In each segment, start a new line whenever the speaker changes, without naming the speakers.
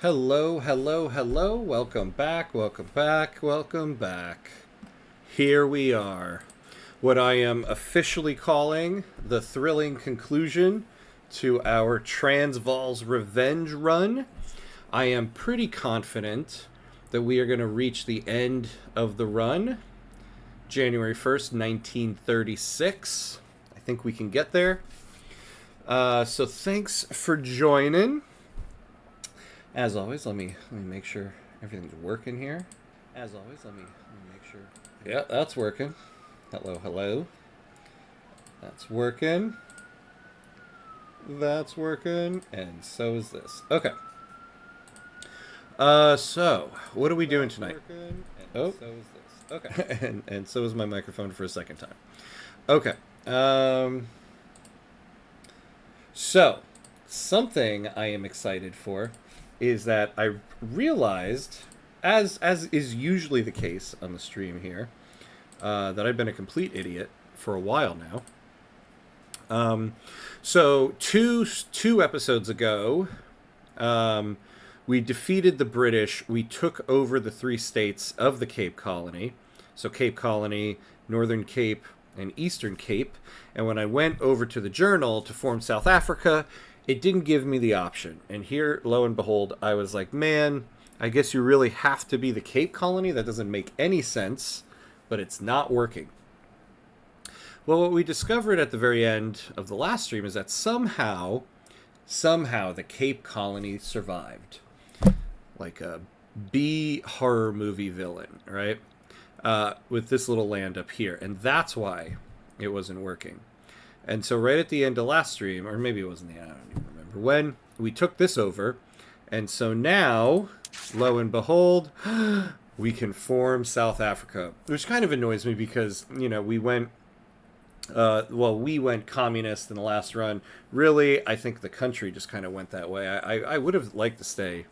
Hello, hello, hello. Welcome back, welcome back, welcome back. Here we are. What I am officially calling the thrilling conclusion to our Transvaal's revenge run. I am pretty confident that we are going to reach the end of the run, January 1st, 1936. I think we can get there. So thanks for joining. As always, let me make sure everything's working here. As always, let me make sure. Yeah, that's working. Hello, hello. That's working. That's working, and so is this. Okay. So what are we doing tonight? Oh, so is this. Okay. and so is my microphone for a second time. Okay. So something I am excited for is that I realized, as is usually the case on the stream here, that I've been a complete idiot for a while now. So two episodes ago, we defeated the British. We took over the 3 states of the Cape Colony. So Cape Colony, Northern Cape, and Eastern Cape. And when I went over to the Journal to form South Africa, it didn't give me the option. And here, lo and behold, I was like, man, I guess you really have to be the Cape Colony? That doesn't make any sense, but it's not working. Well, what we discovered at the very end of the last stream is that somehow the Cape Colony survived. Like a B horror movie villain, right? With this little land up here. And that's why it wasn't working. And so right at the end of last stream, or maybe it wasn't the end, I don't even remember when, we took this over. And so now, lo and behold, we can form South Africa. Which kind of annoys me because, you know, we went communist in the last run. Really, I think the country just kind of went that way. I would have liked to stay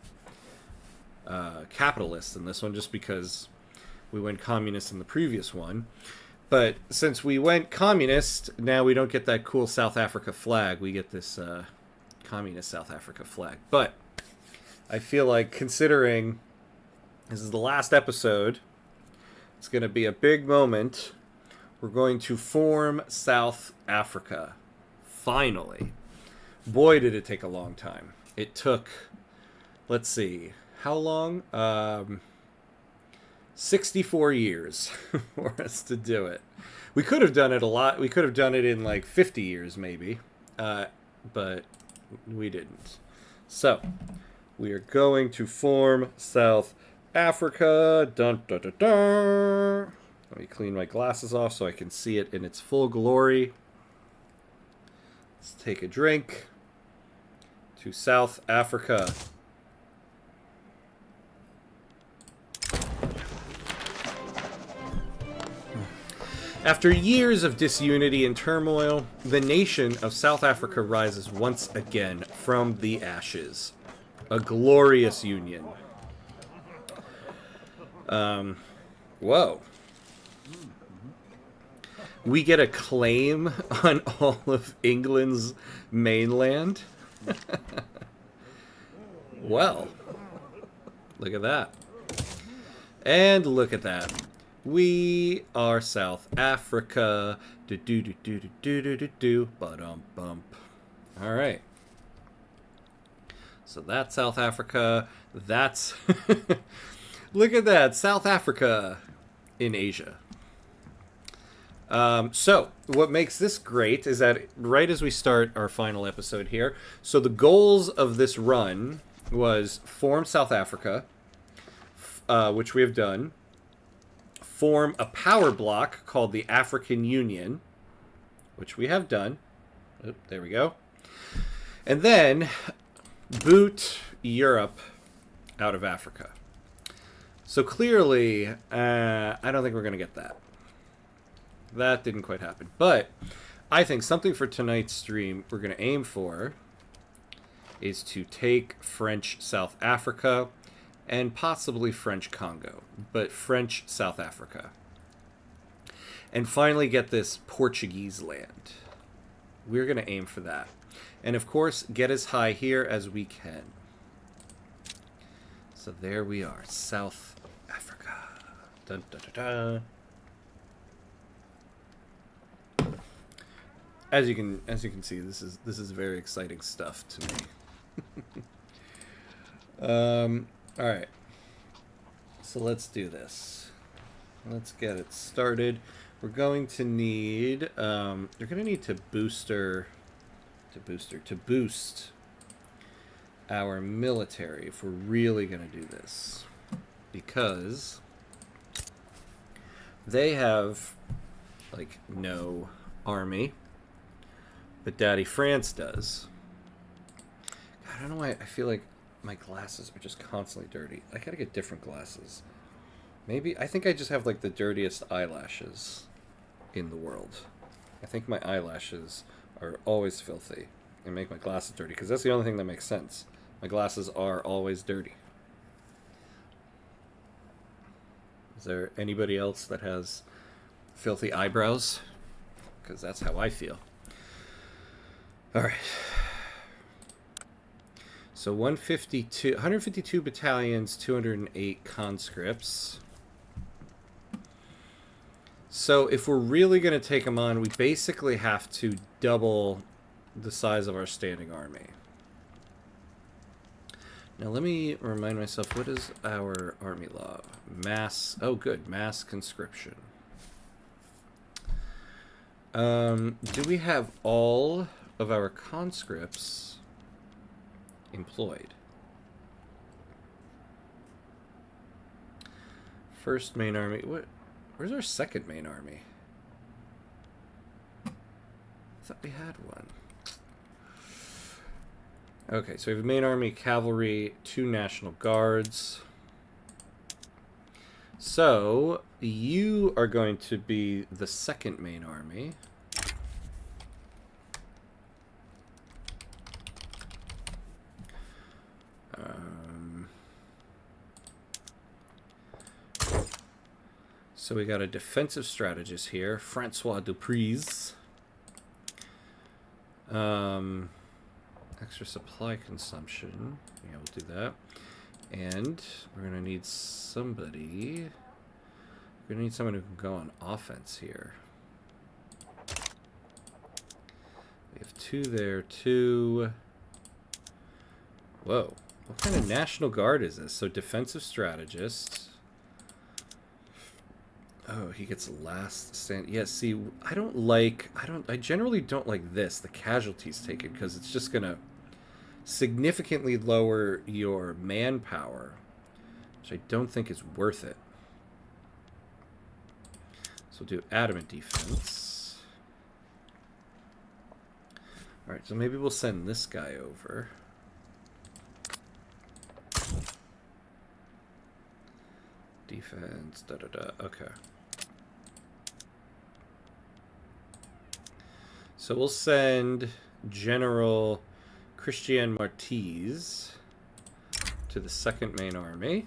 capitalist in this one just because we went communist in the previous one. But since we went communist, now we don't get that cool South Africa flag. We get this communist South Africa flag. But I feel like, considering this is the last episode, it's going to be a big moment. We're going to form South Africa. Finally. Boy, did it take a long time. It took, let's see, how long? 64 years for us to do it. We could have done it a lot. We could have done it in like 50 years maybe, but we didn't. So we are going to form South Africa. Dun, dun, dun, dun. Let me clean my glasses off so I can see it in its full glory. Let's take a drink to South Africa. After years of disunity and turmoil, the nation of South Africa rises once again from the ashes. A glorious union. Whoa. We get a claim on all of England's mainland? Well, look at that. And look at that. We are South Africa. Do do do do do do do do. Bump. All right. So that's South Africa. That's look at that, South Africa in Asia. So what makes this great is that right as we start our final episode here, so the goals of this run was form South Africa, which we have done. Form a power block called the African Union, which we have done. Oop, there we go. And then boot Europe out of Africa. So clearly, I don't think we're going to get that. That didn't quite happen. But I think something for tonight's stream we're going to aim for is to take French South Africa and possibly French Congo, but French South Africa. And finally get this Portuguese land. We're going to aim for that. And of course, get as high here as we can. So there we are, South Africa. Dun, dun, dun, dun. As you can see, this is very exciting stuff to me. All right. So let's do this. Let's get it started. We're going to need you're going to need to boost our military if we're really going to do this, because they have like no army, but Daddy France does. God, I don't know why I feel like my glasses are just constantly dirty. I gotta get different glasses. Maybe I think I just have like the dirtiest eyelashes in the world. I think my eyelashes are always filthy and make my glasses dirty, because that's the only thing that makes sense. My glasses are always dirty. Is there anybody else that has filthy eyebrows? Because that's how I feel. All right. So 152 battalions, 208 conscripts. So if we're really going to take them on, we basically have to double the size of our standing army. Now let me remind myself, what is our army law? Mass, oh good, mass conscription. Do we have all of our conscripts employed? First main army, where's our second main army? I thought we had one. Okay, so we have a main army, cavalry, 2 National Guards. So you are going to be the second main army. So we got a defensive strategist here, Francois Duprise. Extra supply consumption. Yeah, we'll do that. And we're gonna need somebody. We're gonna need someone who can go on offense here. We have 2 there, 2. Whoa. What kind of National Guard is this? So defensive strategist. Oh, he gets last stand. Yeah, see, I generally don't like this, the casualties taken, because it's just gonna significantly lower your manpower, which I don't think is worth it. So we'll do adamant defense. Alright, so maybe we'll send this guy over. Defense, da-da-da, okay. So we'll send General Christian Martiz to the second main army.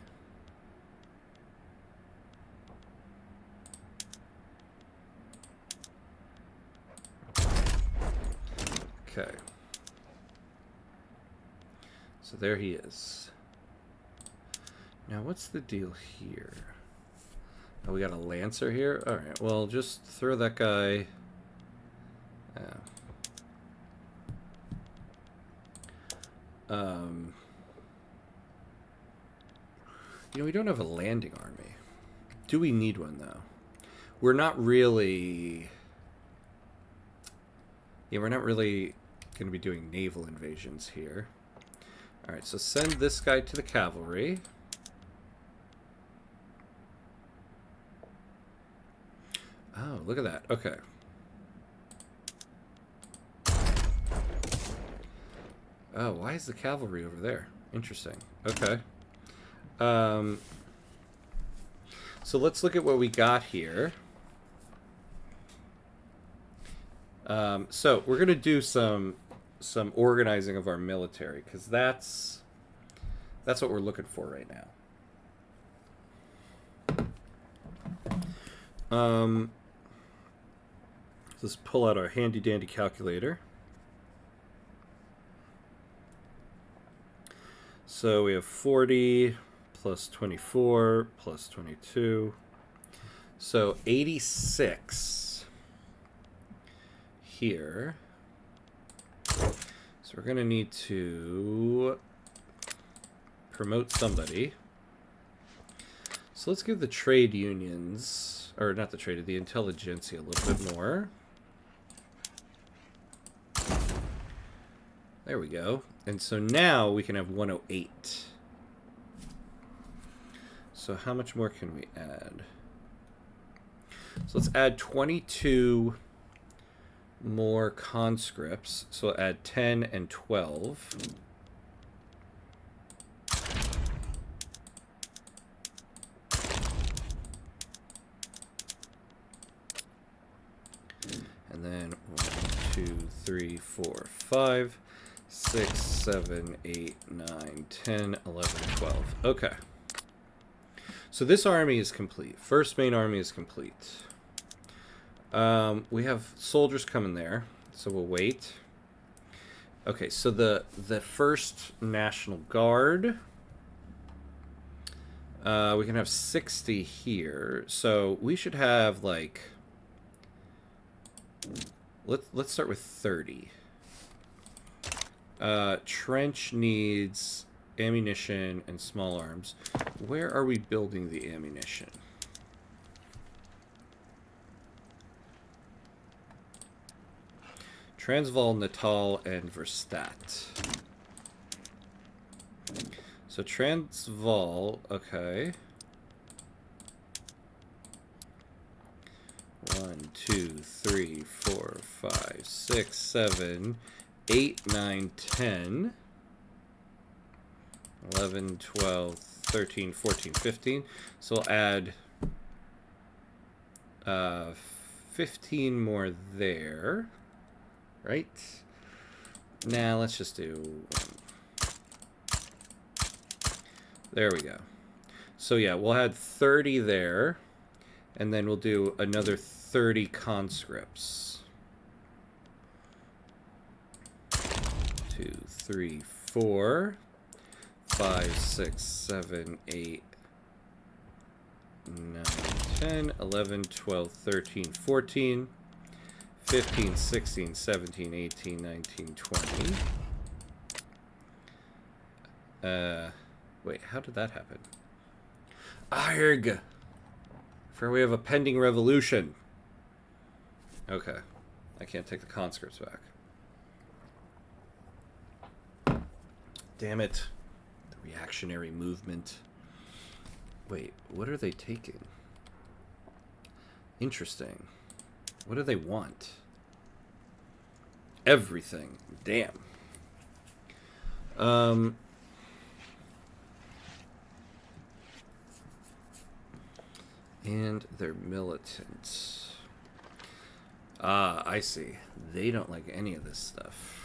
Okay. So there he is. Now what's the deal here? Oh, we got a Lancer here? Alright, well, just throw that guy... you know, we don't have a landing army. Do we need one, though? We're not really... Yeah, we're not really going to be doing naval invasions here. Alright, so send this guy to the cavalry. Oh, look at that. Okay. Oh, why is the cavalry over there? Interesting. Okay. So let's look at what we got here. So we're gonna do some organizing of our military, because that's what we're looking for right now. Let's pull out our handy dandy calculator. So we have 40 plus 24 plus 22. So 86 here. So we're going to need to promote somebody. So let's give the trade unions, or not the trade, the intelligentsia a little bit more. There we go. And so now we can have 108. So how much more can we add? So let's add 22 more conscripts. So we'll add 10 and 12. And then 1, 2, 3, 4, 5, 6, 7, 8, 9, 10, 11, 12. Okay. So this army is complete. First main army is complete. We have soldiers coming there, so we'll wait. Okay, so the first National Guard, we can have 60 here. So we should have like, let's start with 30. Trench needs ammunition and small arms. Where are we building the ammunition? Transvaal, Natal, and Verstaat. So Transvaal, okay. 1, 2, 3, 4, 5, 6, 7, 8, 9, 10. 11, 12, 13, 14, 15. So we'll add 15 more there. Right? Now let's just do... there we go. So yeah, we'll add 30 there. And then we'll do another 30 conscripts. 2, 3, 4... 5, 6, 7, 8, 9, 10, 11, 12, 13, 14, 15, 16, 17, 18, 19, 20. Wait, how did that happen? Arg! For we have a pending revolution. Okay. I can't take the conscripts back. Damn it. Reactionary movement. Wait, what are they taking? Interesting. What do they want? Everything. Damn. And they're militant. Ah, I see. They don't like any of this stuff.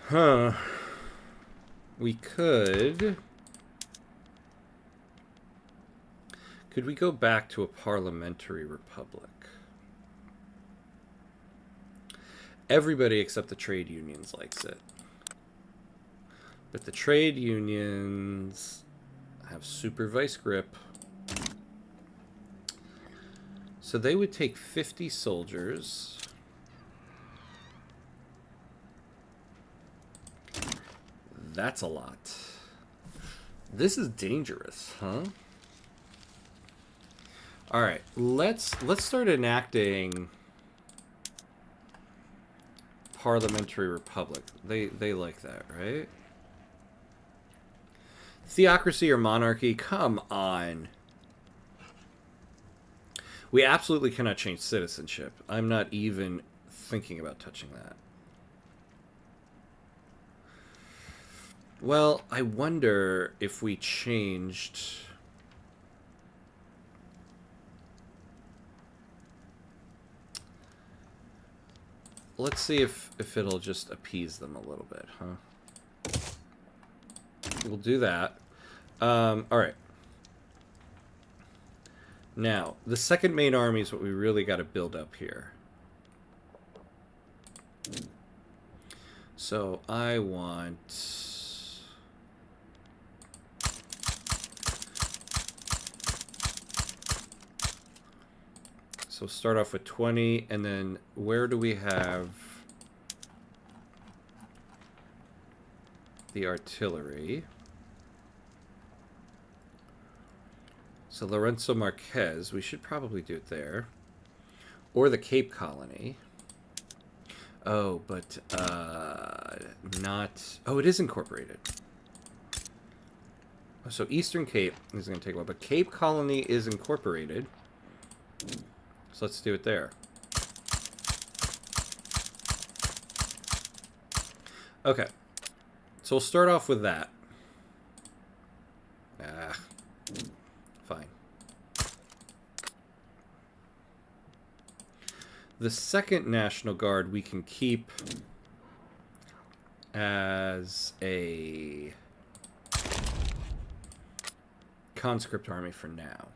Huh. We could... could we go back to a parliamentary republic? Everybody except the trade unions likes it. But the trade unions have super vice grip. So they would take 50 soldiers... That's a lot. This is dangerous, huh? All right, let's start enacting parliamentary republic. They like that, right? Theocracy or monarchy? Come on. We absolutely cannot change citizenship. I'm not even thinking about touching that. Well, I wonder if we changed... Let's see if it'll just appease them a little bit, huh? We'll do that. Alright. Now, the second main army is what we really got to build up here. So, I want... So we'll start off with 20, and then where do we have the artillery? So Lorenzo Marquez, we should probably do it there. Or the Cape Colony. Oh, but not... Oh, it is incorporated. So Eastern Cape is going to take a while, but Cape Colony is incorporated. So let's do it there. Okay. So we'll start off with that. Fine. The second National Guard we can keep as a conscript army for now.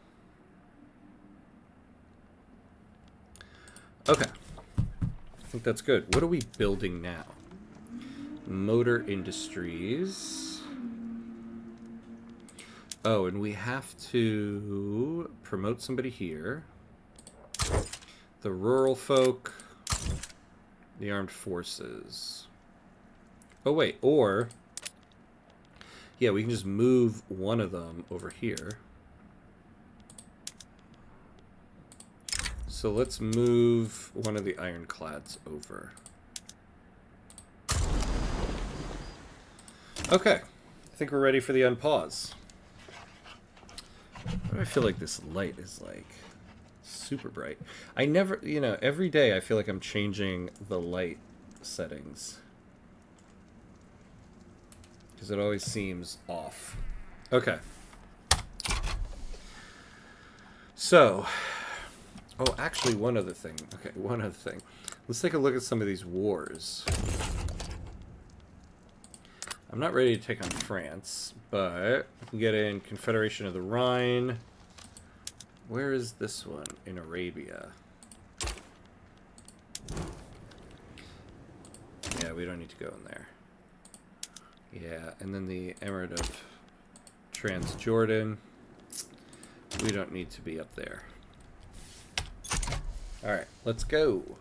Okay. I think that's good. What are we building now? Motor industries. Oh, and we have to promote somebody here. The rural folk. The armed forces. Oh, wait. Or... yeah, we can just move one of them over here. So let's move one of the ironclads over. Okay. I think we're ready for the unpause. Why do I feel like this light is like super bright? I never, you know, every day I feel like I'm changing the light settings. Because it always seems off. Okay. So, oh, actually, one other thing. Okay, one other thing. Let's take a look at some of these wars. I'm not ready to take on France, but we can get in Confederation of the Rhine. Where is this one? In Arabia. Yeah, we don't need to go in there. Yeah, and then the Emirate of Transjordan. We don't need to be up there. Alright, let's go.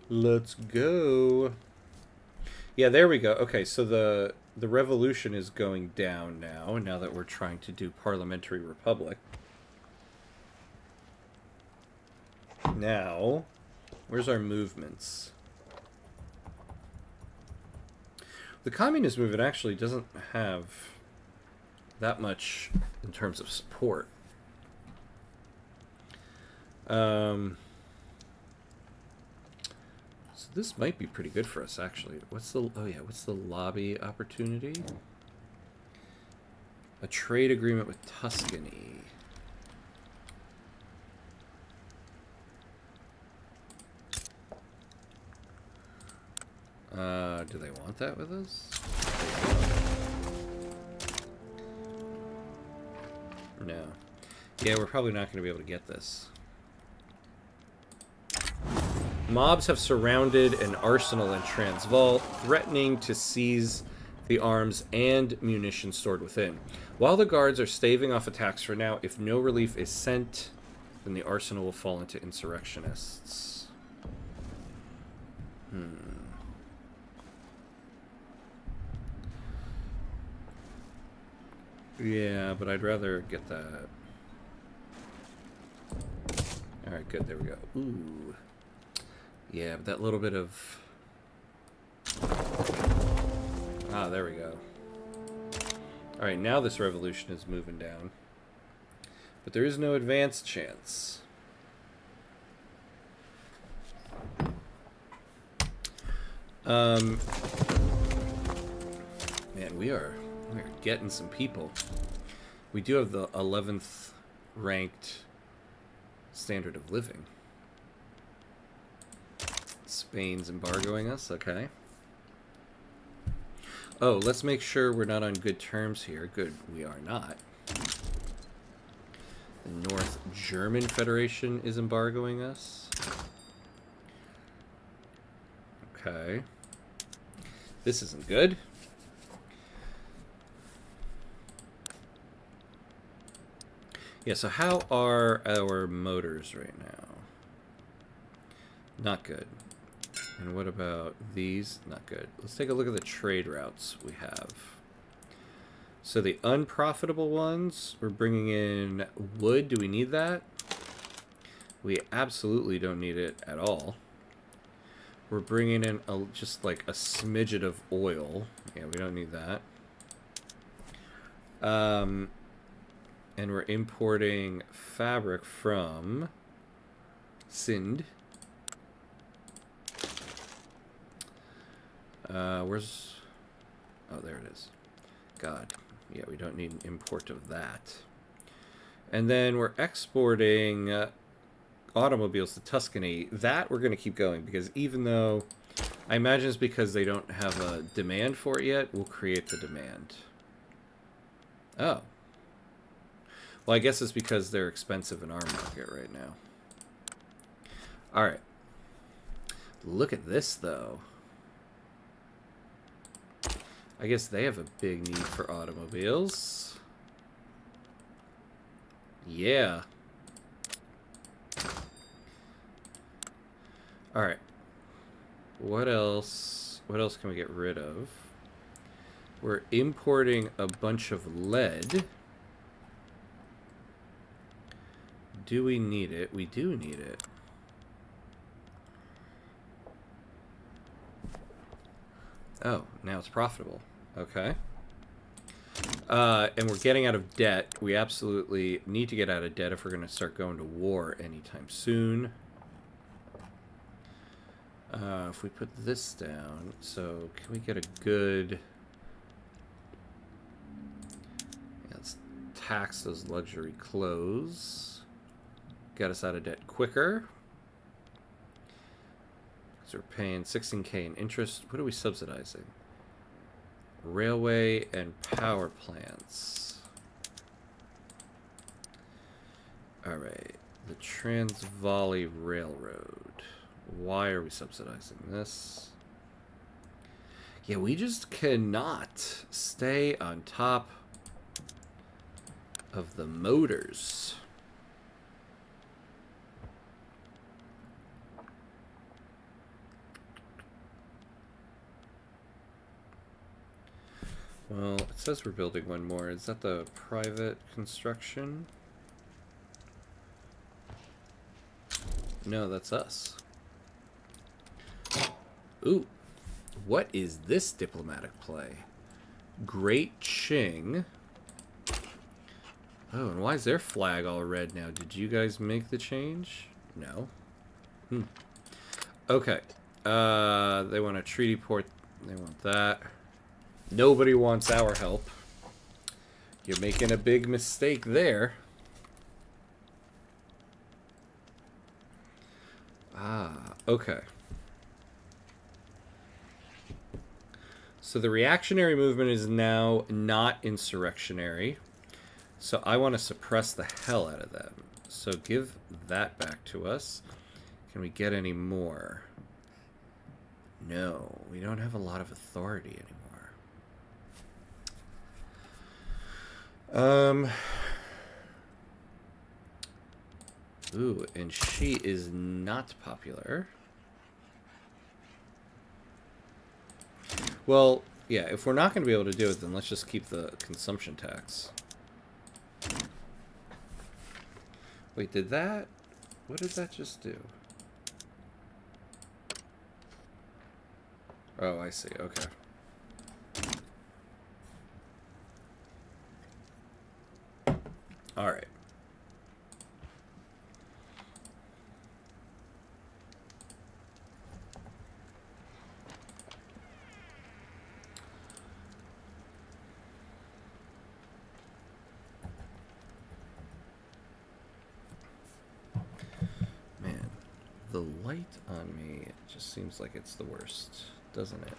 Let's go. Yeah, there we go. Okay, so the revolution is going down now that we're trying to do parliamentary republic. Now, where's our movements? The communist movement actually doesn't have that much in terms of support. So this might be pretty good for us, actually. What's the lobby opportunity? A trade agreement with Tuscany. Do they want that with us? No. Yeah, we're probably not going to be able to get this. Mobs have surrounded an arsenal in Transvaal, threatening to seize the arms and munitions stored within. While the guards are staving off attacks for now, if no relief is sent, then the arsenal will fall into insurrectionists. Yeah, but I'd rather get that. Alright, good, there we go. Ooh. Yeah, but that little bit of... ah, there we go. Alright, now this revolution is moving down. But there is no advance chance. Man, we are getting some people. We do have the 11th ranked standard of living. Spain's embargoing us, okay. Oh, let's make sure we're not on good terms here. Good, we are not. The North German Federation is embargoing us. Okay. This isn't good. Yeah, so how are our motors right now? Not good. And what about these? Not good. Let's take a look at the trade routes we have. So the unprofitable ones, we're bringing in wood. Do we need that? We absolutely don't need it at all. We're bringing in just like a smidget of oil. Yeah, we don't need that. And we're importing fabric from Sind. Where's... Oh, there it is. God. Yeah, we don't need an import of that. And then we're exporting automobiles to Tuscany. That we're going to keep going, because even though I imagine it's because they don't have a demand for it yet, we'll create the demand. Oh. Well, I guess it's because they're expensive in our market right now. Alright. Look at this, though. I guess they have a big need for automobiles. Yeah. Alright. What else? What else can we get rid of? We're importing a bunch of lead. Do we need it? We do need it. Oh, now it's profitable. Okay. And we're getting out of debt. We absolutely need to get out of debt if we're going to start going to war anytime soon. If we put this down, so can we get a good... Yeah, let's tax those luxury clothes. Get us out of debt quicker. So we're paying 16K in interest. What are we subsidizing? Railway and power plants. Alright. The Transvaal Railroad. Why are we subsidizing this? Yeah, we just cannot stay on top of the motors. Well, it says we're building one more. Is that the private construction? No, that's us. Ooh. What is this diplomatic play? Great Qing. Oh, and why is their flag all red now? Did you guys make the change? No. Okay. They want a treaty port. They want that. Nobody wants our help. You're making a big mistake there. Ah, okay. So the reactionary movement is now not insurrectionary. So I want to suppress the hell out of them. So give that back to us. Can we get any more? No, we don't have a lot of authority anymore. Ooh, and she is not popular. Well, yeah, if we're not going to be able to do it, then let's just keep the consumption tax. Wait, did that... What did that just do? Oh, I see. Okay. All right. Man, the light on me just seems like it's the worst, doesn't it?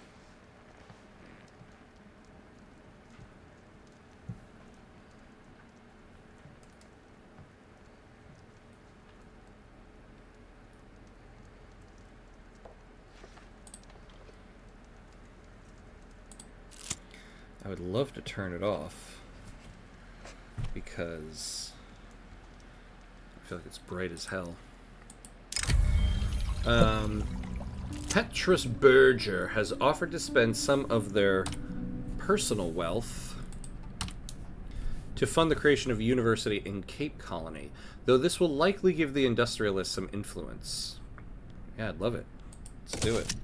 I would love to turn it off because I feel like it's bright as hell. Petrus Berger has offered to spend some of their personal wealth to fund the creation of a university in Cape Colony, though this will likely give the industrialists some influence. Yeah, I'd love it. Let's do it.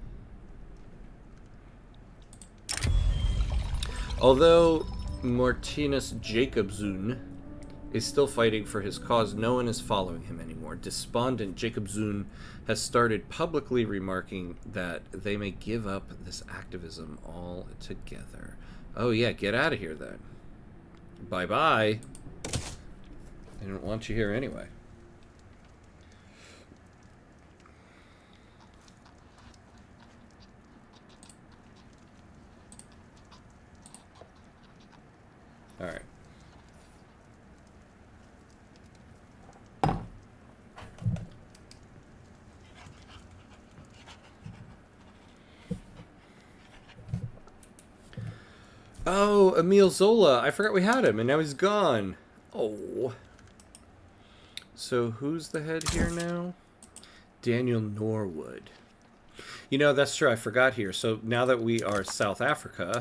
Although Martinus Jacobzoon is still fighting for his cause, no one is following him anymore. Despondent Jacobzoon has started publicly remarking that they may give up this activism altogether. Oh yeah, get out of here then. Bye-bye. I don't want you here anyway. All right. Oh, Emile Zola. I forgot we had him, and now he's gone. Oh. So who's the head here now? Daniel Norwood. You know, that's true. I forgot here. So now that we are South Africa,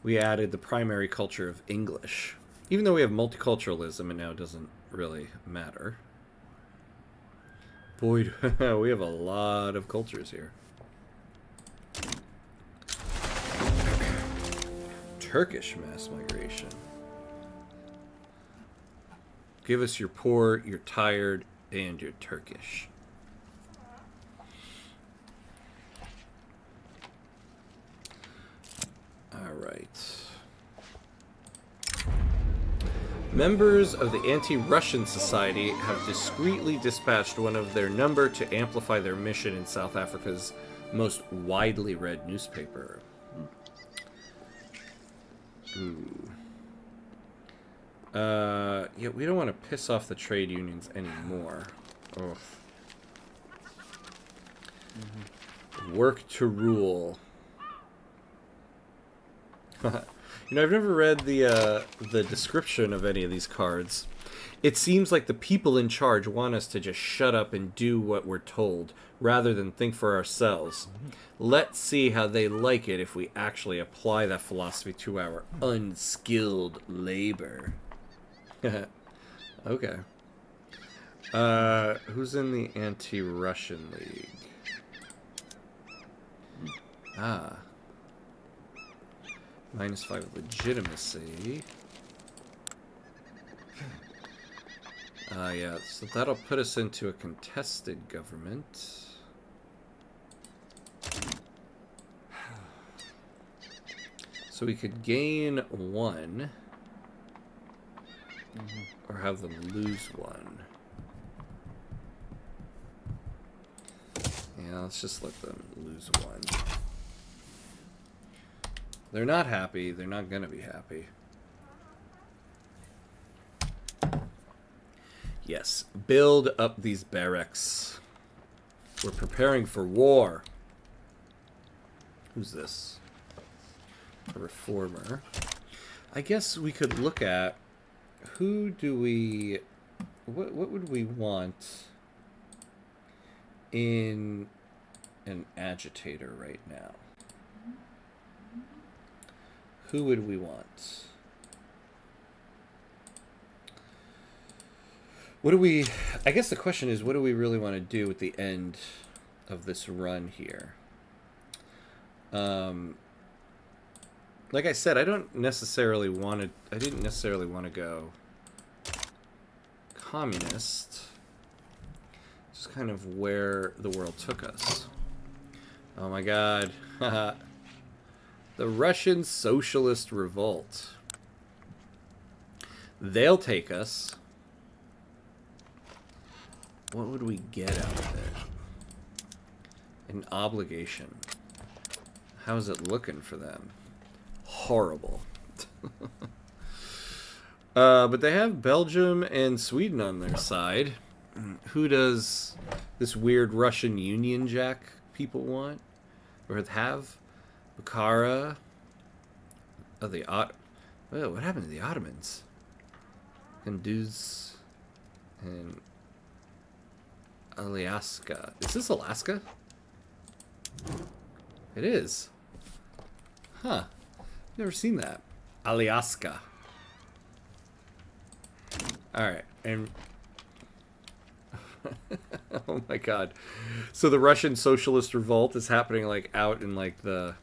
we added the primary culture of English. Even though we have multiculturalism, and now it doesn't really matter. Boy, we have a lot of cultures here. Turkish mass migration. Give us your poor, you're tired, and you're Turkish. Alright. Members of the Anti-Russian Society have discreetly dispatched one of their number to amplify their mission in South Africa's most widely read newspaper. Ooh. Yeah, we don't want to piss off the trade unions anymore. Ugh. Work to rule. You know, I've never read the description of any of these cards. It seems like the people in charge want us to just shut up and do what we're told, rather than think for ourselves. Let's see how they like it if we actually apply that philosophy to our unskilled labor. Okay. Who's in the Anti-Russian League? Ah. -5 legitimacy. Yeah, so that'll put us into a contested government. So we could gain 1. Or have them lose 1. Yeah, let's just let them lose 1. They're not happy. They're not going to be happy. Yes, build up these barracks. We're preparing for war. Who's this? A reformer. I guess we could look at who do we... What would we want in an agitator right now? Who would we want? What do we... I guess the question is, what do we really want to do at the end of this run here? Like I said, I didn't necessarily want to go communist. Just kind of where the world took us. Oh my god. The Russian Socialist Revolt. They'll take us. What would we get out of it? An obligation. How's it looking for them? Horrible. But they have Belgium and Sweden on their side. Who does this weird Russian Union Jack people want? Or have? Bukhara. Oh, what happened to the Ottomans? Kunduz and Alaska. Is this Alaska? It is. Huh. Never seen that. Alaska. Alright, and... oh my god. So the Russian Socialist Revolt is happening, like, out in, like, the...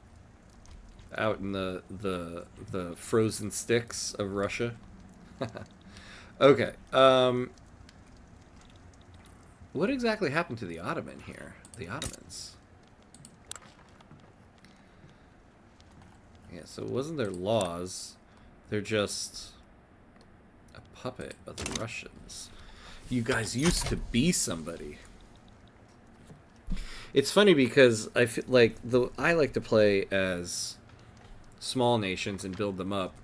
out in the frozen sticks of Russia. Okay. What exactly happened to the Ottoman here? The Ottomans. Yeah, so it wasn't their laws. They're just a puppet of the Russians. You guys used to be somebody. It's funny because I feel like I like to play as small nations and build them up,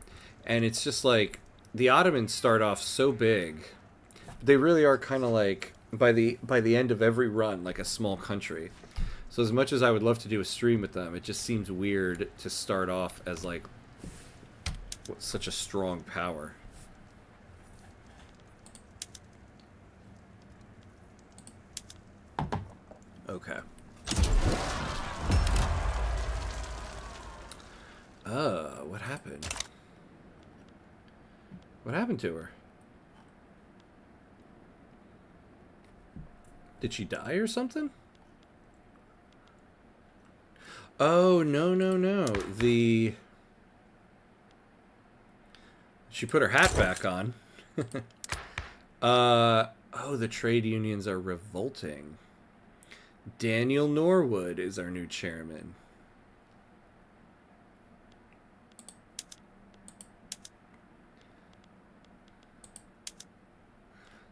and it's just like the Ottomans start off so big. They really are kind of like by the end of every run like a small country. So as much as I would love to do a stream with them, it just seems weird to start off as like such a strong power. Okay. What happened? What happened to her? Did she die or something? Oh, no, no, no. She put her hat back on. Oh, the trade unions are revolting. Daniel Norwood is our new chairman.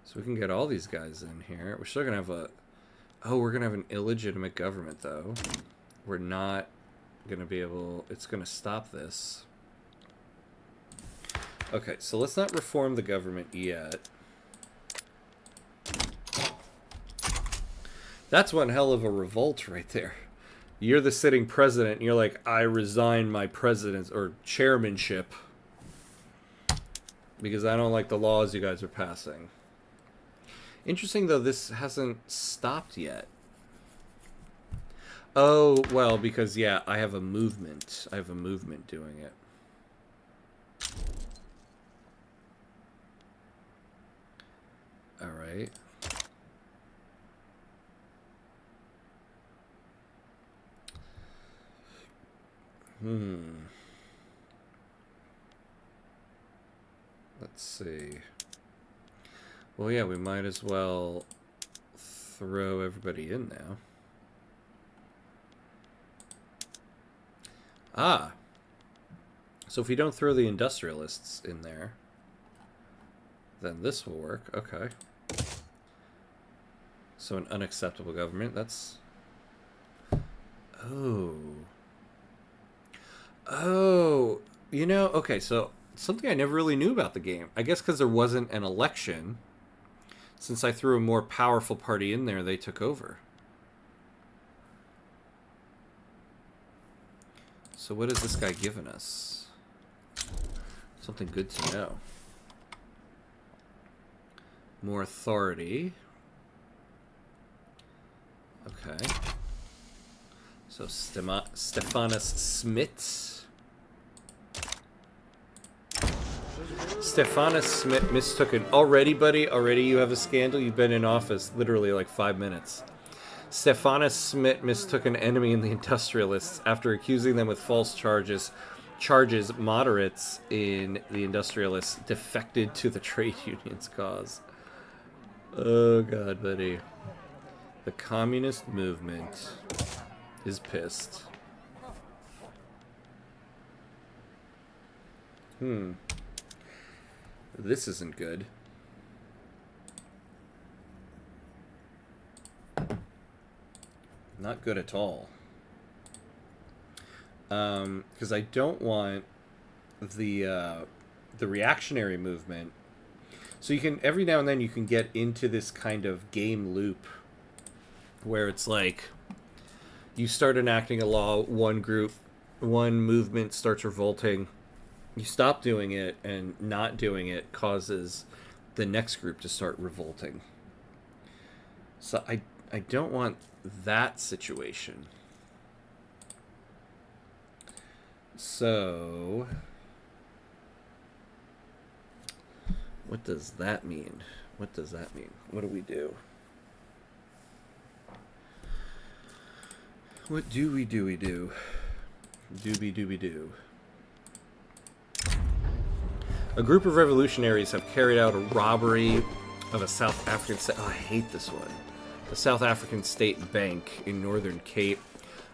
So we can get all these guys in here. We're still gonna have a... Oh, we're gonna have an illegitimate government, though. We're not gonna be able... It's gonna stop this. Okay, so let's not reform the government yet. That's one hell of a revolt right there. You're the sitting president, and you're like, I resign my president's or chairmanship because I don't like the laws you guys are passing. Interesting, though, this hasn't stopped yet. Oh, well, because, yeah, I have a movement. I have a movement doing it. All right. Let's see. Well, yeah, we might as well throw everybody in now. Ah. So if we don't throw the industrialists in there, then this will work. Okay. So an unacceptable government. That's... Oh. Oh. You know, okay, so something I never really knew about the game. I guess because there wasn't an election. Since I threw a more powerful party in there, they took over. So what is this guy giving us? Something good to know. More authority. Okay. So Stefanos Smits. Stefanos Smith mistook it. Already, buddy? Already you have a scandal? You've been in office literally like 5 minutes. Stefanos Smith mistook an enemy in the industrialists after accusing them with false charges. Moderates in the industrialists defected to the trade union's cause. Oh, God, buddy. The communist movement is pissed. This isn't good. Not good at all. Because I don't want the reactionary movement. So you can, every now and then you can get into this kind of game loop where it's like you start enacting a law, one movement starts revolting, you stop doing it, and not doing it causes the next group to start revolting. So I don't want that situation. So what does that mean? What does that mean? What do we do? What do we do? Dooby dooby doo. A group of revolutionaries have carried out a robbery of a South African state. Oh, I hate this one. A South African state bank in Northern Cape.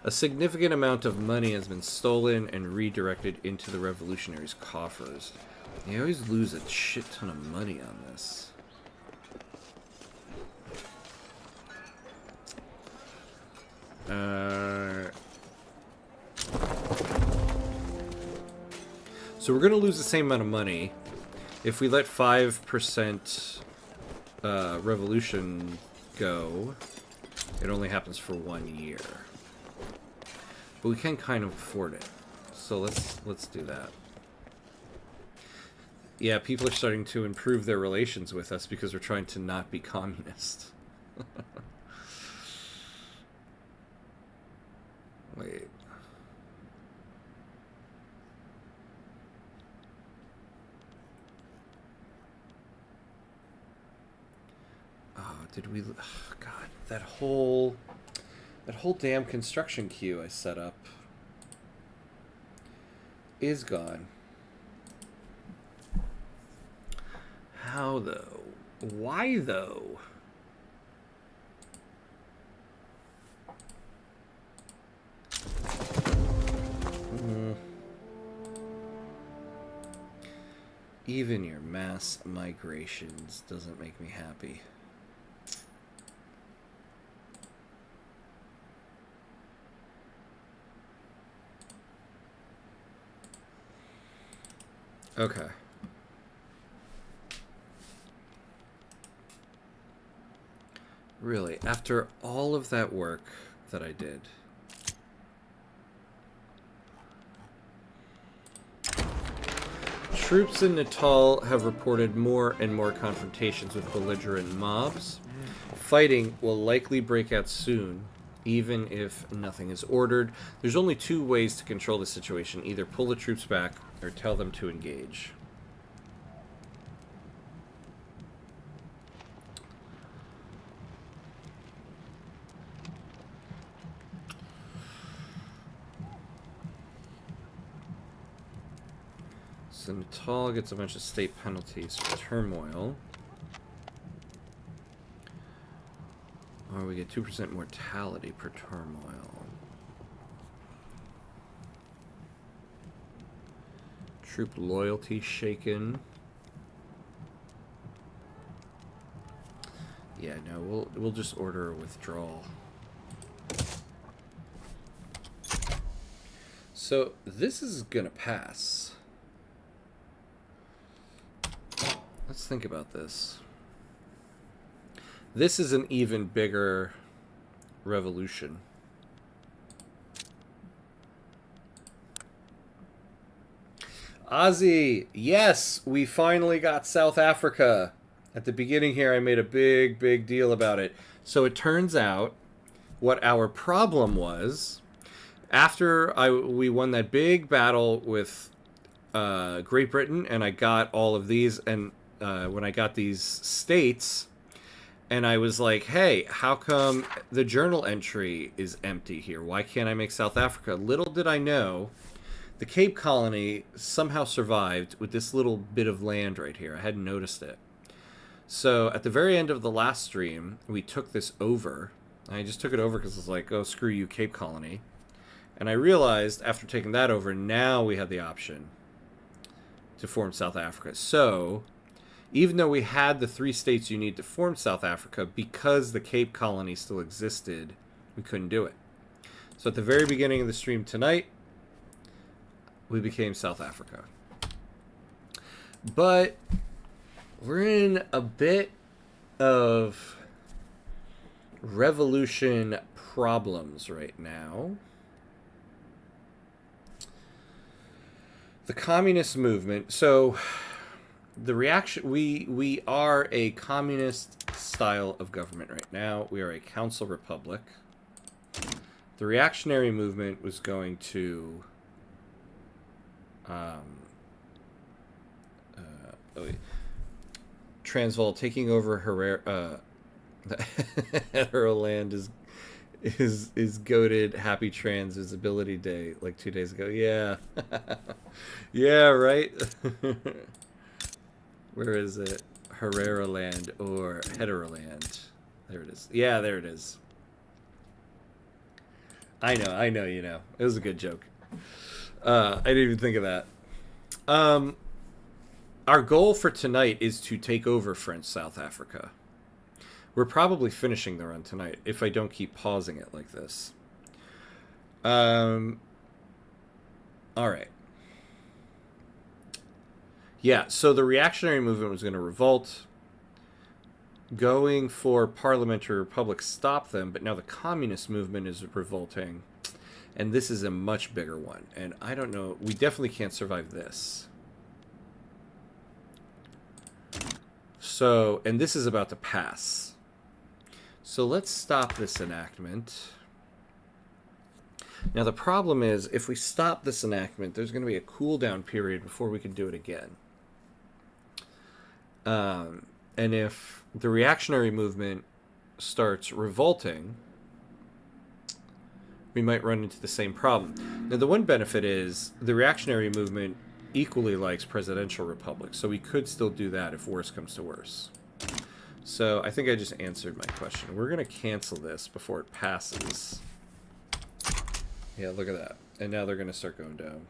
A significant amount of money has been stolen and redirected into the revolutionaries' coffers. They always lose a shit ton of money on this. So we're going to lose the same amount of money. If we let 5% revolution go, it only happens for 1 year. But we can kind of afford it. So let's do that. Yeah, people are starting to improve their relations with us because we're trying to not be communist. Wait. Oh, did we... Oh, God, that whole damn construction queue I set up is gone. How, though? Why, though? Even your mass migrations doesn't make me happy. Okay. Really, after all of that work that I did, troops in Natal have reported more and more confrontations with belligerent mobs. Fighting will likely break out soon, even if nothing is ordered. There's only two ways to control the situation: either pull the troops back or tell them to engage. So Natal gets a bunch of state penalties for turmoil. Or we get 2% mortality per turmoil. Troop loyalty shaken. Yeah, no, we'll just order a withdrawal. So this is gonna pass. Let's think about this. This is an even bigger revolution. Ozzy, yes, we finally got South Africa. At the beginning here, I made a big deal about it. So it turns out what our problem was, after we won that big battle with Great Britain, and I got all of these, and when I got these states, and I was like, hey, how come the journal entry is empty here? Why can't I make South Africa? Little did I know, the Cape Colony somehow survived with this little bit of land right here. I hadn't noticed it. So at the very end of the last stream, we took this over. I just took it over because it's like, oh, screw you, Cape Colony. And I realized after taking that over, now we had the option to form South Africa. So even though we had the 3 states you need to form South Africa, because the Cape Colony still existed, we couldn't do it. So at the very beginning of the stream tonight, we became South Africa. But we're in a bit of revolution problems right now. The communist movement. So the reaction, we are a communist style of government right now. We are a council republic. The reactionary movement was going to... Transvaal taking over Herrera... Heteroland is goated. Happy Trans Visibility Day like 2 days ago. Yeah. Yeah, right? Where is it? Herrera Land or Heteroland. There it is. Yeah, there it is. I know, you know. It was a good joke. I didn't even think of that. Our goal for tonight is to take over French South Africa. We're probably finishing the run tonight if I don't keep pausing it like this. All right. Yeah, so the reactionary movement was going to revolt. Going for parliamentary republic stopped them, but now the communist movement is revolting. And this is a much bigger one. And I don't know, we definitely can't survive this. So, and this is about to pass. So let's stop this enactment. Now the problem is, if we stop this enactment, there's going to be a cooldown period before we can do it again. And if the reactionary movement starts revolting, we might run into the same problem. Now the one benefit is the reactionary movement equally likes presidential republics, so we could still do that if worse comes to worse. So I think I just answered my question. We're going to cancel this before it passes. Yeah, look at that. And now they're going to start going down.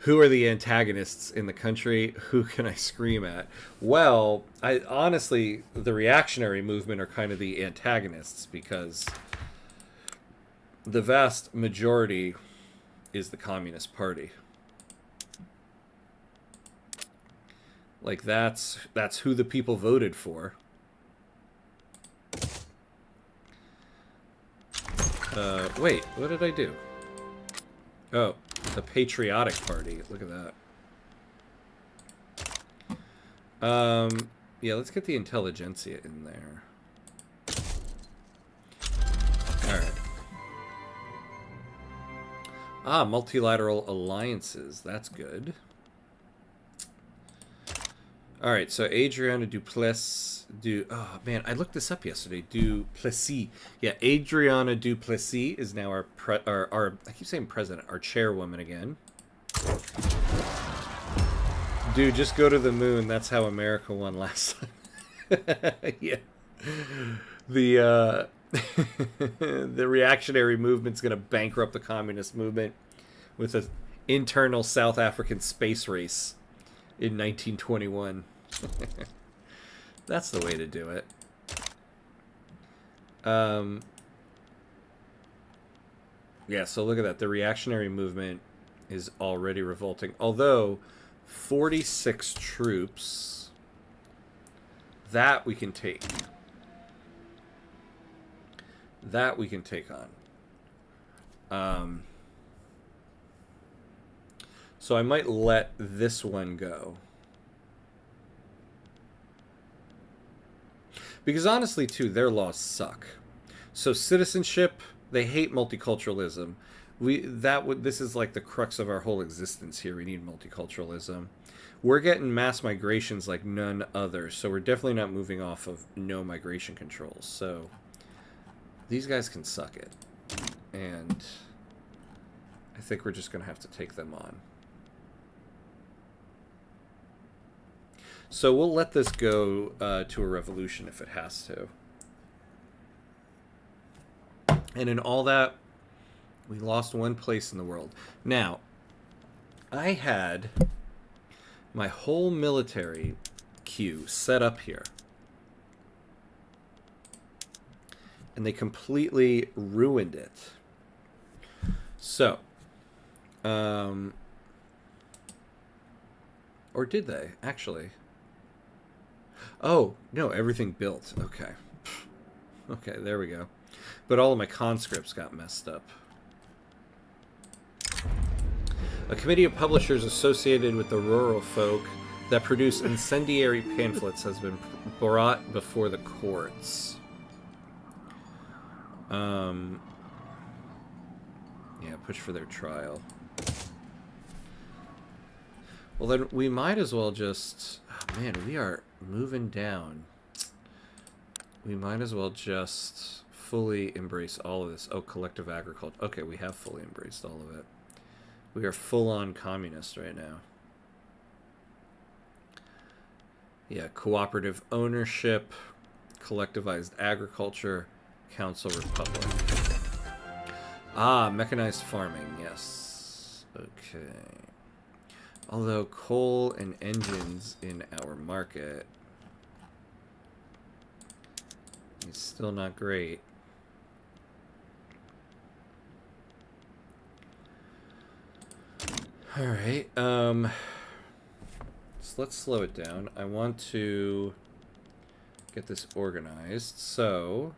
Who are the antagonists in the country? Who can I scream at? Well, honestly, the reactionary movement are kind of the antagonists because the vast majority is the Communist Party. Like, that's who the people voted for. Wait, what did I do? Oh, the Patriotic Party. Look at that. Yeah, let's get the intelligentsia in there. Alright. Ah, multilateral alliances. That's good. Alright, so Adriana Duplessis... Oh, man, I looked this up yesterday. Duplessis. Yeah, Adriana Duplessis is now our I keep saying president, our chairwoman again. Dude, just go to the moon. That's how America won last time. Yeah. The reactionary movement's going to bankrupt the communist movement with an internal South African space race in 1921. That's the way to do it. Yeah, so look at that. The reactionary movement is already revolting. Although, 46 troops, that we can take. That we can take on. So I might let this one go. Because honestly, too, their laws suck. So citizenship, they hate multiculturalism. This is like the crux of our whole existence here. We need multiculturalism. We're getting mass migrations like none other, so we're definitely not moving off of no migration controls. So these guys can suck it. And I think we're just going to have to take them on. So we'll let this go to a revolution if it has to. And in all that, we lost one place in the world. Now, I had my whole military queue set up here. And they completely ruined it. So, or did they, actually? Oh, no, everything built. Okay. Okay, there we go. But all of my conscripts got messed up. A committee of publishers associated with the rural folk that produce incendiary pamphlets has been brought before the courts. Yeah, push for their trial. Well, then we might as well just... Oh, man, we are moving down. We might as well just fully embrace all of this. Oh, collective agriculture. Okay, we have fully embraced all of it. We are full-on communist right now. Yeah, cooperative ownership, collectivized agriculture, council republic. Ah, mechanized farming, yes. Okay. Although coal and engines in our market is still not great. All right. So let's slow it down. I want to get this organized. So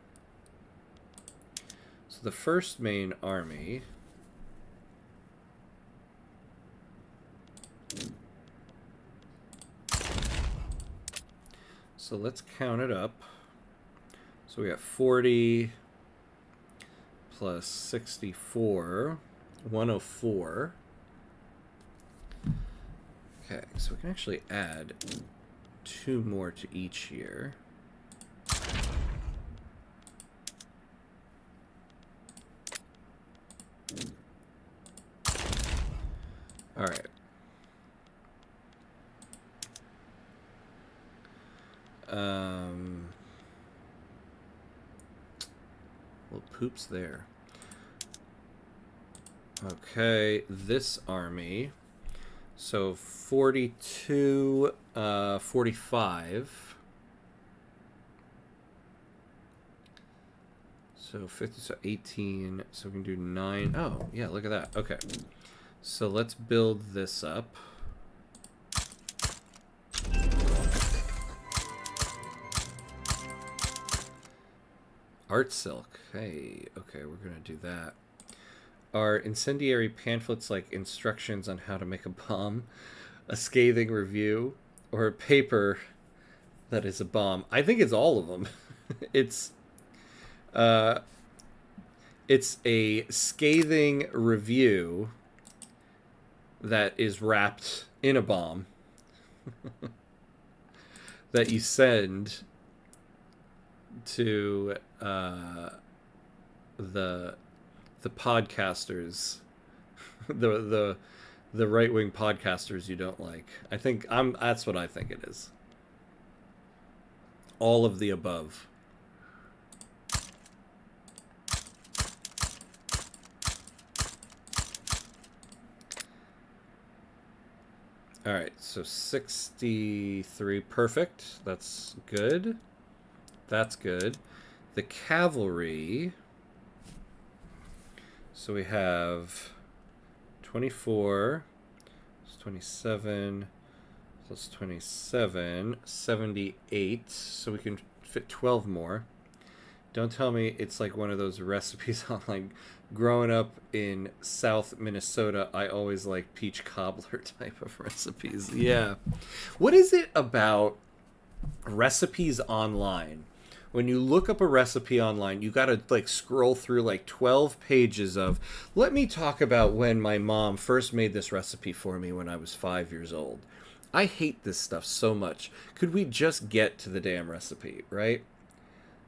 the first main army so let's count it up. So we got 40 plus 64, 104. Okay, so we can actually add 2 more to each here. All right. Well, poops there. Okay, this army. So 42, 45. So 50, so 18. So we can do 9. Oh, yeah, look at that. Okay. So let's build this up. Art silk. Hey, okay, we're gonna do that. Are incendiary pamphlets like instructions on how to make a bomb, a scathing review, or a paper that is a bomb? I think it's all of them. It's a scathing review that is wrapped in a bomb that you send to the podcasters, the right-wing podcasters you don't like. I think that's what I think it is. All of the above. All right, so 63, perfect. That's good. That's good. The cavalry. So we have 24 plus 27 plus 27, 78. So we can fit 12 more. Don't tell me it's like one of those recipes on like growing up in South Minnesota. I always like peach cobbler type of recipes. Yeah. What is it about recipes online? When you look up a recipe online, you got to like scroll through like 12 pages of, let me talk about when my mom first made this recipe for me when I was 5 years old. I hate this stuff so much. Could we just get to the damn recipe, right?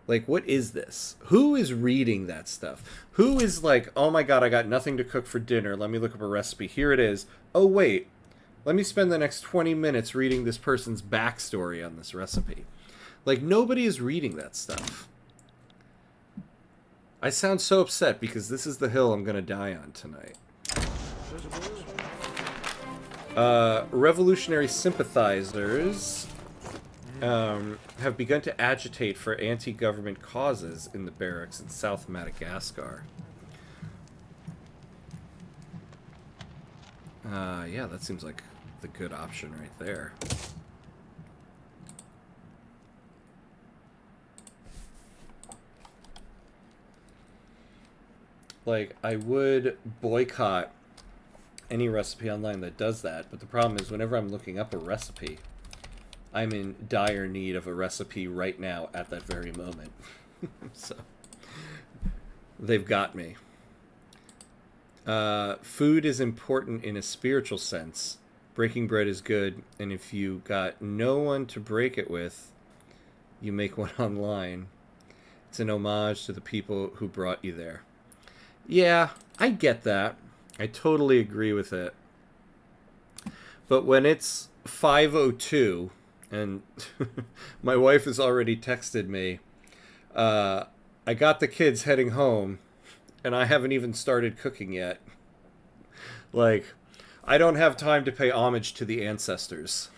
Like, what is this? Who is reading that stuff? Who is like, oh my god, I got nothing to cook for dinner. Let me look up a recipe. Here it is. Oh wait, let me spend the next 20 minutes reading this person's backstory on this recipe. Like, nobody is reading that stuff. I sound so upset because this is the hill I'm going to die on tonight. Revolutionary sympathizers have begun to agitate for anti-government causes in the barracks in South Madagascar. Yeah, that seems like the good option right there. Like, I would boycott any recipe online that does that, but the problem is whenever I'm looking up a recipe, I'm in dire need of a recipe right now at that very moment. So they've got me. Food is important in a spiritual sense. Breaking bread is good, and if you got no one to break it with, you make one online. It's an homage to the people who brought you there. Yeah, I get that. I totally agree with it. But when it's 5:02 and my wife has already texted me, I got the kids heading home and I haven't even started cooking yet. Like, I don't have time to pay homage to the ancestors.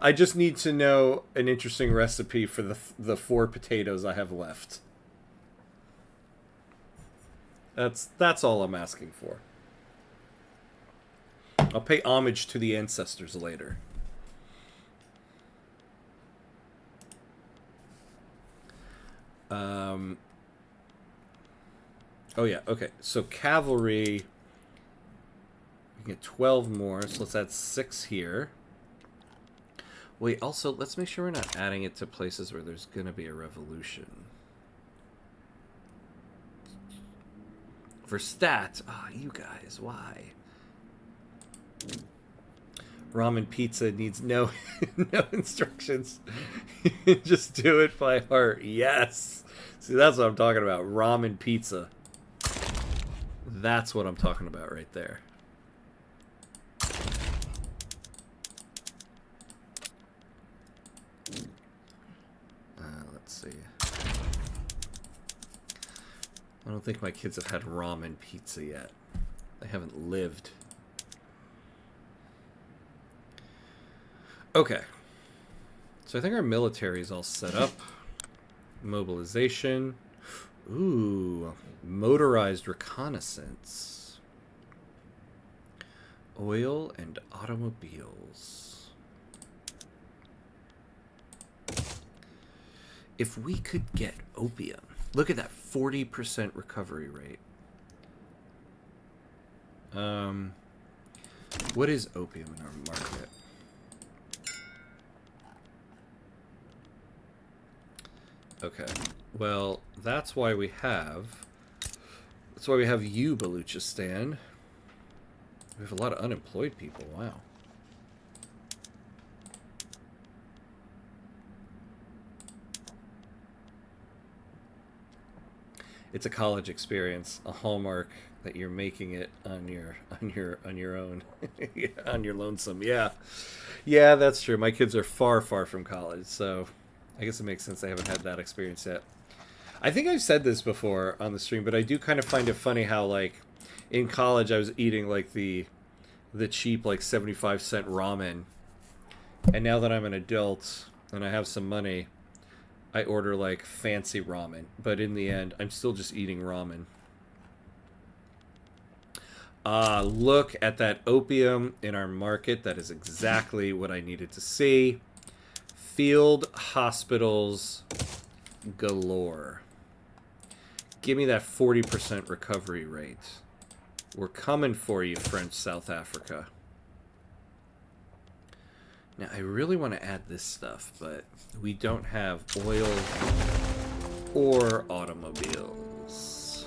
I just need to know an interesting recipe for the 4 potatoes I have left. That's all I'm asking for. I'll pay homage to the ancestors later. Oh yeah, okay. So cavalry, we can get 12 more, so let's add 6 here. Wait, also, let's make sure we're not adding it to places where there's going to be a revolution. For stats, you guys, why? Ramen pizza needs no no instructions. Just do it by heart. Yes. See, that's what I'm talking about. Ramen pizza. That's what I'm talking about right there. Let's see. I don't think my kids have had ramen pizza yet. They haven't lived. Okay. So I think our military is all set up. Mobilization. Ooh. Motorized reconnaissance. Oil and automobiles. If we could get opium. Look at that 40% recovery rate. What is opium in our market? Okay. Well, that's why we have you, Baluchistan. We have a lot of unemployed people. Wow. It's a college experience, a hallmark that you're making it on your own, on your lonesome. Yeah, yeah, that's true. My kids are far from college, so I guess it makes sense they haven't had that experience yet. I think I've said this before on the stream, but I do kind of find it funny how, like, in college I was eating like the cheap, like, 75-cent ramen, and now that I'm an adult and I have some money, I order like fancy ramen, but in the end, I'm still just eating ramen. Look at that opium in our market. That is exactly what I needed to see. Field hospitals galore. Give me that 40% recovery rate. We're coming for you, French South Africa. Now, I really want to add this stuff, but we don't have oil or automobiles.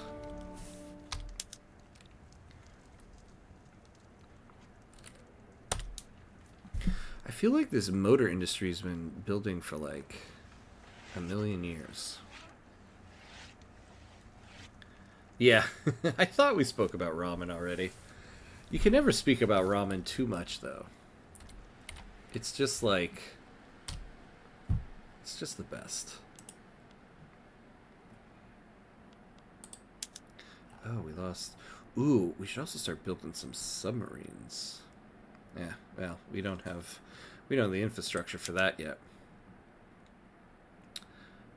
I feel like this motor industry has been building for like a million years. Yeah, I thought we spoke about ramen already. You can never speak about ramen too much, though. It's just like... It's just the best. Oh, we lost... Ooh, we should also start building some submarines. Yeah, well, we don't have the infrastructure for that yet.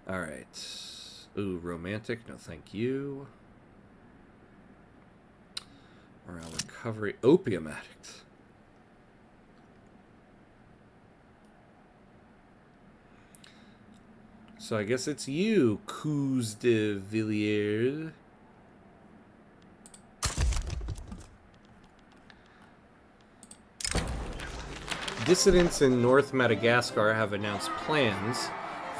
Alright. Ooh, romantic. No, thank you. Morale recovery. Opium addict. So I guess it's you, Coups de Villiers. dissidents in North Madagascar have announced plans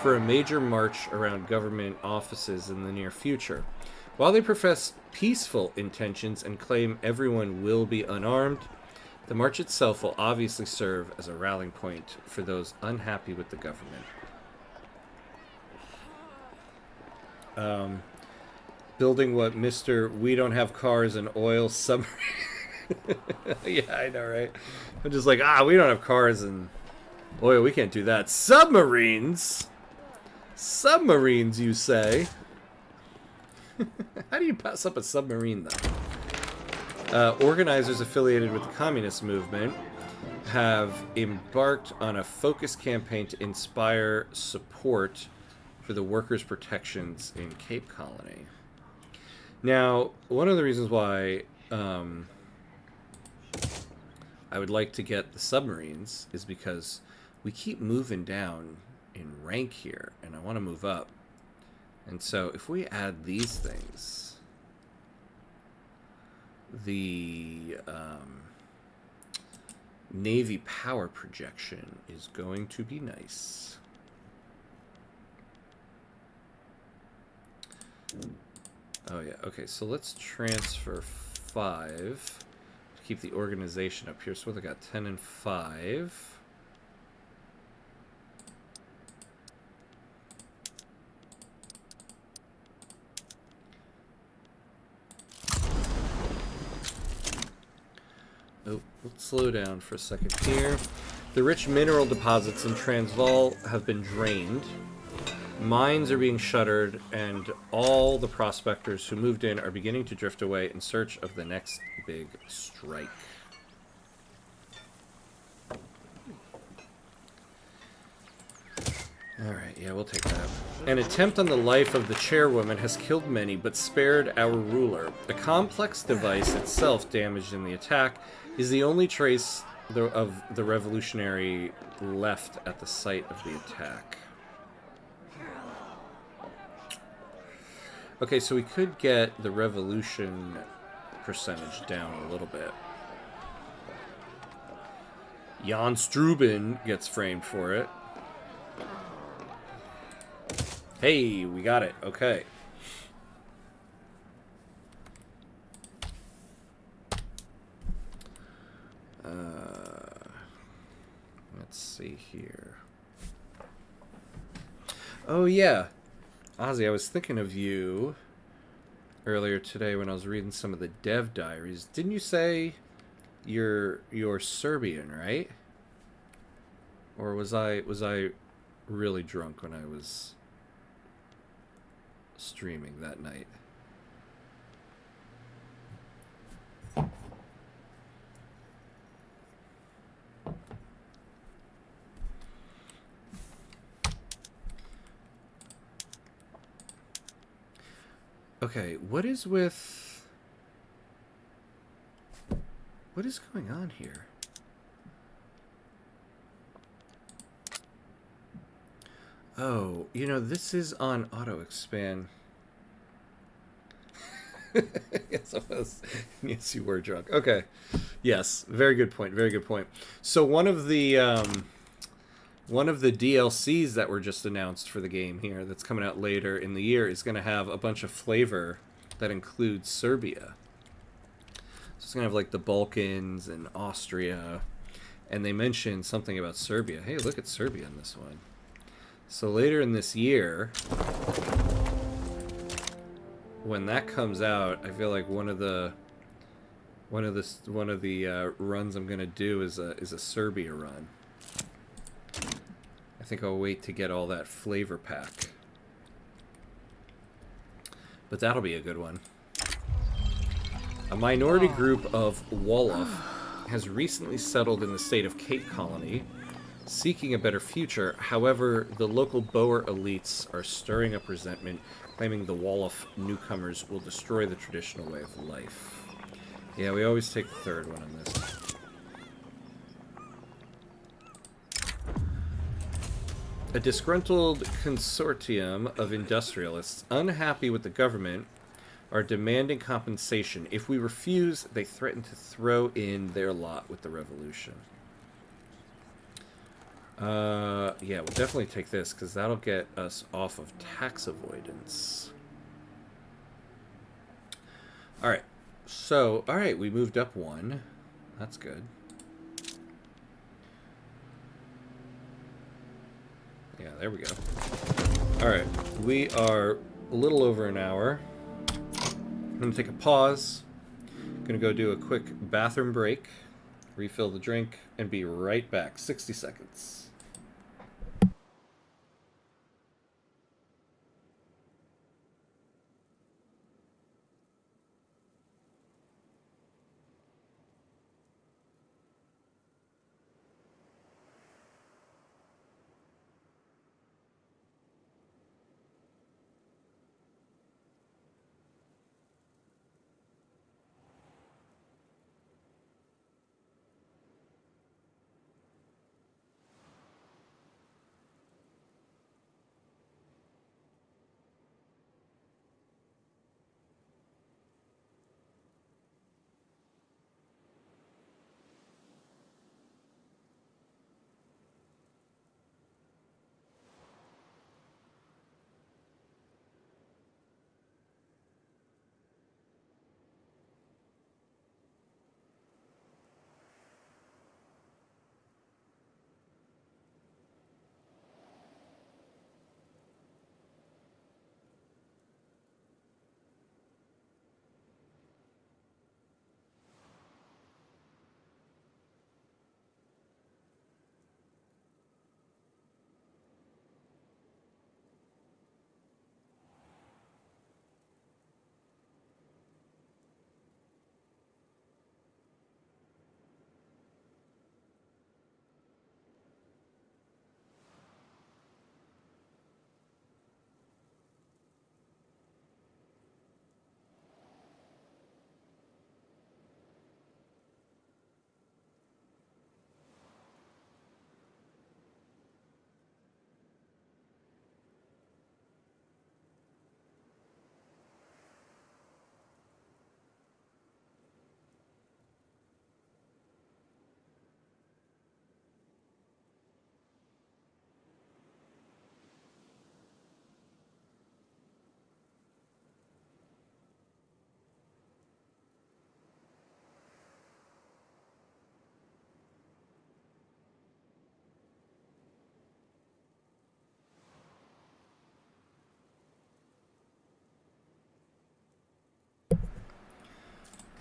for a major march around government offices in the near future. While they profess peaceful intentions and claim everyone will be unarmed, the march itself will obviously serve as a rallying point for those unhappy with the government. Building what Mr. We don't have cars and oil submarine. Yeah, I know, right? I'm just like, we don't have cars and oil. We can't do that. Submarines? Submarines, you say? How do you pass up a submarine, though? Organizers affiliated with the communist movement have embarked on a focused campaign to inspire support for the workers' protections in Cape Colony. Now, one of the reasons why I would like to get the submarines is because we keep moving down in rank here, and I want to move up. And so if we add these things, the Navy power projection is going to be nice. Oh yeah, okay, so let's transfer 5 to keep the organization up here. So what, I got 10 and 5. Oh, let's slow down for a second here. The rich mineral deposits in Transvaal have been drained. Mines are being shuttered, and all the prospectors who moved in are beginning to drift away in search of the next big strike. Alright, yeah, we'll take that. An attempt on the life of the chairwoman has killed many, but spared our ruler. A complex device, itself damaged in the attack, is the only trace of the revolutionary left at the site of the attack. Okay, so we could get the revolution percentage down a little bit. Jan Struben gets framed for it. Hey, we got it. Okay. Let's see here. Oh, yeah. Ozzy, I was thinking of you earlier today when I was reading some of the dev diaries. Didn't you say you're Serbian, right? Or was I really drunk when I was streaming that night? Okay, what is going on here? Oh, this is on auto expand. Yes, I was. Yes, you were drunk. Okay. Yes, very good point. Very good point. So one of the DLCs that were just announced for the game here that's coming out later in the year is going to have a bunch of flavor that includes Serbia. So it's going to have like the Balkans and Austria. And they mentioned something about Serbia. Hey, look at Serbia in this one. So later in this year, when that comes out, I feel like one of the runs I'm going to do is a Serbia run. I think I'll wait to get all that flavor pack. But that'll be a good one. A minority group of Wolof has recently settled in the state of Cape Colony, seeking a better future. However, the local Boer elites are stirring up resentment, claiming the Wolof newcomers will destroy the traditional way of life. Yeah, we always take the third one on this. A disgruntled consortium of industrialists, unhappy with the government, are demanding compensation. If we refuse, they threaten to throw in their lot with the revolution. Yeah, we'll definitely take this because that'll get us off of tax avoidance. All right. So, all right, we moved up one. That's good. Yeah, there we go. All right, we are a little over an hour. I'm going to take a pause. I'm going to go do a quick bathroom break, refill the drink, and be right back. 60 seconds.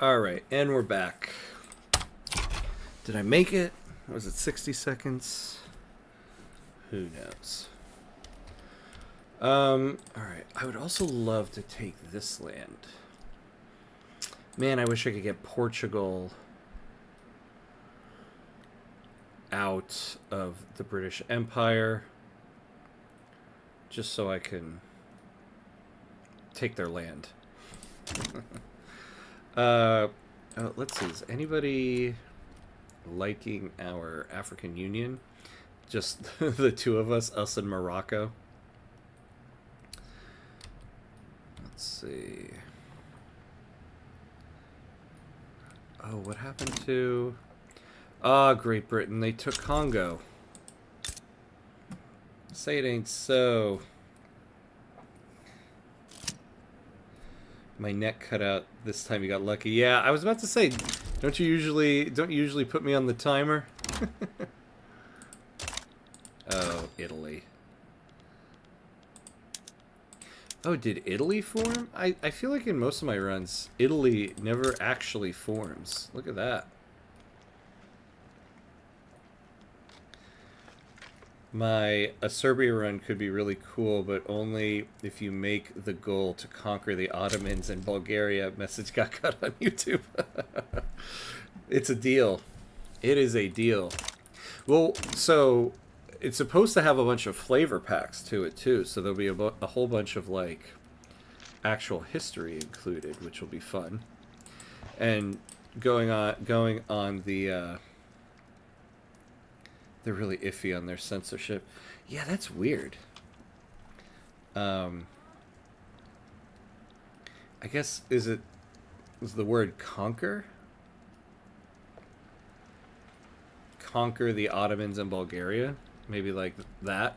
All right, and we're back. Did I make it? Was it 60 seconds? Who knows? All right. I would also love to take this land. Man, I wish I could get Portugal out of the British Empire just so I can take their land. Let's see. Is anybody liking our African Union? Just the two of us and Morocco. Let's see. Oh, what happened to... Great Britain. They took Congo. Say it ain't so. My neck cut out this time. You got lucky. Yeah, I was about to say, don't you usually put me on the timer? Oh, Italy. Oh, did Italy form? I feel like in most of my runs, Italy never actually forms. Look at that. A Serbia run could be really cool, but only if you make the goal to conquer the Ottomans and Bulgaria. Message got cut on YouTube. It's a deal. It is a deal. Well, so it's supposed to have a bunch of flavor packs to it too, so there'll be a whole bunch of like actual history included, which will be fun. And going on the they're really iffy on their censorship. Yeah, that's weird. I guess is the word conquer? Conquer the Ottomans and Bulgaria? Maybe like that.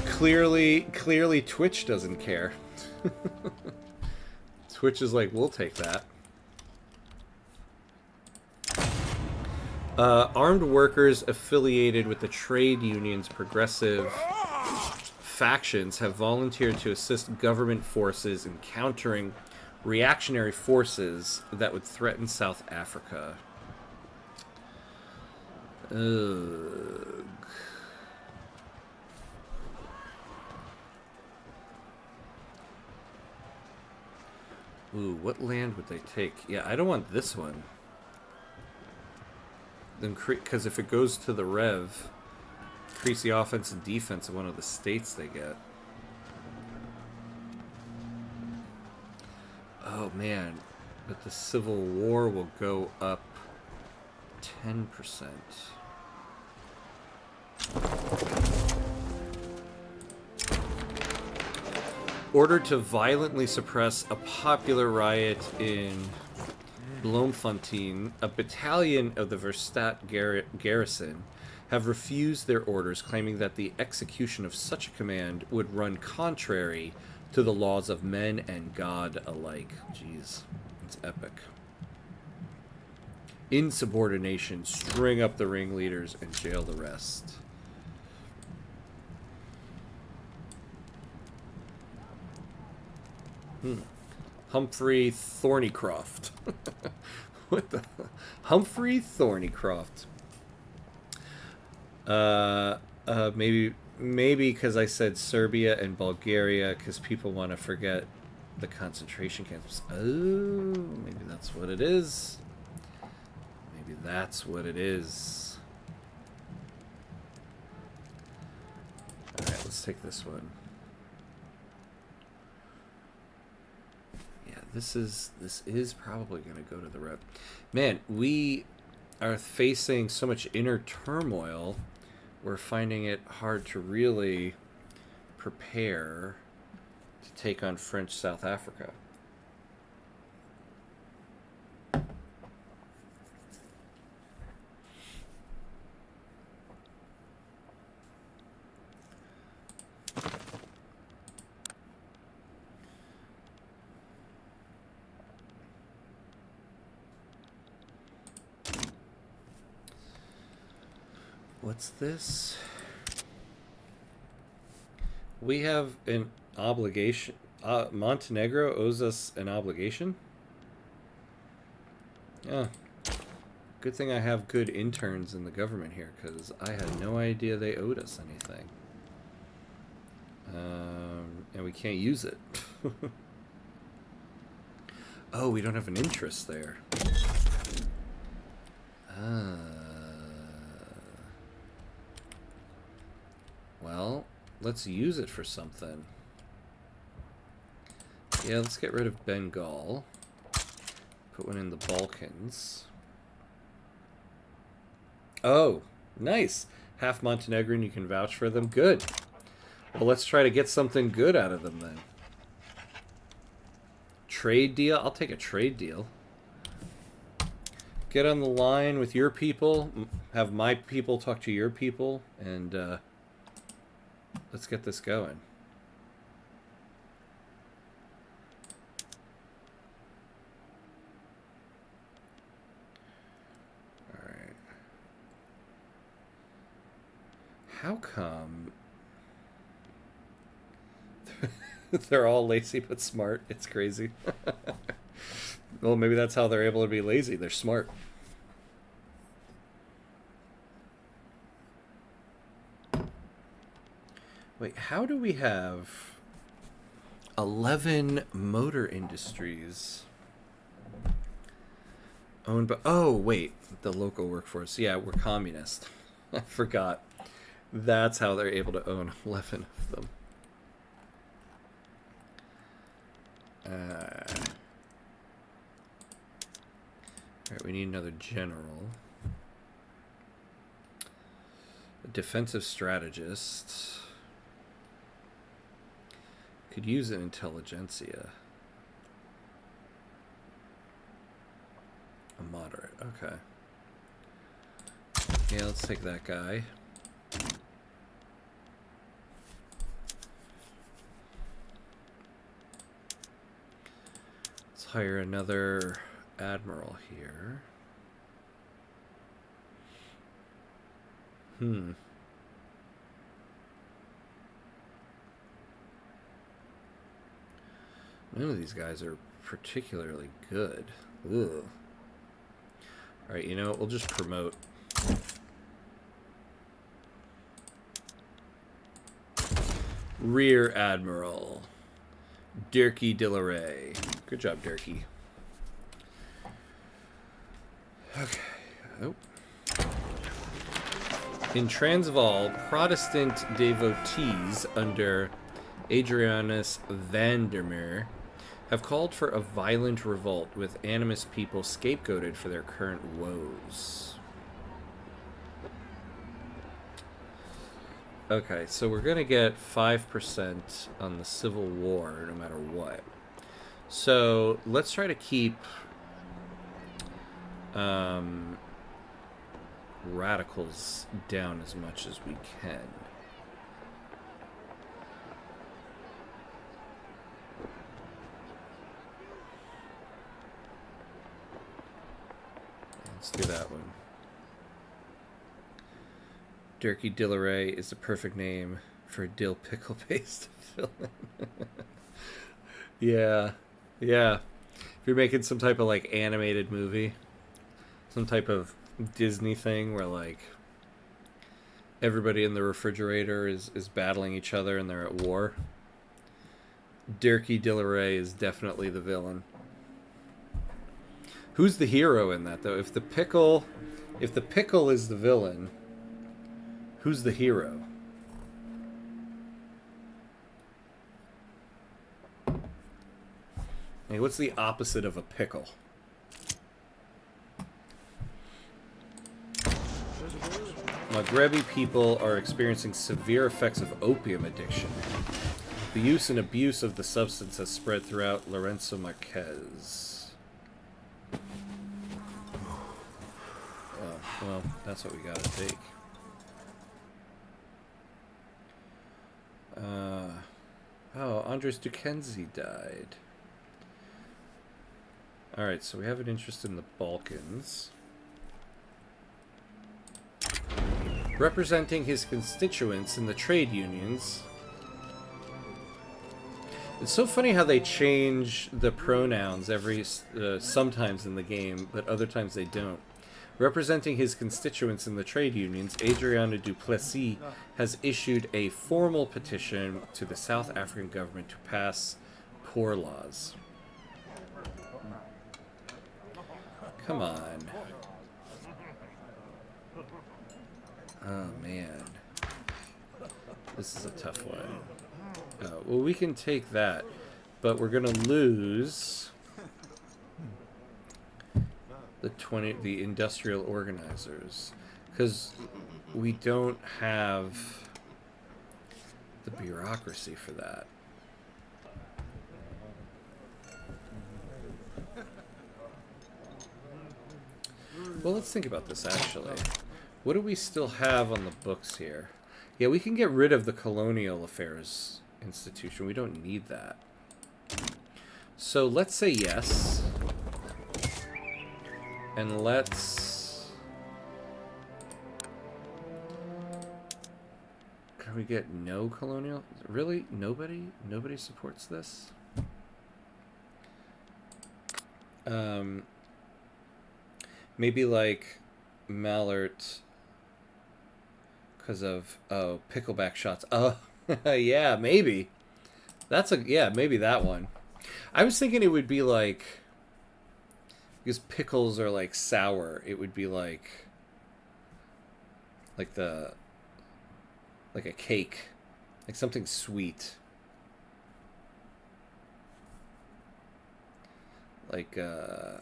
Clearly Twitch doesn't care. Twitch is like, we'll take that. Armed workers affiliated with the trade union's progressive factions have volunteered to assist government forces in countering reactionary forces that would threaten South Africa. Ugh. Ooh, what land would they take? Yeah, I don't want this one. Then, because if it goes to the Rev, increase the offense and defense of one of the states they get. Oh man, but the Civil War will go up 10%. Ordered to violently suppress a popular riot in Bloemfontein, a battalion of the Verstaat garrison have refused their orders, claiming that the execution of such a command would run contrary to the laws of men and God alike. Jeez, it's epic. Insubordination, string up the ringleaders and jail the rest. Humphrey Thornycroft. What the? Humphrey Thornycroft. Maybe because I said Serbia and Bulgaria, because people want to forget the concentration camps. Oh, maybe that's what it is. Maybe that's what it is. Alright, let's take this one. This is probably going to go to the rep. Man, we are facing so much inner turmoil. We're finding it hard to really prepare to take on French South Africa. What's this? We have an obligation. Montenegro owes us an obligation? Yeah. Good thing I have good interns in the government here, because I had no idea they owed us anything. And we can't use it. Oh, we don't have an interest there. Well, let's use it for something. Yeah, let's get rid of Bengal. Put one in the Balkans. Oh, nice. Half Montenegrin, you can vouch for them. Good. Well, let's try to get something good out of them then. Trade deal? I'll take a trade deal. Get on the line with your people. Have my people talk to your people. And, let's get this going. All right. How come they're all lazy but smart? It's crazy. Well, maybe that's how they're able to be lazy. They're smart. Wait, how do we have 11 motor industries owned by... Oh, wait, the local workforce. Yeah, we're communist. I forgot. That's how they're able to own 11 of them. Alright, we need another general. A defensive strategist. Could use an intelligentsia. A moderate, okay. Yeah, let's take that guy. Let's hire another admiral here. None of these guys are particularly good. Ugh. Alright, you know what? We'll just promote. Rear Admiral. Dirkie Dilleray. Good job, Dirkie. Okay. Oh. In Transvaal, Protestant devotees under Adrianus Vandermeer have called for a violent revolt, with animist people scapegoated for their current woes. Okay, so we're going to get 5% on the Civil War no matter what. So let's try to keep radicals down as much as we can. Let's do that one. Dirkie Dilleray is the perfect name for a dill pickle based villain. Yeah. Yeah. If you're making some type of like animated movie, some type of Disney thing where like everybody in the refrigerator is battling each other and they're at war, Dirkie Dilleray is definitely the villain. Who's the hero in that though? If the pickle is the villain, who's the hero? Hey, what's the opposite of a pickle? Maghrebi people are experiencing severe effects of opium addiction. The use and abuse of the substance has spread throughout Lorenzo Marquez. Oh, well, that's what we gotta take. Oh, Andres Dukenzi died. Alright, so we have an interest in the Balkans. Representing his constituents in the trade unions. It's so funny how they change the pronouns sometimes in the game, but other times they don't. Representing his constituents in the trade unions, Adriana Duplessis has issued a formal petition to the South African government to pass poor laws. Come on. Oh, man. This is a tough one. Well, we can take that, but we're going to lose the industrial organizers because we don't have the bureaucracy for that. Well, let's think about this actually. What do we still have on the books here? Yeah, we can get rid of the Colonial Affairs Institution. We don't need that. So let's say yes. And let's... Can we get no colonial? Really? Nobody? Nobody supports this? Maybe like Mallert because of pickleback shots. Oh, yeah, maybe. Maybe that one. I was thinking it would be like, because pickles are like sour, it would be like a cake, like something sweet, like a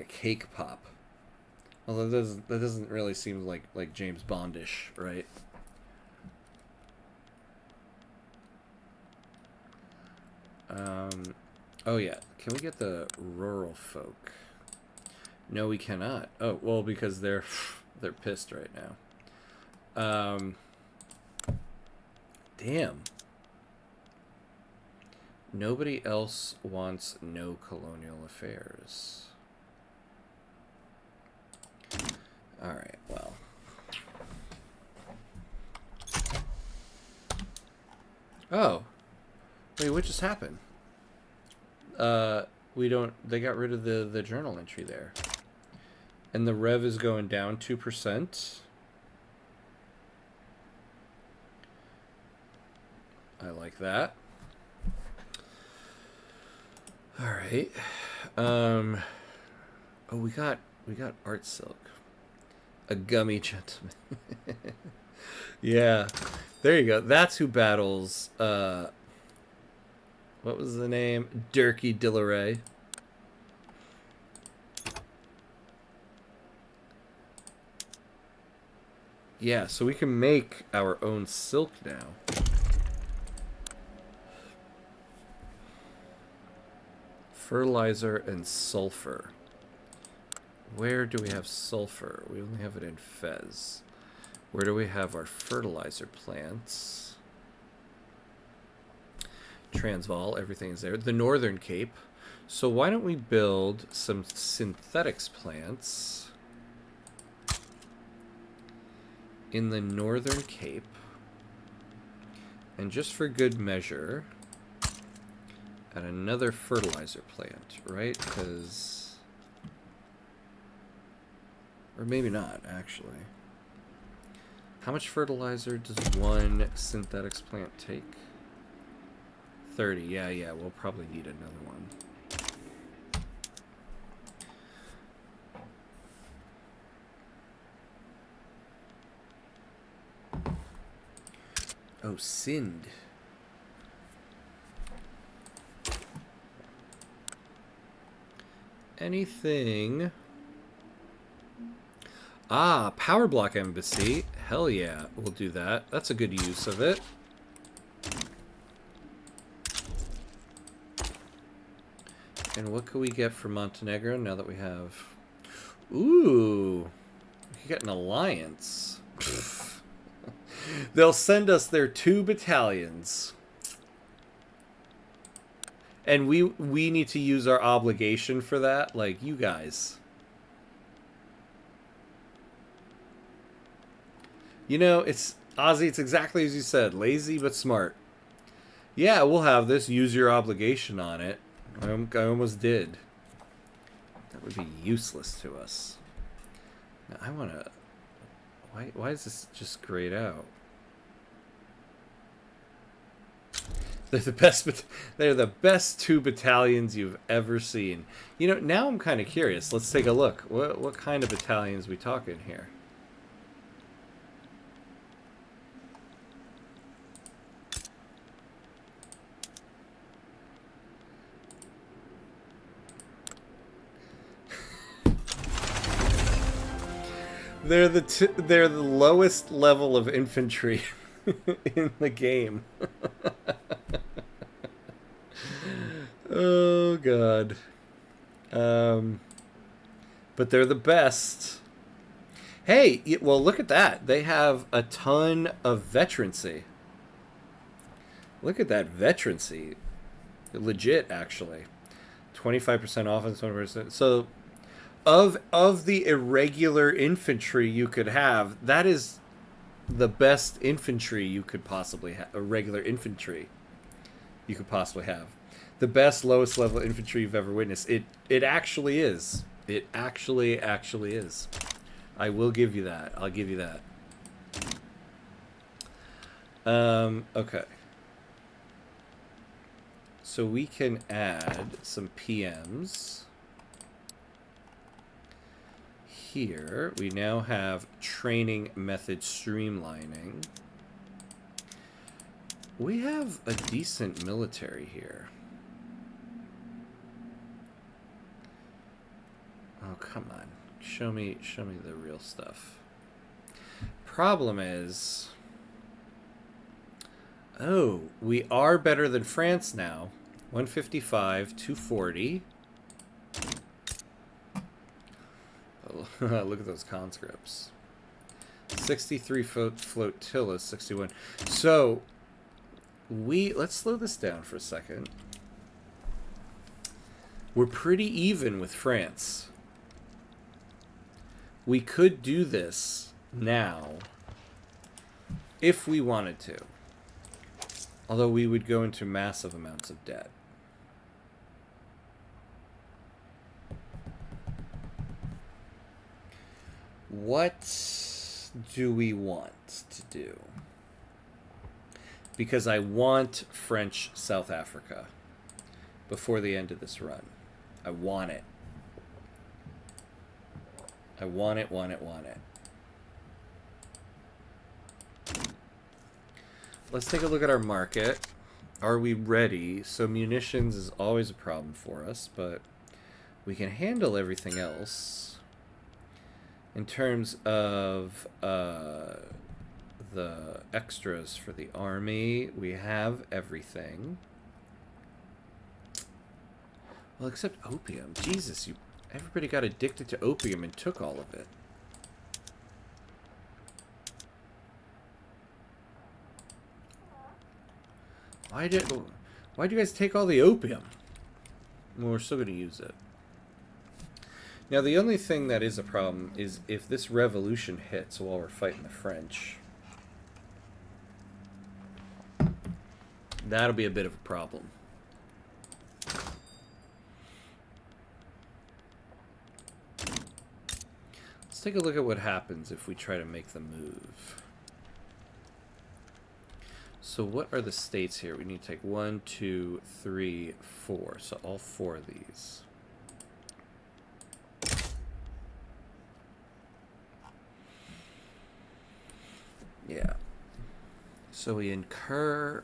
cake pop. Although that doesn't really seem like James Bondish, right? Oh yeah, can we get the rural folk? No, we cannot. Oh, well, because they're pissed right now. Damn. Nobody else wants no colonial affairs. Alright, well. Oh. Wait, what just happened? They got rid of the journal entry there. And the rev is going down 2%. I like that. All right. Oh, we got art silk. A gummy gentleman. Yeah. There you go. That's who battles what was the name? Durkee Dillaray. Yeah, so we can make our own silk now. Fertilizer and sulfur. Where do we have sulfur? We only have it in Fez. Where do we have our fertilizer plants? Transvaal, everything is there. The Northern Cape. So why don't we build some synthetics plants in the Northern Cape? And just for good measure, add another fertilizer plant, right? Because... or maybe not, actually. How much fertilizer does one synthetics plant take? 30. Yeah, we'll probably need another one. Oh, Sind. Anything... Ah, Power Block Embassy. Hell yeah, we'll do that. That's a good use of it. And what could we get from Montenegro now that we have... Ooh, we could get an alliance. They'll send us their 2 battalions. And we need to use our obligation for that. Like, you guys... You know, it's Ozzy, it's exactly as you said. Lazy but smart. Yeah, we'll have this. Use your obligation on it. I almost did. That would be useless to us. Now, I want to... Why is this just grayed out? They're the best. They're the best 2 battalions you've ever seen. You know, now I'm kind of curious. Let's take a look. What kind of battalions we talking here? They're the lowest level of infantry in the game. Oh god. But they're the best. Hey, well look at that. They have a ton of veterancy. Look at that veterancy. Legit, actually. 25% offense, 20%. So of the irregular infantry you could have, that is the best infantry you could possibly have. Irregular infantry you could possibly have. The best lowest level infantry you've ever witnessed. It actually is. It actually is. I will give you that. I'll give you that. Okay. So we can add some PMs. Here, we now have training method streamlining. We have a decent military here. Oh, come on. Show me the real stuff. Problem is... Oh, we are better than France now. 155, 240. Look at those conscripts. 63 flotilla, 61. So let's slow this down for a second. We're pretty even with France. We could do this now if we wanted to. Although we would go into massive amounts of debt. What do we want to do? Because I want French South Africa before the end of this run. I want it. I want it, want it, want it. Let's take a look at our market. Are we ready? So munitions is always a problem for us, but we can handle everything else. In terms of the extras for the army, we have everything. Well, except opium. Jesus, everybody got addicted to opium and took all of it. Why'd you guys take all the opium? Well, we're still going to use it. Now, the only thing that is a problem is if this revolution hits while we're fighting the French. That'll be a bit of a problem. Let's take a look at what happens if we try to make the move. So what are the states here? We need to take 1, 2, 3, 4. So all 4 of these. Yeah. So we incur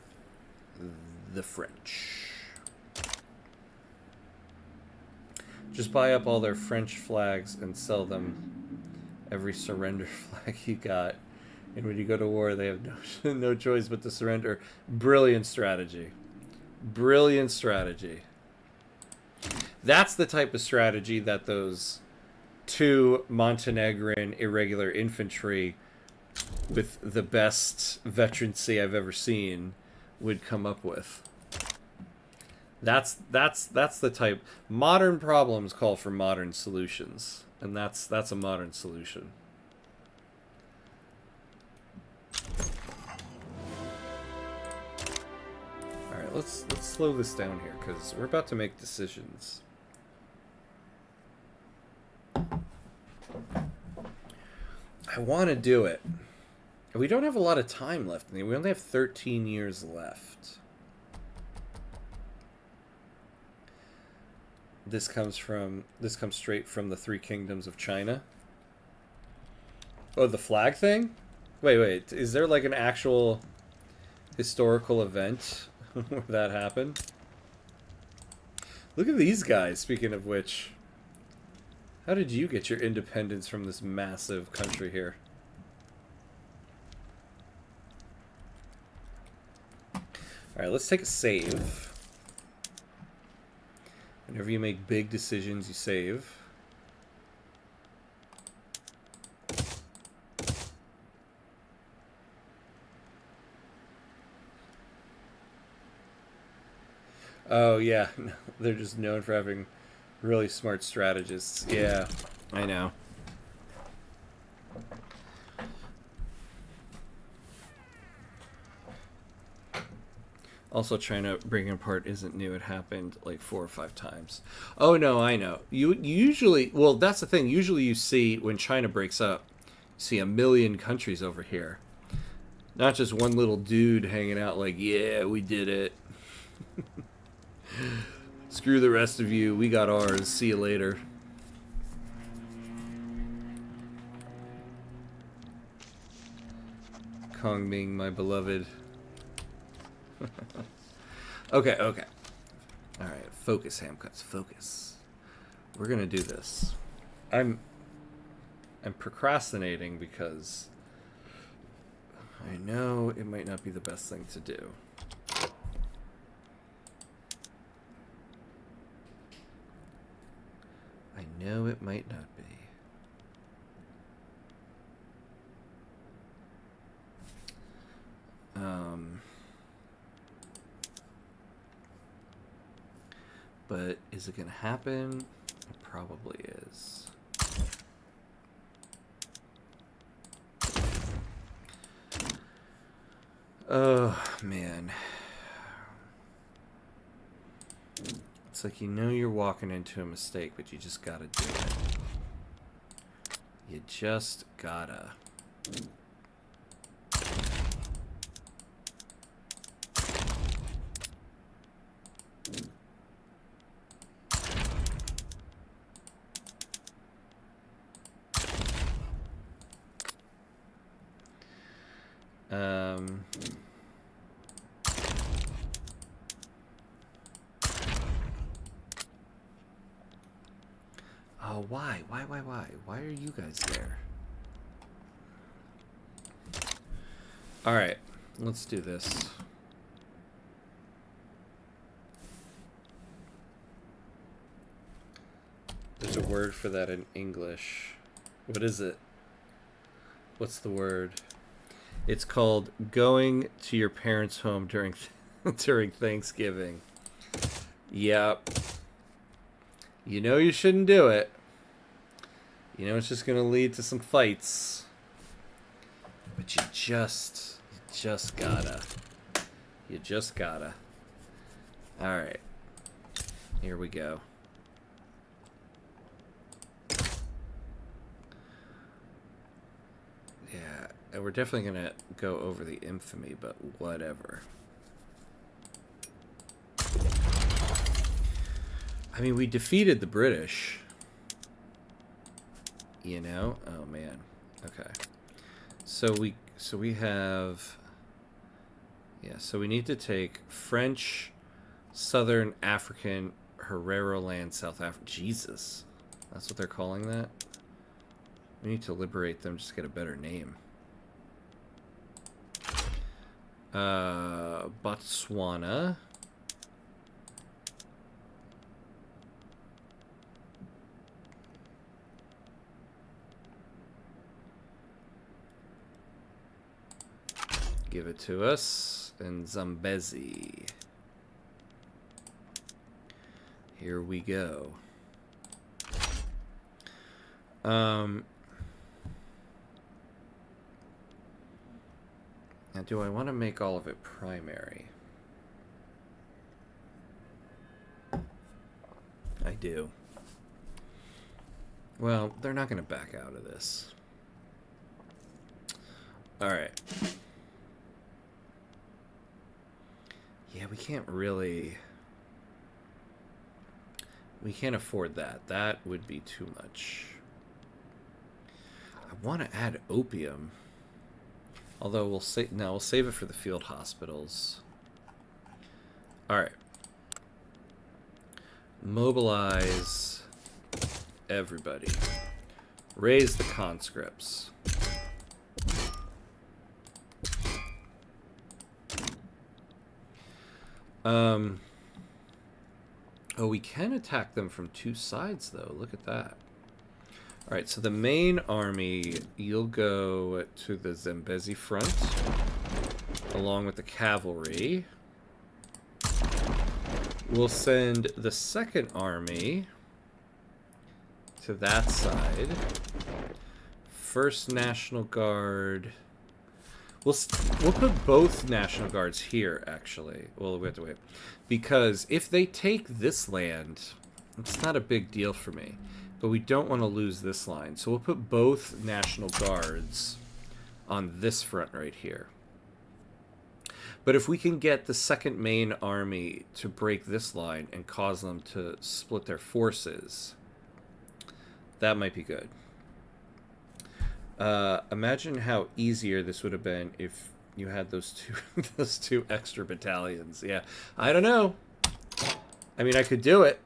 the French. Just buy up all their French flags and sell them every surrender flag you got. And when you go to war, they have no choice but to surrender. Brilliant strategy. Brilliant strategy. That's the type of strategy that those 2 Montenegrin irregular infantry with the best veterancy I've ever seen would come up with. That's the type. Modern problems call for modern solutions, and that's a modern solution. All right, let's slow this down here because we're about to make decisions. I want to do it. We don't have a lot of time left. We only have 13 years left. This comes straight from the 3 kingdoms of China. Oh, the flag thing? Wait. Is there like an actual historical event where that happened? Look at these guys, speaking of which. How did you get your independence from this massive country here? Alright, let's take a save. Whenever you make big decisions, you save. Oh, yeah. They're just known for having really smart strategists. Yeah, I know. Also, trying to bring it apart isn't new. It happened like 4 or 5 times. Oh, no, I know. You usually... Well, that's the thing. Usually you see, when China breaks up, you see a million countries over here. Not just one little dude hanging out like, yeah, we did it. Screw the rest of you. We got ours. See you later. Kong Ming, my beloved. Okay. Alright, focus, Hamcuts, focus. We're gonna do this. I'm procrastinating because I know it might not be the best thing to do. I know it might not be. But is it going to happen? It probably is. Oh, man. It's like you know you're walking into a mistake, but you just gotta do it. You just gotta. Oh, why? Why are you guys there? Alright, let's do this. There's a word for that in English. What is it? What's the word? It's called going to your parents' home during during Thanksgiving. Yep. You know you shouldn't do it. You know it's just going to lead to some fights. But you just gotta. You just gotta. Alright. Here we go. Yeah, and we're definitely going to go over the infamy, but whatever. I mean, we defeated the British. You know? Oh, man. Okay. So we have... Yeah, so we need to take French, Southern African, Herero land, South Africa. Jesus. That's what they're calling that? We need to liberate them, just get a better name. Botswana. Give it to us. And Zambezi. Here we go. Now, do I want to make all of it primary? I do. Well, they're not going to back out of this. Alright. Yeah, we can't really... We can't afford that. That would be too much. I want to add opium. Although we'll save... No, we'll save it for the field hospitals. Alright. Mobilize everybody. Raise the conscripts. Oh, we can attack them from two sides, though. Look at that. All right, so the main army, you'll go to the Zambezi front, along with the cavalry. We'll send the second army to that side. First National Guard... We'll put both National Guards here, actually. Well, we have to wait. Because if they take this land, it's not a big deal for me. But we don't want to lose this line. So we'll put both National Guards on this front right here. But if we can get the second main army to break this line and cause them to split their forces, that might be good. Imagine how easier this would have been if you had those two extra battalions. Yeah, I don't know. I mean, I could do it.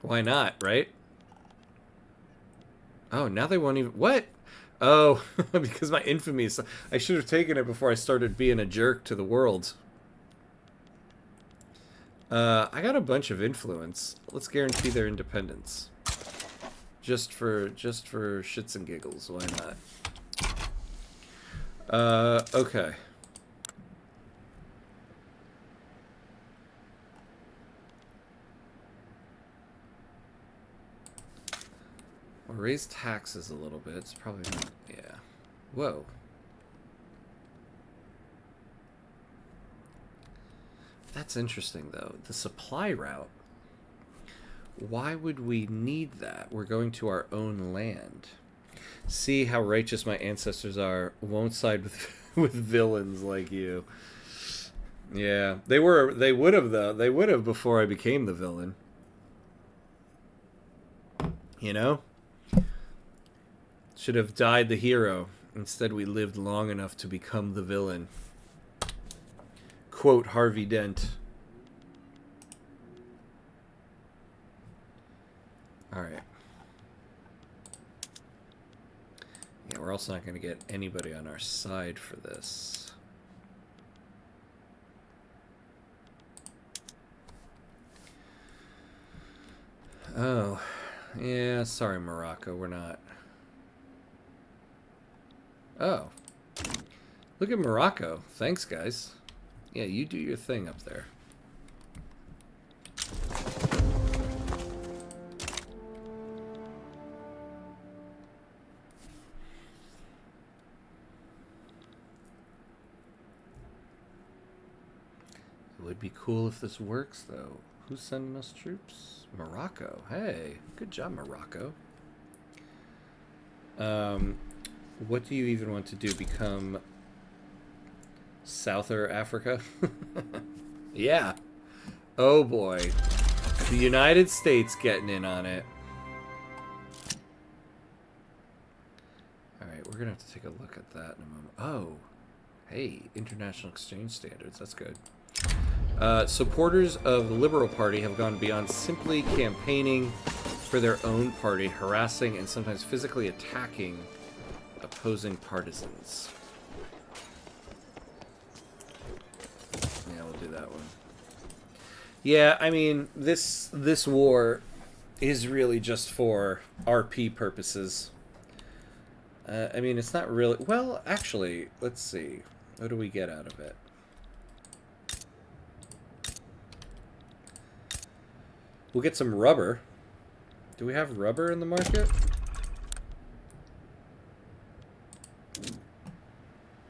Why not, right? Oh, now they won't even... What? Oh, because my infamy... I should have taken it before I started being a jerk to the world. I got a bunch of influence. Let's guarantee their independence. Just for shits and giggles, why not? Okay. We'll raise taxes a little bit. It's probably not... Yeah. Whoa. That's interesting, though. The supply route. Why would we need that? We're going to our own land. See how righteous my ancestors are. Won't side with with villains like you. Yeah, they were. They would have though. They would have before I became the villain. You know, should have died the hero. Instead, we lived long enough to become the villain. Quote Harvey Dent. All right. Yeah, we're also not going to get anybody on our side for this. Oh, yeah, sorry, Morocco, we're not. Oh. Look at Morocco. Thanks, guys. Yeah, you do your thing up there. It would be cool if this works, though. Who's sending us troops? Morocco. Hey, good job, Morocco. What do you even want to do? Become Souther Africa? Yeah. Oh boy. The United States getting in on it. Alright, we're gonna have to take a look at that in a moment. Oh. Hey, international exchange standards. That's good. Supporters of the Liberal Party have gone beyond simply campaigning for their own party, harassing and sometimes physically attacking opposing partisans. Yeah, we'll do that one. Yeah, I mean, this war is really just for RP purposes. I mean, it's not really... Well, actually, let's see. What do we get out of it? We'll get some rubber. Do we have rubber in the market?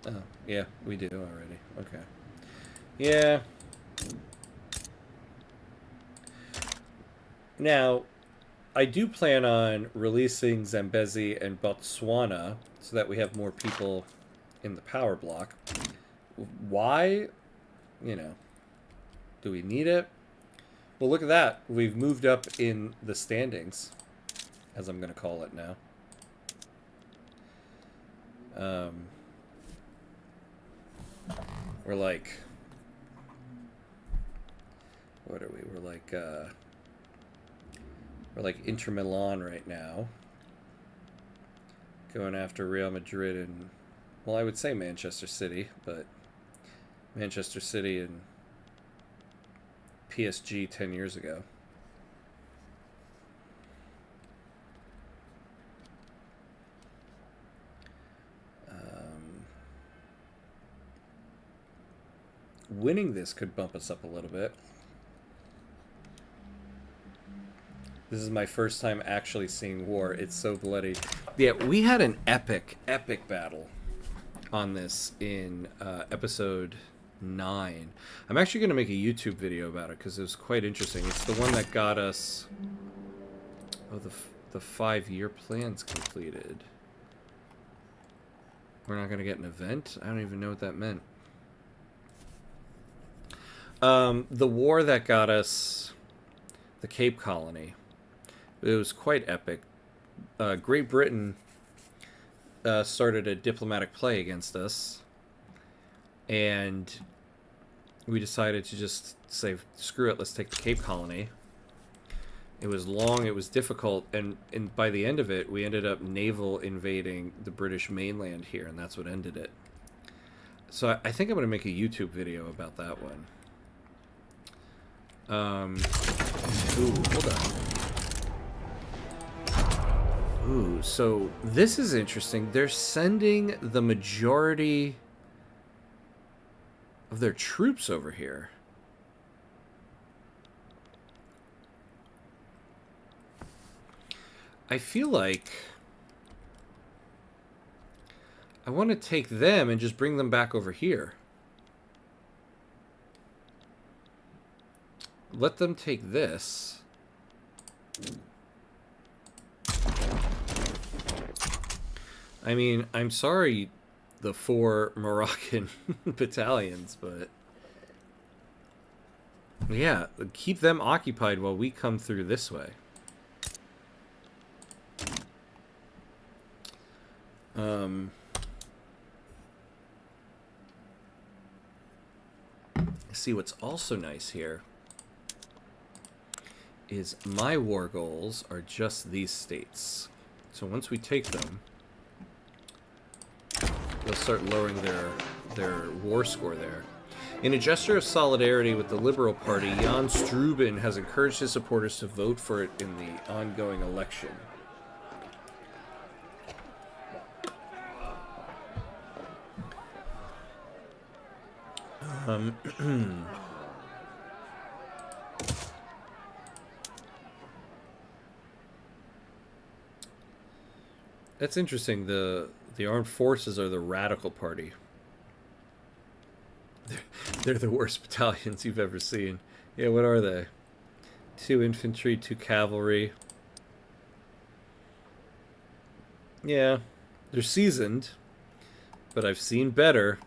Oh, yeah, we do already. Okay. Yeah. Now, I do plan on releasing Zambezi and Botswana so that we have more people in the power block. Why? You know. Do we need it? Well, look at that. We've moved up in the standings, as I'm going to call it now. We're like... What are we? We're like Inter Milan right now. Going after Real Madrid and... Well, I would say Manchester City, but... Manchester City and... PSG 10 years ago. Winning this could bump us up a little bit. This is my first time actually seeing war. It's so bloody. Yeah, we had an epic battle on this in episode 9. I'm actually going to make a YouTube video about it because it was quite interesting. It's the one that got us... Oh, the 5-year plan's completed. We're not going to get an event? I don't even know what that meant. The war that got us the Cape Colony. It was quite epic. Great Britain started a diplomatic play against us. And we decided to just say, screw it, let's take the Cape Colony. It was long, it was difficult, and by the end of it, we ended up naval invading the British mainland here, and that's what ended it. So I think I'm going to make a YouTube video about that one. Ooh, hold on. Ooh, so this is interesting. They're sending the majority of their troops over here. I feel like I want to take them and just bring them back over here. Let them take this. I mean, I'm sorry, the 4 Moroccan battalions, but yeah, keep them occupied while we come through this way. See, what's also nice here is my war goals are just these states. So once we take them, they'll start lowering their war score there. In a gesture of solidarity with the Liberal Party, Jan Struben has encouraged his supporters to vote for it in the ongoing election. That's interesting. The armed forces are the radical party. They're the worst battalions you've ever seen. Yeah, what are they? 2 infantry, 2 cavalry. Yeah, they're seasoned, but I've seen better.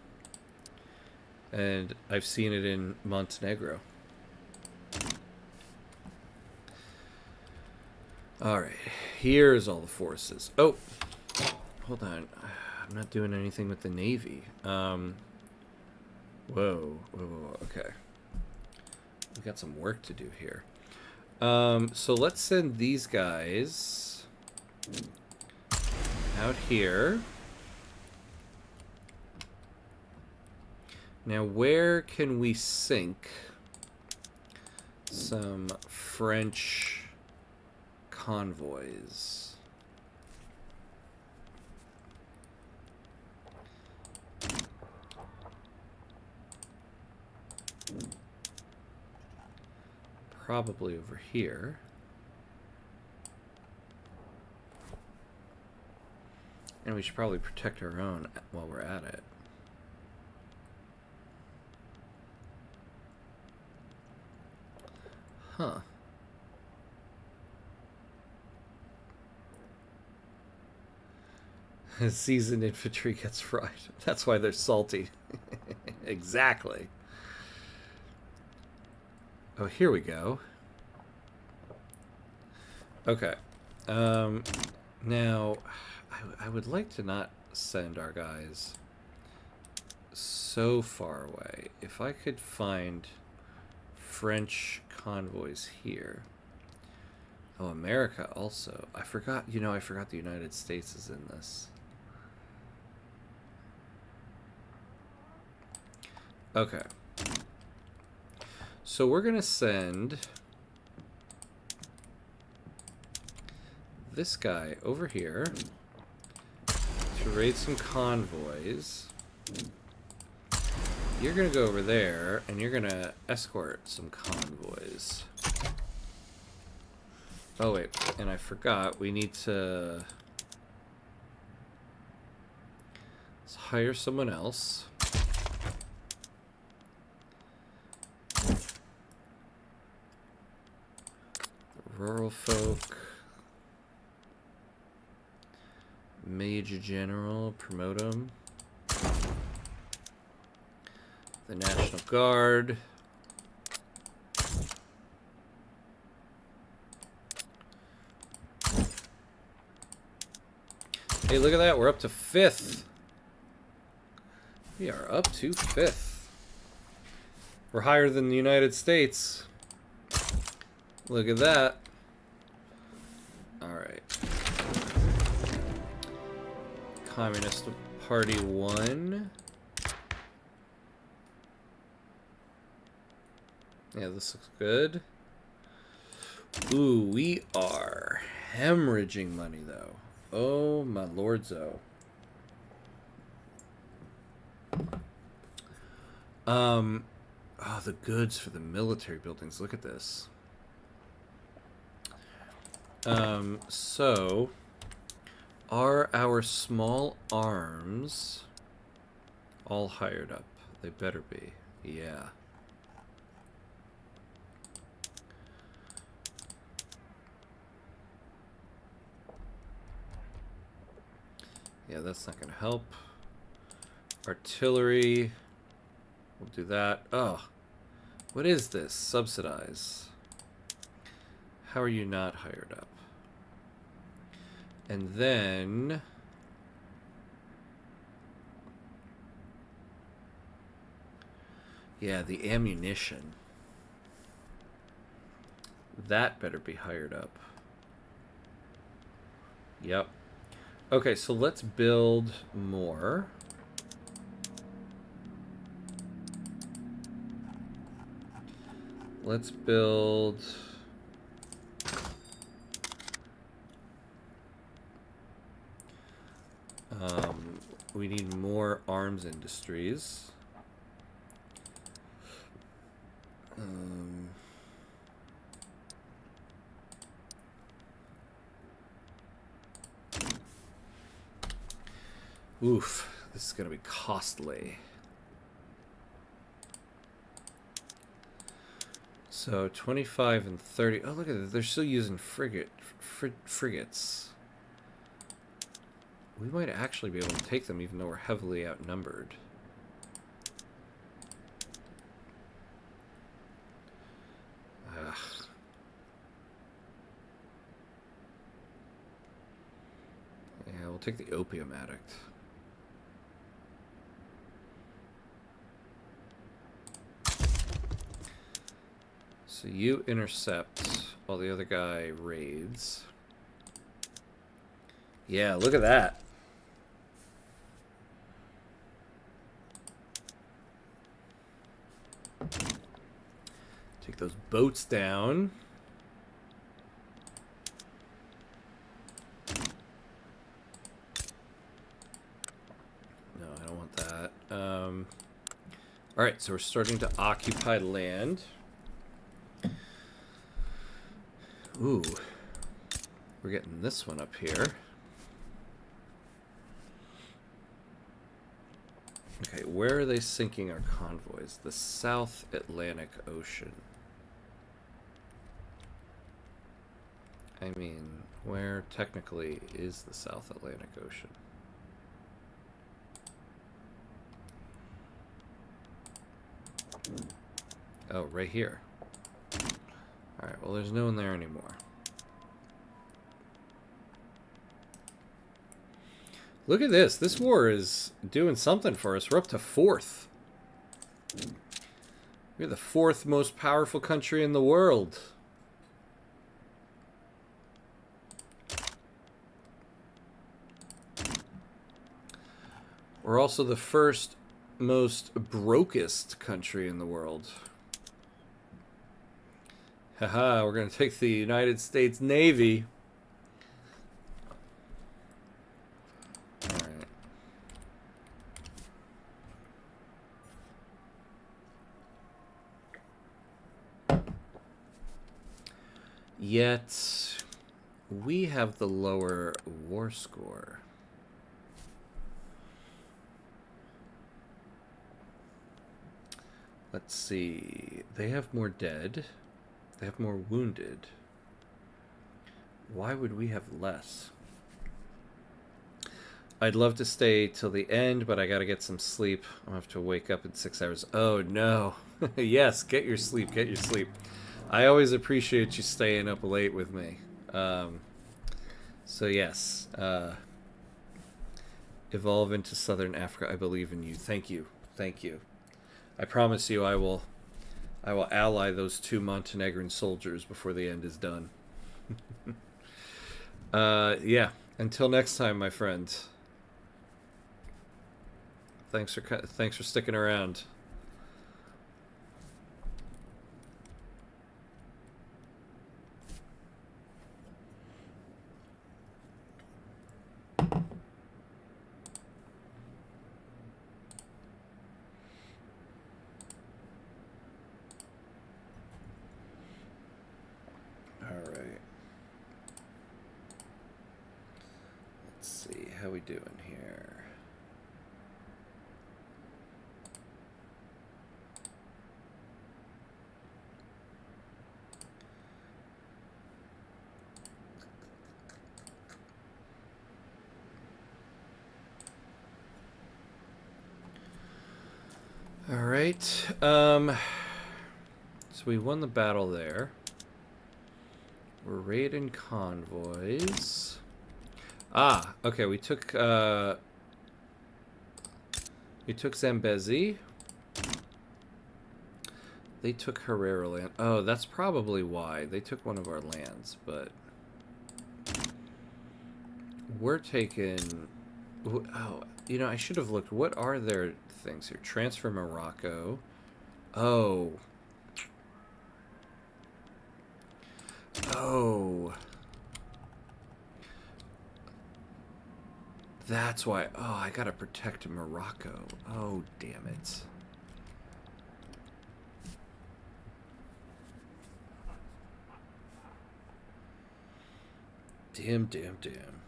And I've seen it in Montenegro. Alright, here's all the forces. Oh, hold on. I'm not doing anything with the Navy. Whoa, okay. We got some work to do here. So let's send these guys out here. Now, where can we sink some French convoys? Probably over here. And we should probably protect our own while we're at it. Huh. Seasoned infantry gets fried. That's why they're salty. Exactly. Oh, here we go. Okay. Now, I would like to not send our guys so far away. If I could find French convoys here. Oh, America also. I forgot, I forgot the United States is in this. Okay. So we're going to send this guy over here to raid some convoys. You're going to go over there, and you're going to escort some convoys. Oh, wait. And I forgot. We need to... Let's hire someone else. Rural folk. Major General. Promote him. The National Guard. Hey, look at that. We're up to 5th. We are up to 5th. We're higher than the United States. Look at that. Alright. Communist Party 1. Yeah, this looks good. Ooh, we are hemorrhaging money, though. Oh, my lordzo. Oh, the goods for the military buildings. Look at this. So, are our small arms all hired up? They better be. Yeah. Yeah, that's not going to help. Artillery. We'll do that. Oh, what is this? Subsidize. How are you not hired up? And then... yeah, the ammunition. That better be hired up. Yep. Okay, so let's build more. Let's build... we need more arms industries. Oof, this is going to be costly. So 25 and 30. Oh, look at that. They're still using frigates. We might actually be able to take them even though we're heavily outnumbered. Ugh. Yeah, we'll take the opium addict. So you intercept while the other guy raids. Yeah, look at that. Take those boats down. No, I don't want that. All right, so we're starting to occupy land. Ooh, we're getting this one up here. Okay, where are they sinking our convoys? The South Atlantic Ocean. I mean, where technically is the South Atlantic Ocean? Oh, right here. Alright, well there's no one there anymore. Look at this. This war is doing something for us. We're up to 4th. We're the 4th most powerful country in the world. We're also the 1st most brokest country in the world. Haha, we're going to take the United States Navy. Alright. Yet, we have the lower war score. Let's see. They have more dead. They have more wounded. Why would we have less? I'd love to stay till the end, but I gotta get some sleep. I'll have to wake up in 6 hours. Oh, no. Yes, get your sleep. Get your sleep. I always appreciate you staying up late with me. So, yes. Evolve into Southern Africa. I believe in you. Thank you. Thank you. I promise you I will ally those 2 Montenegrin soldiers before the end is done. Yeah. Until next time, my friend. Thanks for sticking around. All right. how we doing here? All right. So we won the battle there. We're raiding convoys. Ah, okay. We took Zambezi. They took Herrera land. Oh, that's probably why they took one of our lands. But we're taking. Oh, you know, I should have looked. What are their things here? Transfer Morocco. Oh. Oh. That's why. Oh, I gotta protect Morocco. Oh, damn it. Damn, damn, damn.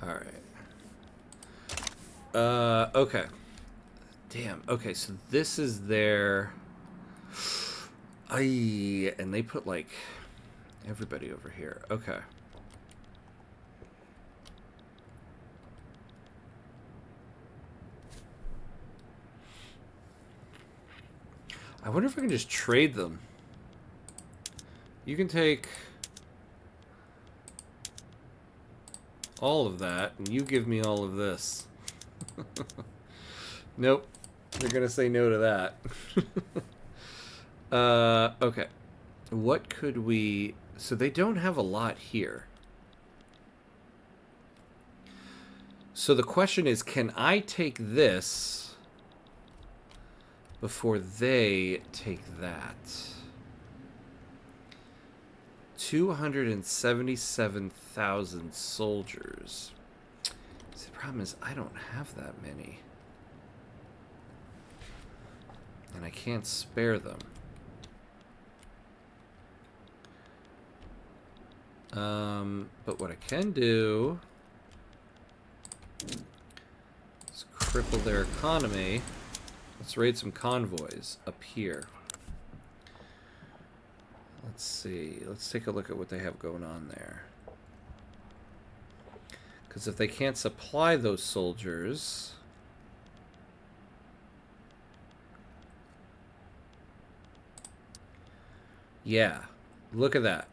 Alright. Okay. Damn. Okay, so this is their... Aye, and they put, like, everybody over here. Okay. I wonder if I can just trade them. You can take all of that, and you give me all of this. Nope. They're gonna say no to that. Okay. What could we... So they don't have a lot here. So the question is, can I take this before they take that? 277,000 soldiers. See, the problem is I don't have that many. And I can't spare them. But what I can do is cripple their economy. Let's raid some convoys up here. Let's see. Let's take a look at what they have going on there. Because if they can't supply those soldiers... Yeah, look at that.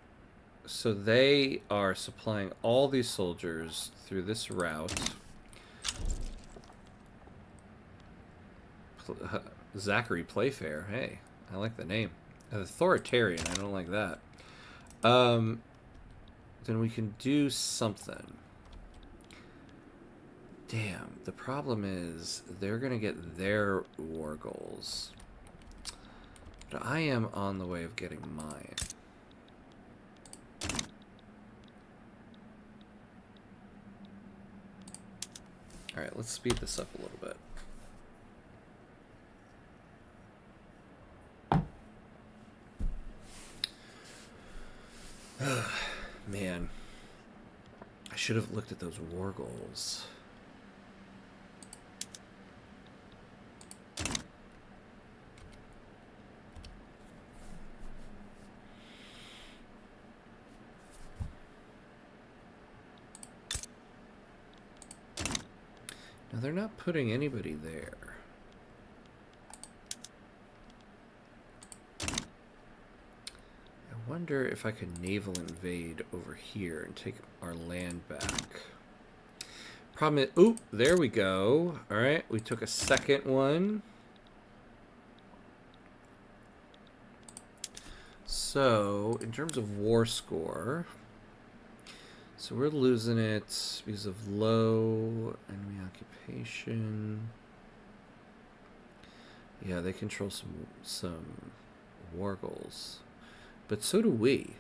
So they are supplying all these soldiers through this route. Zachary Playfair. Hey, I like the name. Authoritarian. I don't like that. Then we can do something. Damn. The problem is they're going to get their war goals. But I am on the way of getting mine. Alright, let's speed this up a little bit. Man. I should have looked at those war goals. Now, they're not putting anybody there. I wonder if I could naval invade over here and take our land back. Problem is... Oop, there we go. Alright, we took a second one. So, in terms of war score... So we're losing it because of low enemy occupation. Yeah, they control some war goals. But so do we.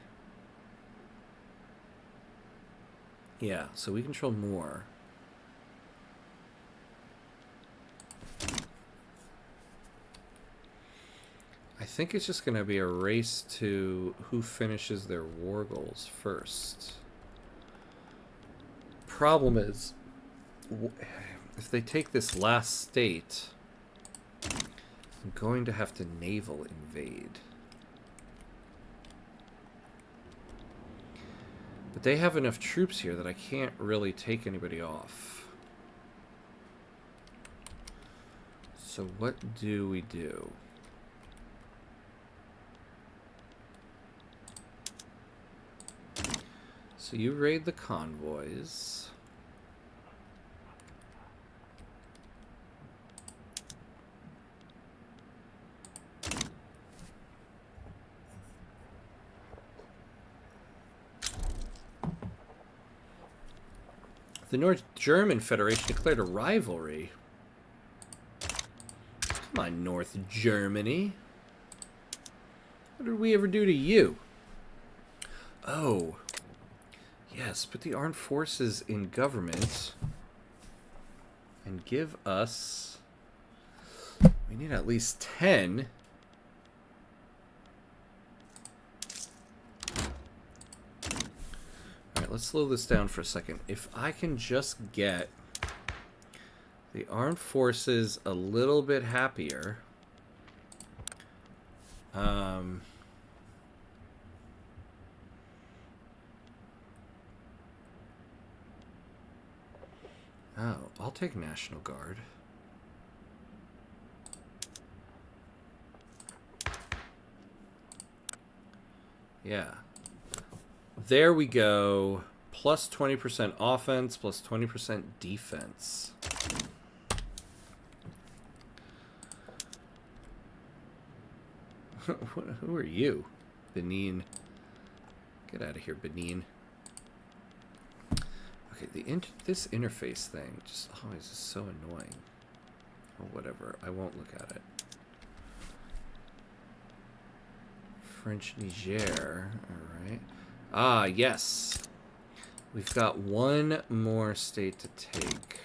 Yeah, so we control more. I think it's just going to be a race to who finishes their war goals first. Problem is, if they take this last state, I'm going to have to naval invade. But they have enough troops here that I can't really take anybody off. So what do we do? So you raid the convoys. The North German Federation declared a rivalry. Come on, North Germany. What did we ever do to you? Oh. Yes, put the armed forces in government. And give us... We need at least 10. Alright, let's slow this down for a second. If I can just get the armed forces a little bit happier. Oh, I'll take National Guard. Yeah. There we go. Plus 20% offense, plus 20% defense. Who are you? Benin. Get out of here, Benin. Okay, this interface thing just always is so annoying. Or whatever, I won't look at it. French Niger, alright. Ah, yes. We've got one more state to take.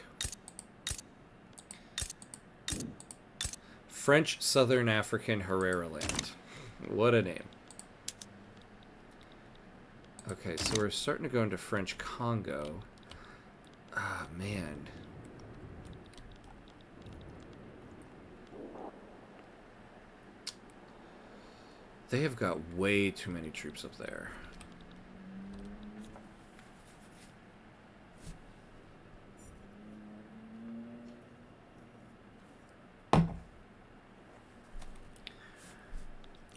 French Southern African Hereraland. What a name. Okay, so we're starting to go into French Congo. Ah, man. They have got way too many troops up there.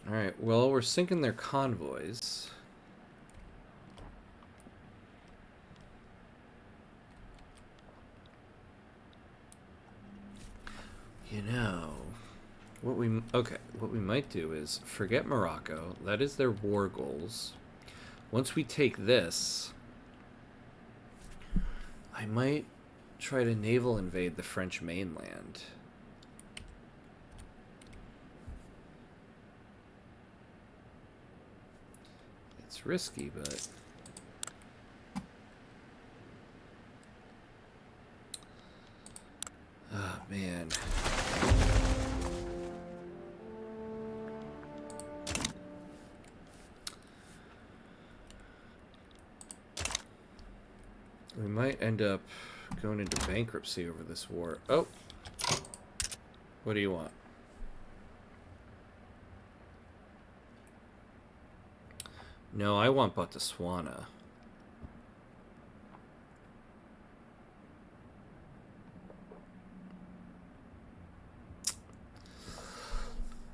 Alright, well, we're sinking their convoys. You know, what we might do is forget Morocco. That is their war goals. Once we take this, I might try to naval invade the French mainland. It's risky, but oh, man. We might end up going into bankruptcy over this war. Oh. What do you want? No, I want Botswana.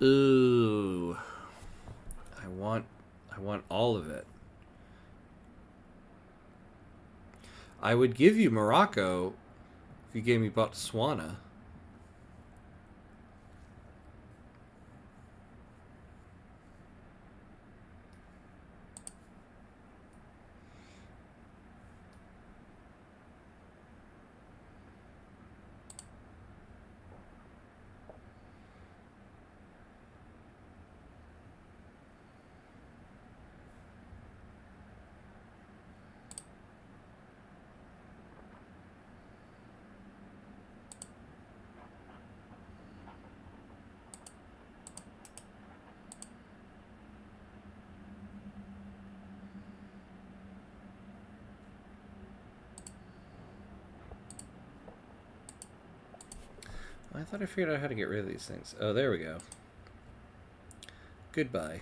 Ooh. I want all of it. I would give you Morocco if you gave me Botswana. I thought I figured out how to get rid of these things. Oh, there we go. Goodbye.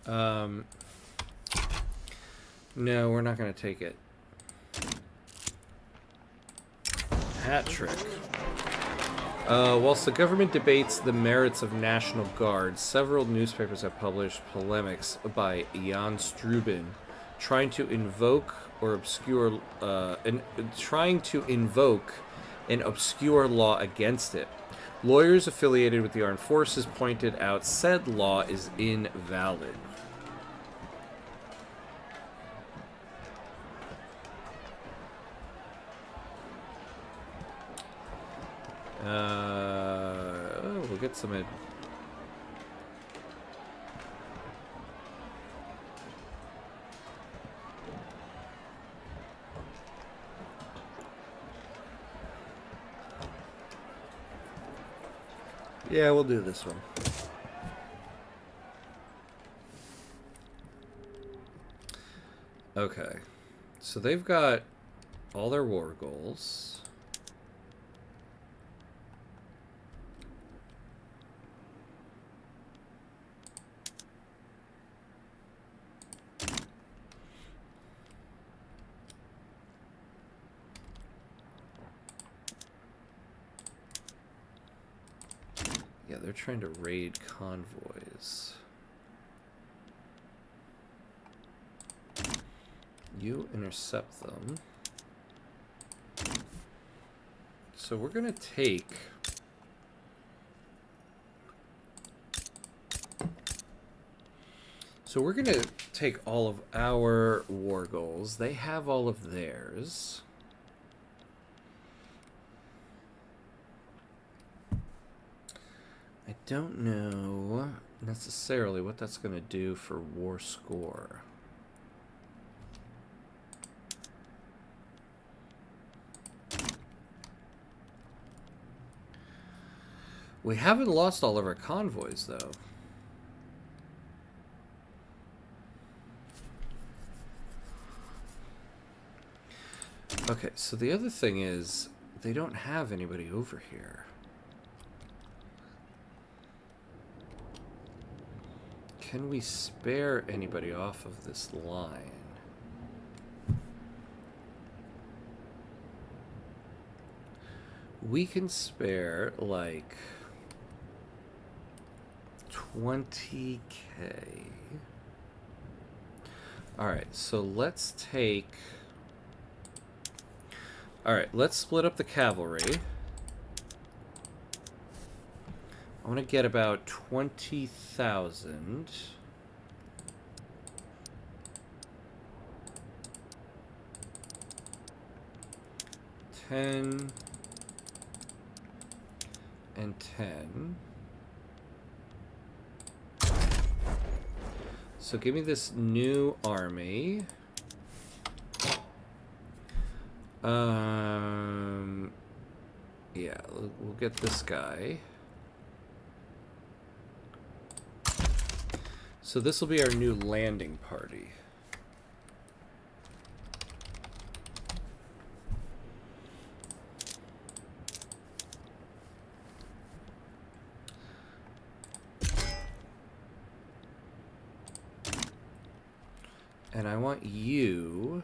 No, we're not going to take it. Hat trick. Whilst the government debates the merits of National Guard, several newspapers have published polemics by Jan Strubin trying to invoke an obscure law against it. Lawyers affiliated with the armed forces pointed out said law is invalid. We'll get some. Yeah, we'll do this one. Okay, so they've got all their war goals. Yeah, they're trying to raid convoys. You intercept them. So we're going to take... So we're going to take all of our war goals. They have all of theirs. I don't know necessarily what that's going to do for war score. We haven't lost all of our convoys, though. Okay, so the other thing is, they don't have anybody over here. Can we spare anybody off of this line? We can spare, like, 20K. Alright, so let's take... Alright, let's split up the cavalry. I want to get about 20,000. $10 and 10. So give me this new army. Yeah, we'll get this guy. So this will be our new landing party. And I want you,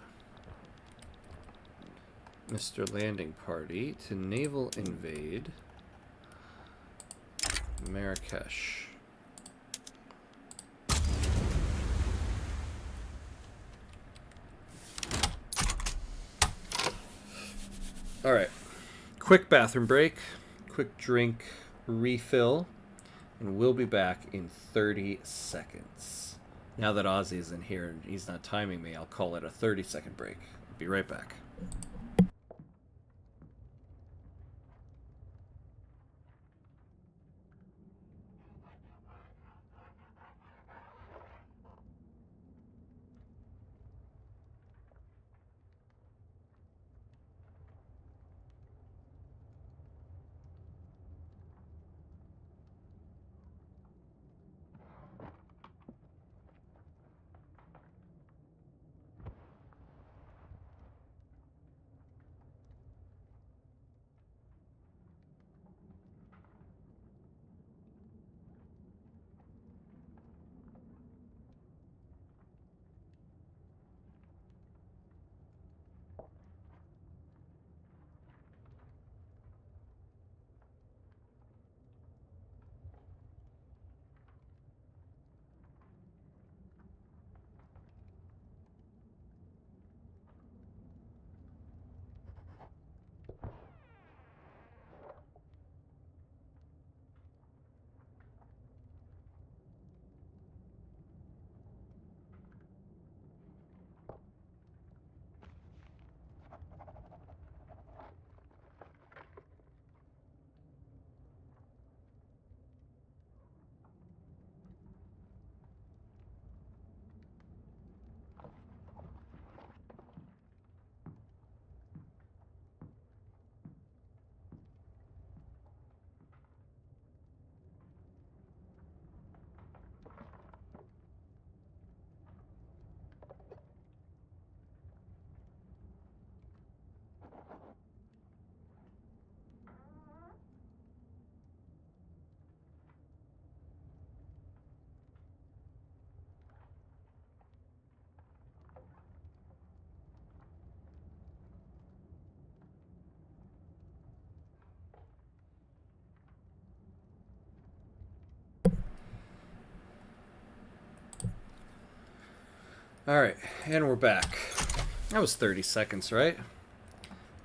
Mr. Landing Party, to naval invade Marrakesh. All right, quick bathroom break, quick drink refill, and we'll be back in 30 seconds. Now that Ozzy isn't here and he's not timing me, I'll call it a 30-second break. I'll be right back. Alright, and we're back. That was 30 seconds, right?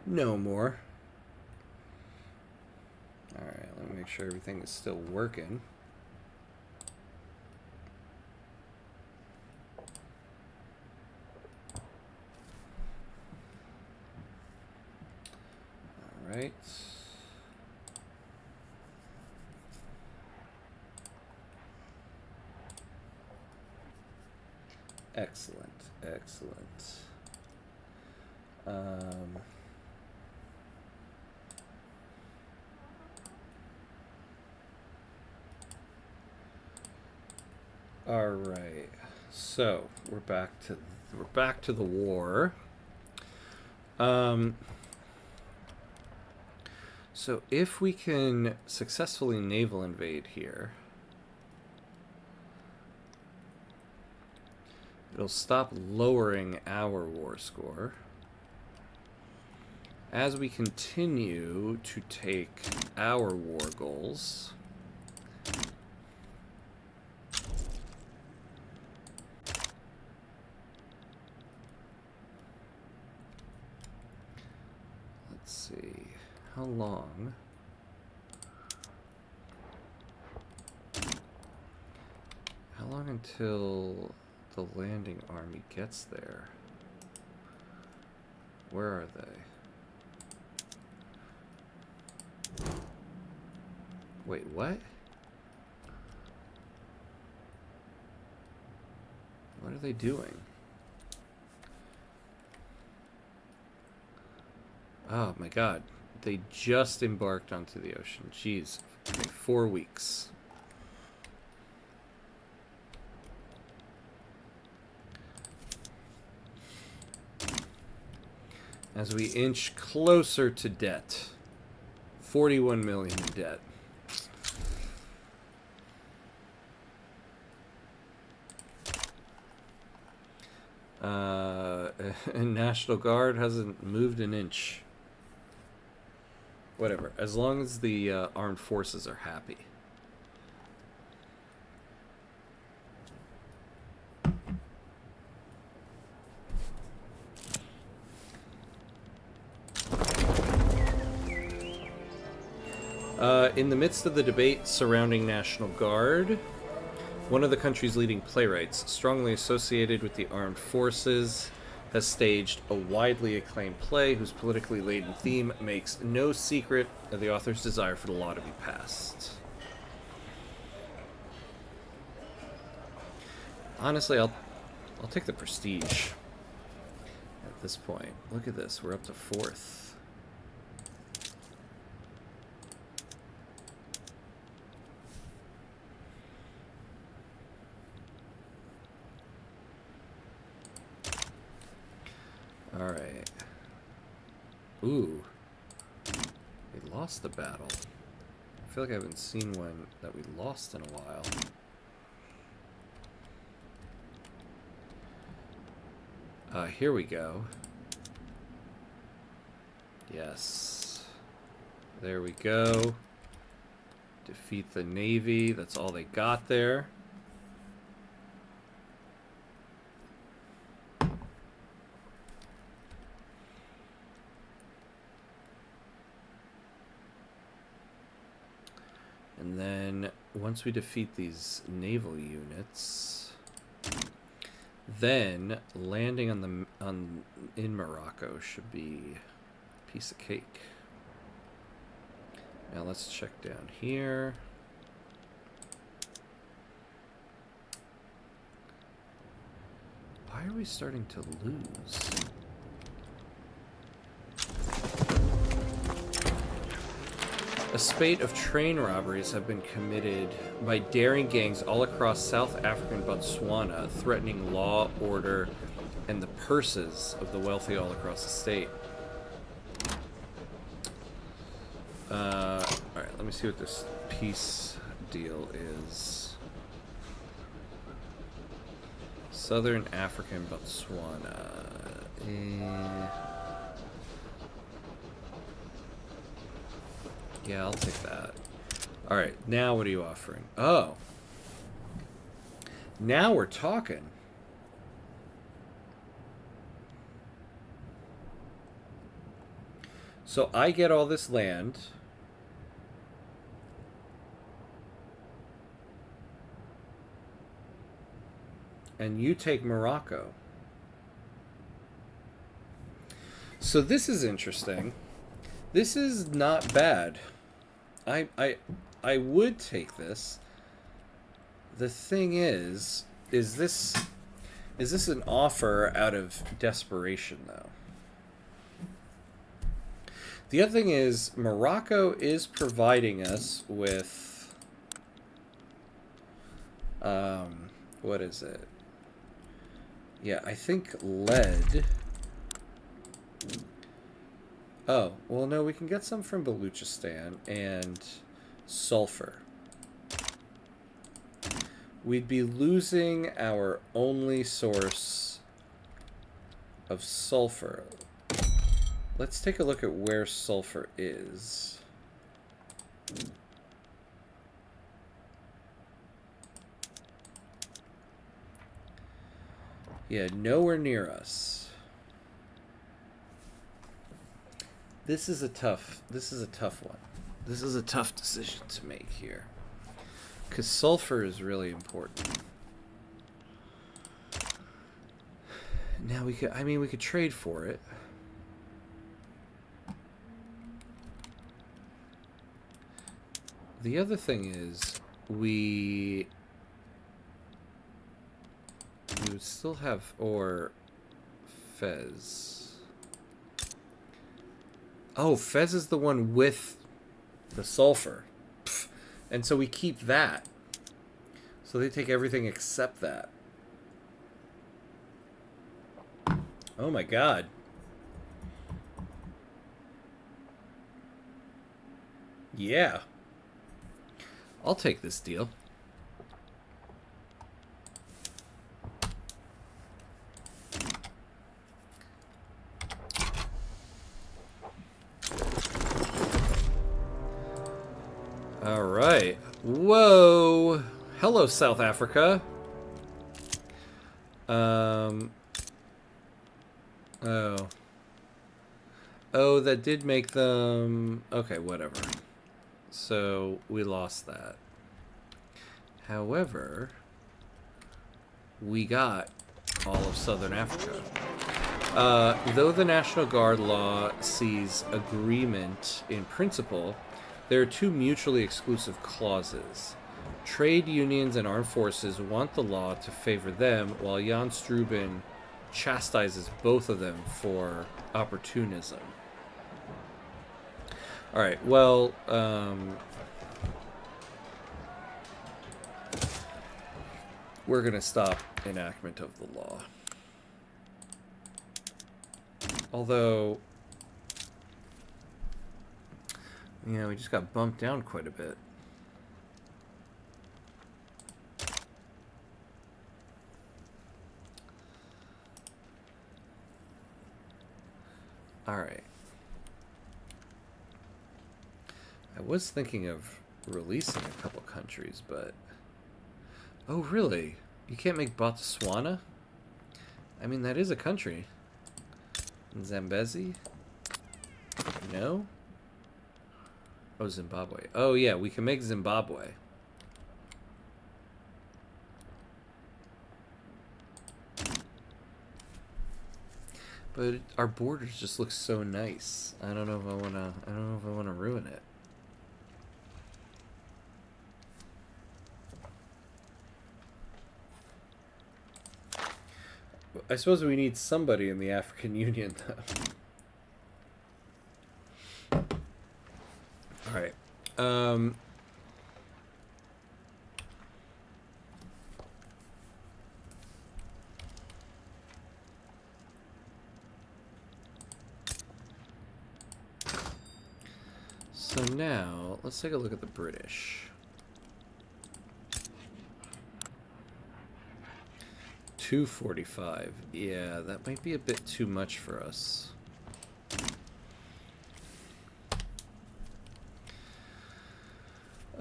No more. Alright, let me make sure everything is still working. Alright. Excellent, excellent. All right, so we're back to the war. So if we can successfully naval invade here, it'll stop lowering our war score as we continue to take our war goals. Let's see, how long? How long until the landing army gets there? Where are they? Wait, what? What are they doing? Oh my god. They just embarked onto the ocean. Jeez. Okay, 4 weeks. As we inch closer to debt. 41 million in debt. And National Guard hasn't moved an inch. Whatever, as long as the armed forces are happy. In the midst of the debate surrounding National Guard, one of the country's leading playwrights, strongly associated with the armed forces, has staged a widely acclaimed play whose politically laden theme makes no secret of the author's desire for the law to be passed. Honestly, I'll take the prestige at this point. Look at this, we're up to 4th. Alright. Ooh. We lost the battle. I feel like I haven't seen one that we lost in a while. Here we go. Yes. There we go. Defeat the Navy. That's all they got there. And then once we defeat these naval units, then landing in Morocco should be a piece of cake. Now let's check down here. Why are we starting to lose? A spate of train robberies have been committed by daring gangs all across South African Botswana, threatening law, order, and the purses of the wealthy all across the state. Alright, let me see what this peace deal is. Southern African Botswana. Yeah, I'll take that. Alright, now what are you offering? Oh. Now we're talking. So I get all this land. And you take Morocco. So this is interesting. This is not bad. I would take this. The thing is this an offer out of desperation though? The other thing is Morocco is providing us with what is it? Yeah, I think lead. Oh, well, no, we can get some from Baluchistan and sulfur. We'd be losing our only source of sulfur. Let's take a look at where sulfur is. Yeah, nowhere near us. This is a tough one. This is a tough decision to make here. Because sulfur is really important. Now we could trade for it. The other thing is we would still have ore Fez. Oh, Fez is the one with the sulfur. Pfft. And so we keep that. So they take everything except that. Oh my god. Yeah. I'll take this deal. All right. Whoa. Hello, South Africa. Oh. Oh, that did make them... Okay, whatever. So, we lost that. However, we got all of Southern Africa. Though the National Guard law sees agreement in principle, there are two mutually exclusive clauses. Trade unions and armed forces want the law to favor them, while Jan Struben chastises both of them for opportunism. All right, well, we're going to stop enactment of the law. Although, yeah, we just got bumped down quite a bit. All right. I was thinking of releasing a couple countries, but... Oh, really? You can't make Botswana? I mean, that is a country. Zambezi? No? Oh, Zimbabwe. Oh, yeah, we can make Zimbabwe. But our borders just look so nice. I don't know if I wanna ruin it. I suppose we need somebody in the African Union, though. Alright. So now, let's take a look at the British. 245. Yeah, that might be a bit too much for us.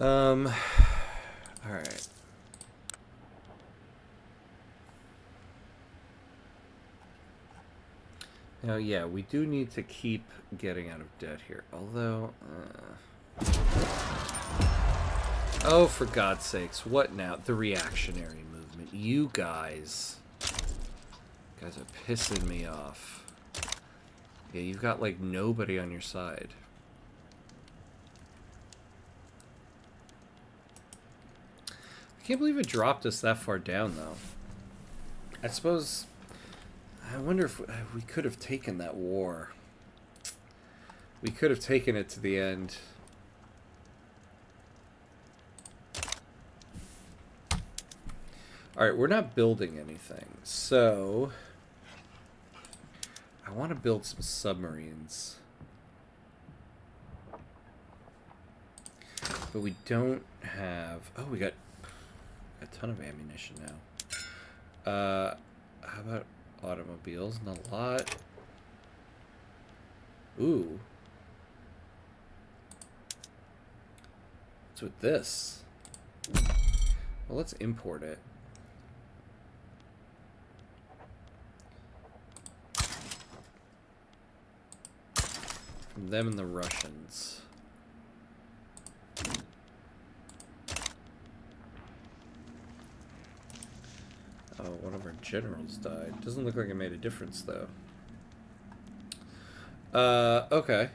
All right. Now, yeah, we do need to keep getting out of debt here. Although, oh, for God's sakes, what now? The reactionary movement. You guys are pissing me off. Yeah, you've got, like, nobody on your side. I can't believe it dropped us that far down, though. I suppose... I wonder if we could have taken that war. We could have taken it to the end. Alright, we're not building anything. So... I want to build some submarines. But we don't have... Oh, we got a ton of ammunition now. How about automobiles? Not a lot. Ooh. What's with this? Well, let's import it. From them and the Russians. Oh, one of our generals died. Doesn't look like it made a difference, though. Okay.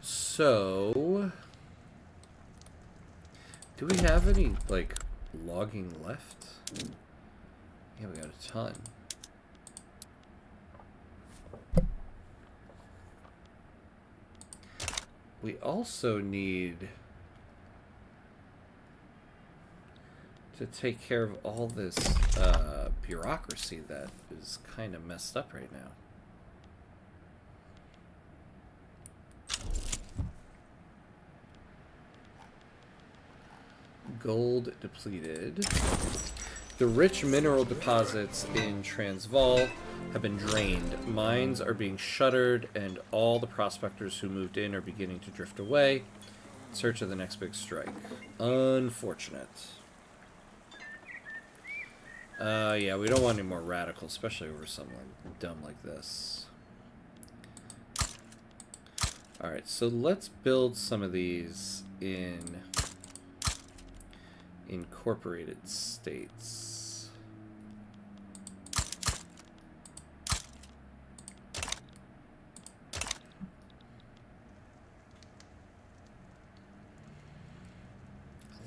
So... do we have any, like, logging left? Yeah, we got a ton. We also need to take care of all this bureaucracy that is kind of messed up right now. Gold depleted. The rich mineral deposits in Transvaal have been drained. Mines are being shuttered, and all the prospectors who moved in are beginning to drift away in search of the next big strike. Unfortunate. Yeah, we don't want any more radical, especially over something dumb like this. Alright, so let's build some of these in incorporated states.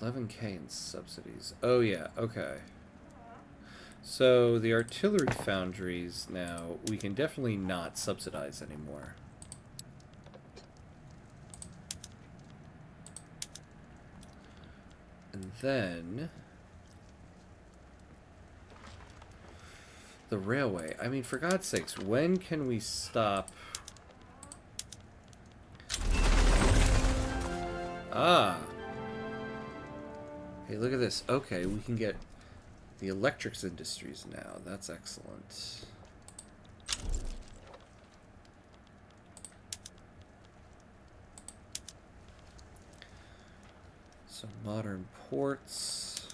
$11K in subsidies. Oh yeah, okay. So the artillery foundries now, we can definitely not subsidize anymore. And then the railway. I mean, for God's sakes, when can we stop? Ah. Hey, look at this. Okay, we can get the electrics industries now. That's excellent. So modern ports.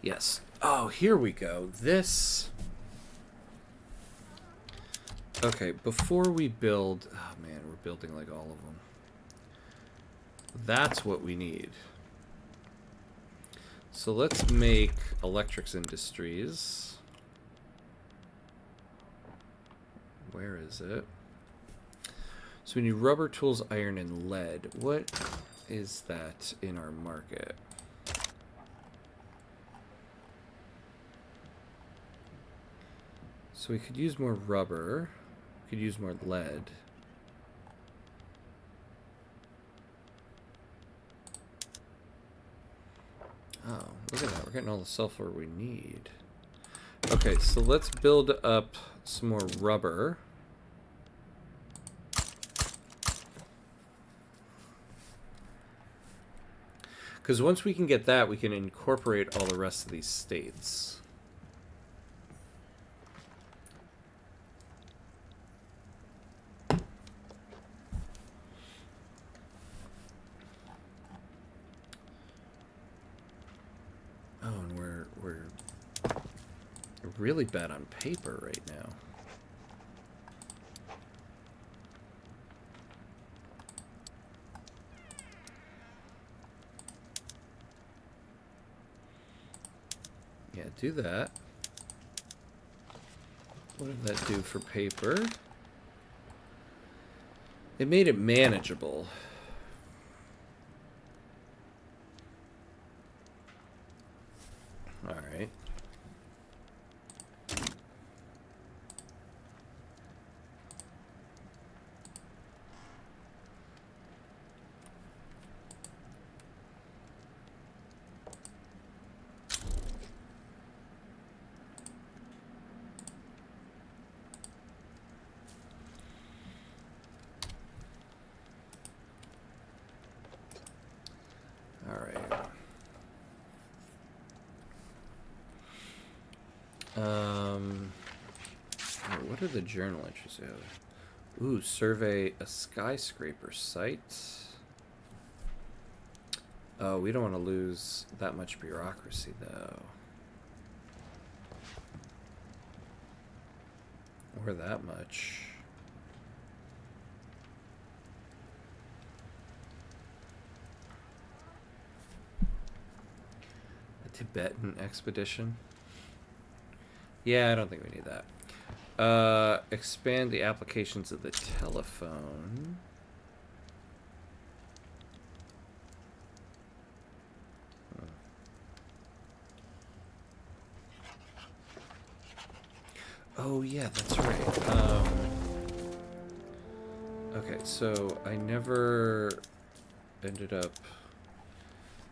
Yes. Oh, here we go. This. Okay, before we build... Oh, man, we're building like all of them. That's what we need. So let's make electrics industries. Where is it? So we need rubber, tools, iron, and lead. What is that in our market? So we could use more rubber. We could use more lead. Oh, look at that. We're getting all the sulfur we need. Okay, so let's build up some more rubber. Because once we can get that, we can incorporate all the rest of these states. Oh, and we're really bad on paper right now. Yeah, do that. What did that do for paper? It made it manageable. All right. All right. What are the journal entries? Ooh, survey a skyscraper site. Oh, we don't want to lose that much bureaucracy, though. Or that much. A Tibetan expedition? Yeah, I don't think we need that. Expand the applications of the telephone. Oh, yeah, that's right. Okay, so I never ended up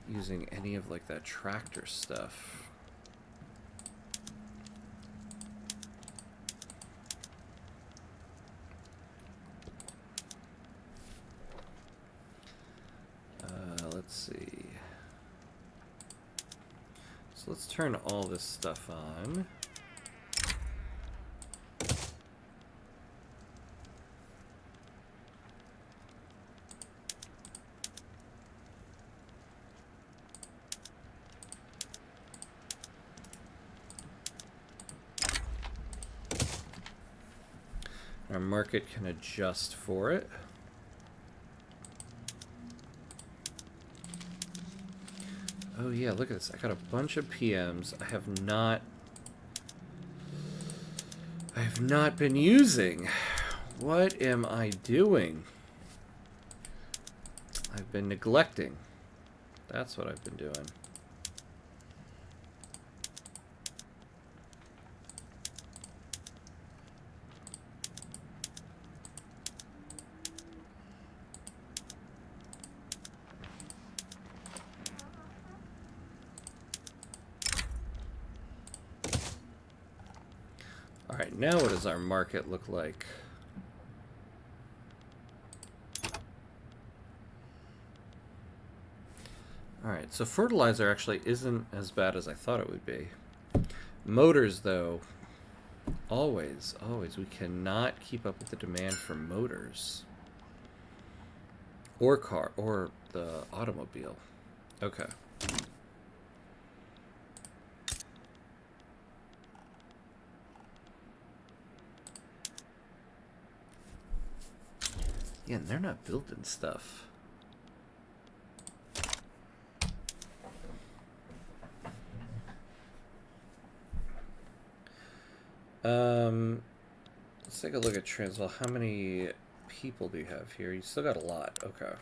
using any of, like, that tractor stuff. Let's see. So let's turn all this stuff on. Our market can adjust for it. Oh yeah, look at this. I got a bunch of PMs I have not been using. What am I doing? I've been neglecting. That's what I've been doing. Alright, now what does our market look like? Alright, so fertilizer actually isn't as bad as I thought it would be. Motors, though, always, we cannot keep up with the demand for motors. Or car, or the automobile. Okay. Yeah, and they're not building stuff. Let's take a look at Transvaal. How many people do you have here? You still got a lot. Okay.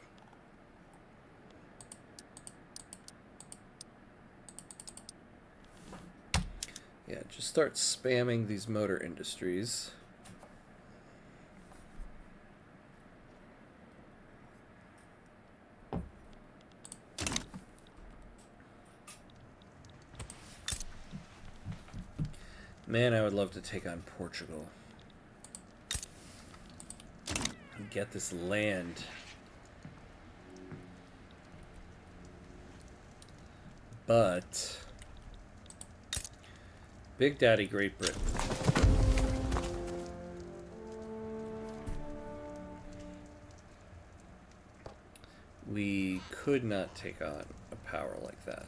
Yeah, just start spamming these motor industries. Man, I would love to take on Portugal. And get this land. But Big Daddy Great Britain. We could not take on a power like that.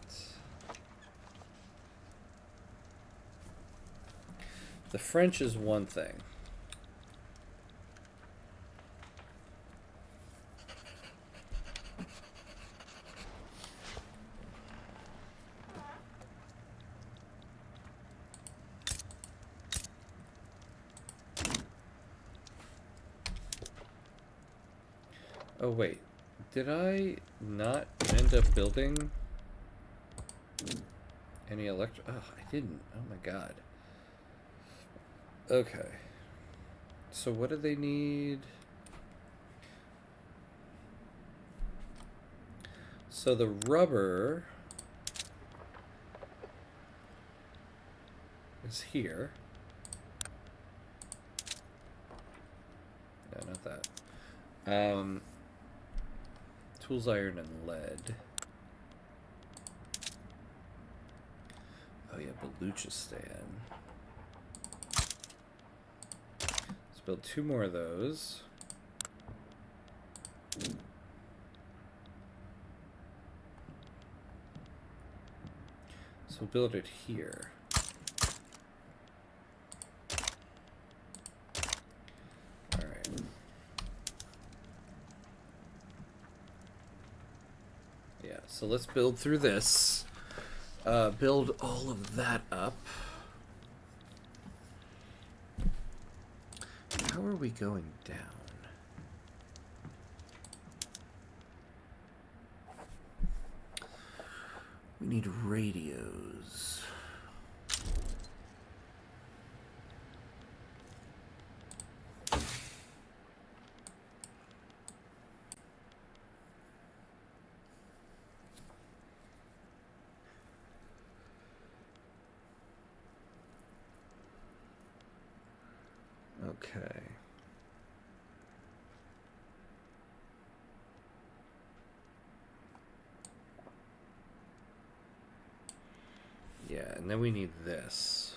The French is one thing. Oh, wait. Did I not end up building any electric? Oh, I didn't. Oh my god. Okay. So what do they need? So the rubber is here. No, not that. Tools, iron, and lead. Oh yeah, Baluchistan. Let's build 2 more of those. So we'll build it here. Alright. Yeah, so let's build through this. Build all of that up. How are we going down? We need radios. Okay. Yeah, and then we need this.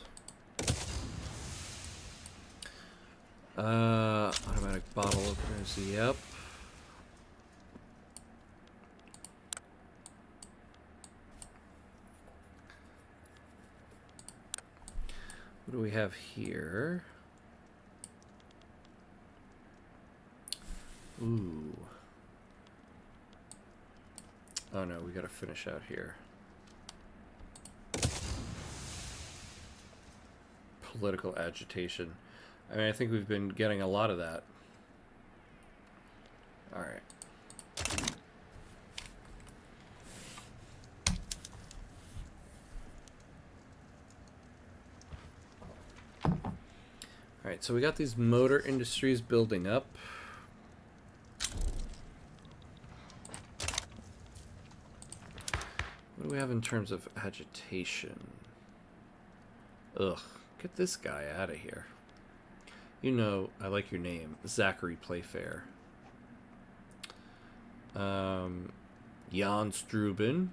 Automatic bottle openers, yep. What do we have here? Ooh. Oh no, we gotta finish out here. Political agitation. I mean, I think we've been getting a lot of that. Alright. Alright, so we got these motor industries building up. What do we have in terms of agitation? Ugh, get this guy out of here. You know, I like your name, Zachary Playfair. Jan Struben.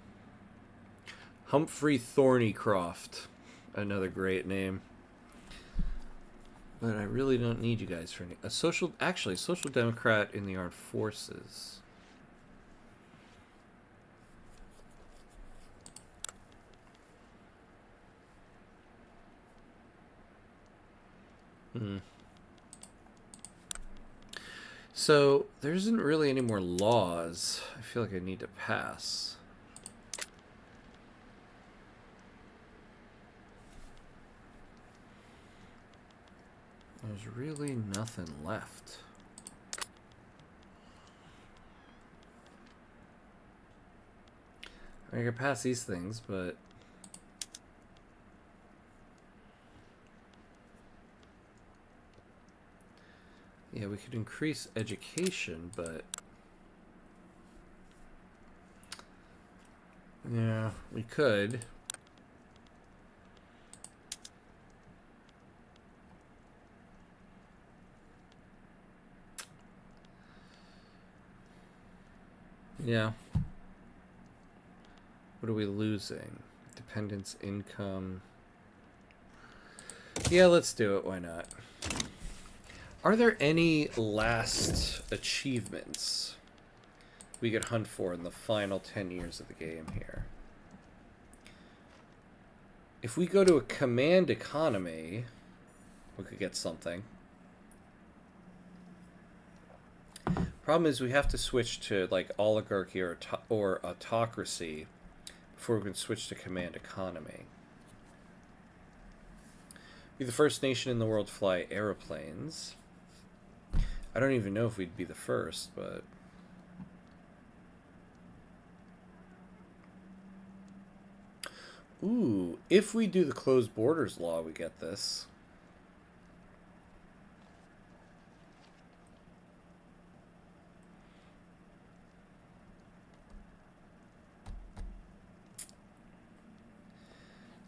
Humphrey Thornycroft. Another great name. But I really don't need you guys for any... social democrat in the armed forces. So, there isn't really any more laws I feel like I need to pass. There's really nothing left. I can pass these things, but... yeah, we could increase education, but... yeah, we could. Yeah. What are we losing? Dependence income. Yeah, let's do it. Why not? Are there any last achievements we could hunt for in the final 10 years of the game here? If we go to a command economy, we could get something. Problem is we have to switch to like oligarchy or autocracy before we can switch to command economy. Be the first nation in the world to fly airplanes. I don't even know if we'd be the first, but Ooh, if we do the closed borders law, we get this.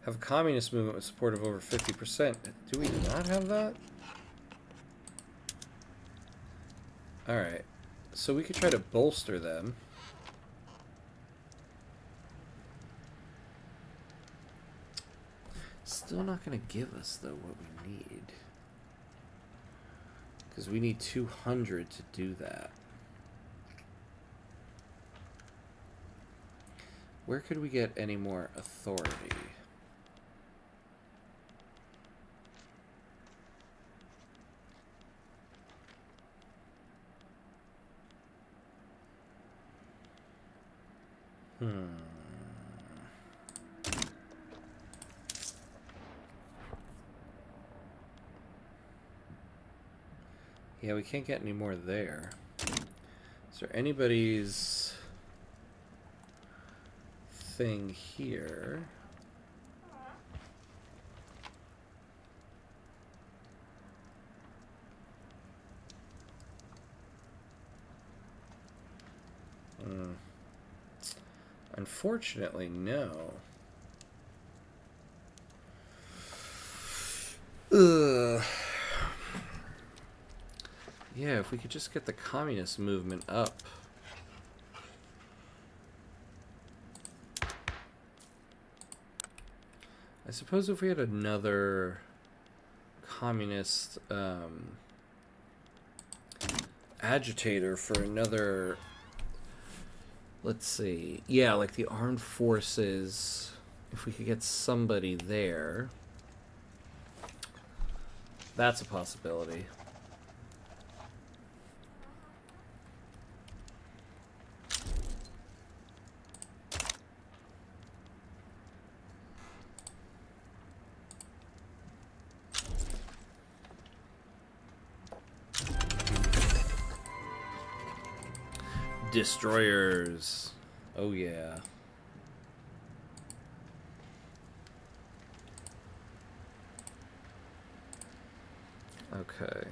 Have a communist movement with support of over 50%. Do we not have that? Alright. So we could try to bolster them. Still not going to give us, though, what we need. Because we need 200 to do that. Where could we get any more authority? Yeah, we can't get any more there. Is there anybody's thing here? Unfortunately, no. Ugh. Yeah, if we could just get the communist movement up. I suppose if we had another communist agitator for another, let's see, yeah, like the armed forces, if we could get somebody there, that's a possibility. Destroyers. Oh, yeah. Okay.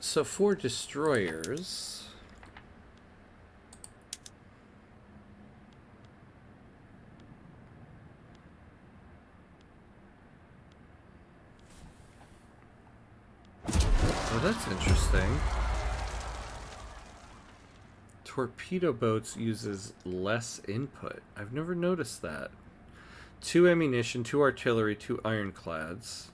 So for destroyers... Oh, that's interesting. Torpedo boats uses less input. I've never noticed that. 2 ammunition, 2 artillery, 2 ironclads.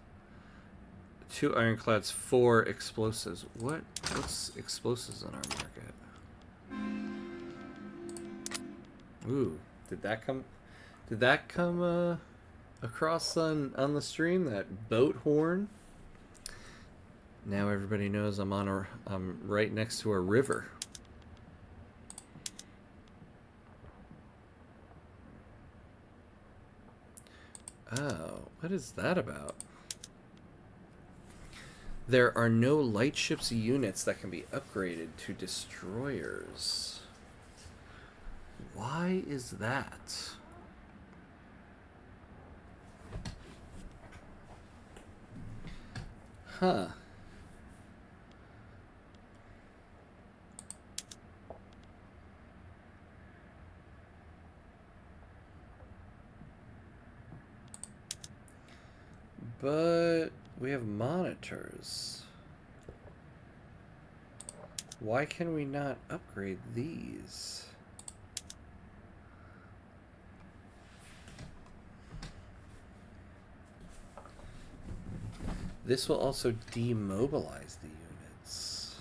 2 ironclads, 4 explosives. What's explosives on our market? Ooh, did that come across on the stream, that boat horn? Now everybody knows I'm right next to a river. Oh, what is that about? There are no lightships units that can be upgraded to destroyers. Why is that? Huh. But we have monitors. Why can we not upgrade these? This will also demobilize the units.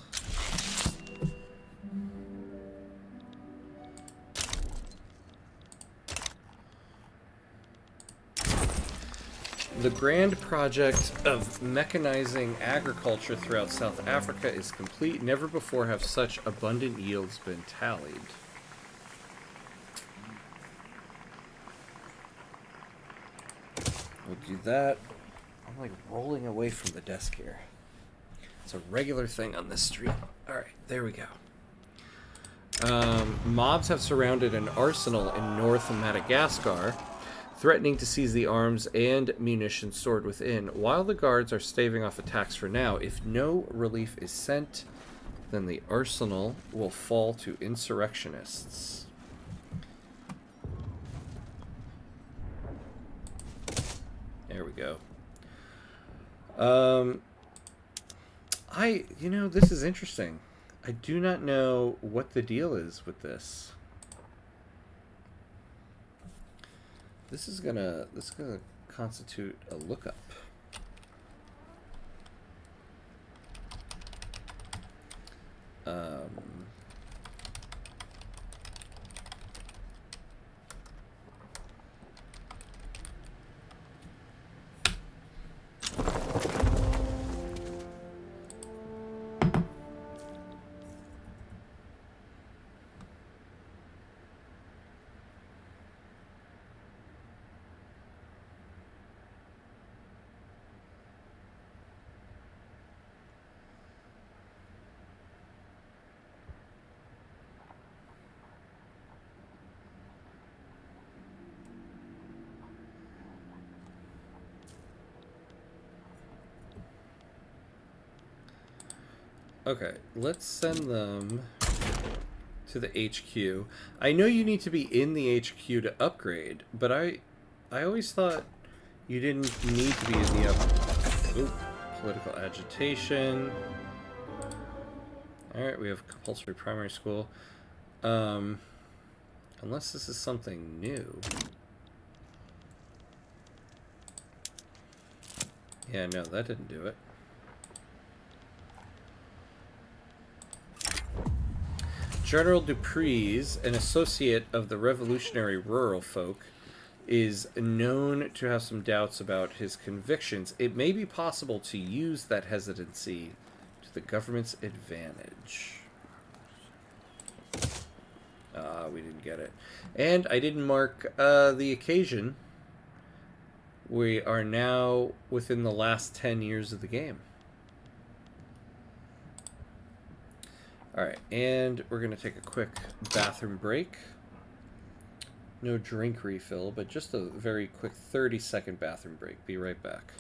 The grand project of mechanizing agriculture throughout South Africa is complete. Never before have such abundant yields been tallied. We'll do that. I'm like rolling away from the desk here. It's a regular thing on this street. Alright, there we go. Mobs have surrounded an arsenal in North Madagascar. threatening to seize the arms and munitions stored within. While the guards are staving off attacks for now, if no relief is sent, then the arsenal will fall to insurrectionists. There we go. This is interesting. I do not know what the deal is with this. This is gonna constitute a lookup. Okay, let's send them to the HQ. I know you need to be in the HQ to upgrade, but I always thought you didn't need to be in the political agitation. Alright, we have compulsory primary school. Unless this is something new. Yeah, no, that didn't do it. General Dupree's, an associate of the revolutionary rural folk, is known to have some doubts about his convictions. It may be possible to use that hesitancy to the government's advantage. We didn't get it. And I didn't mark the occasion. We are now within the last 10 years of the game. Alright, and we're going to take a quick bathroom break. No drink refill, but just a very quick 30-second bathroom break. Be right back.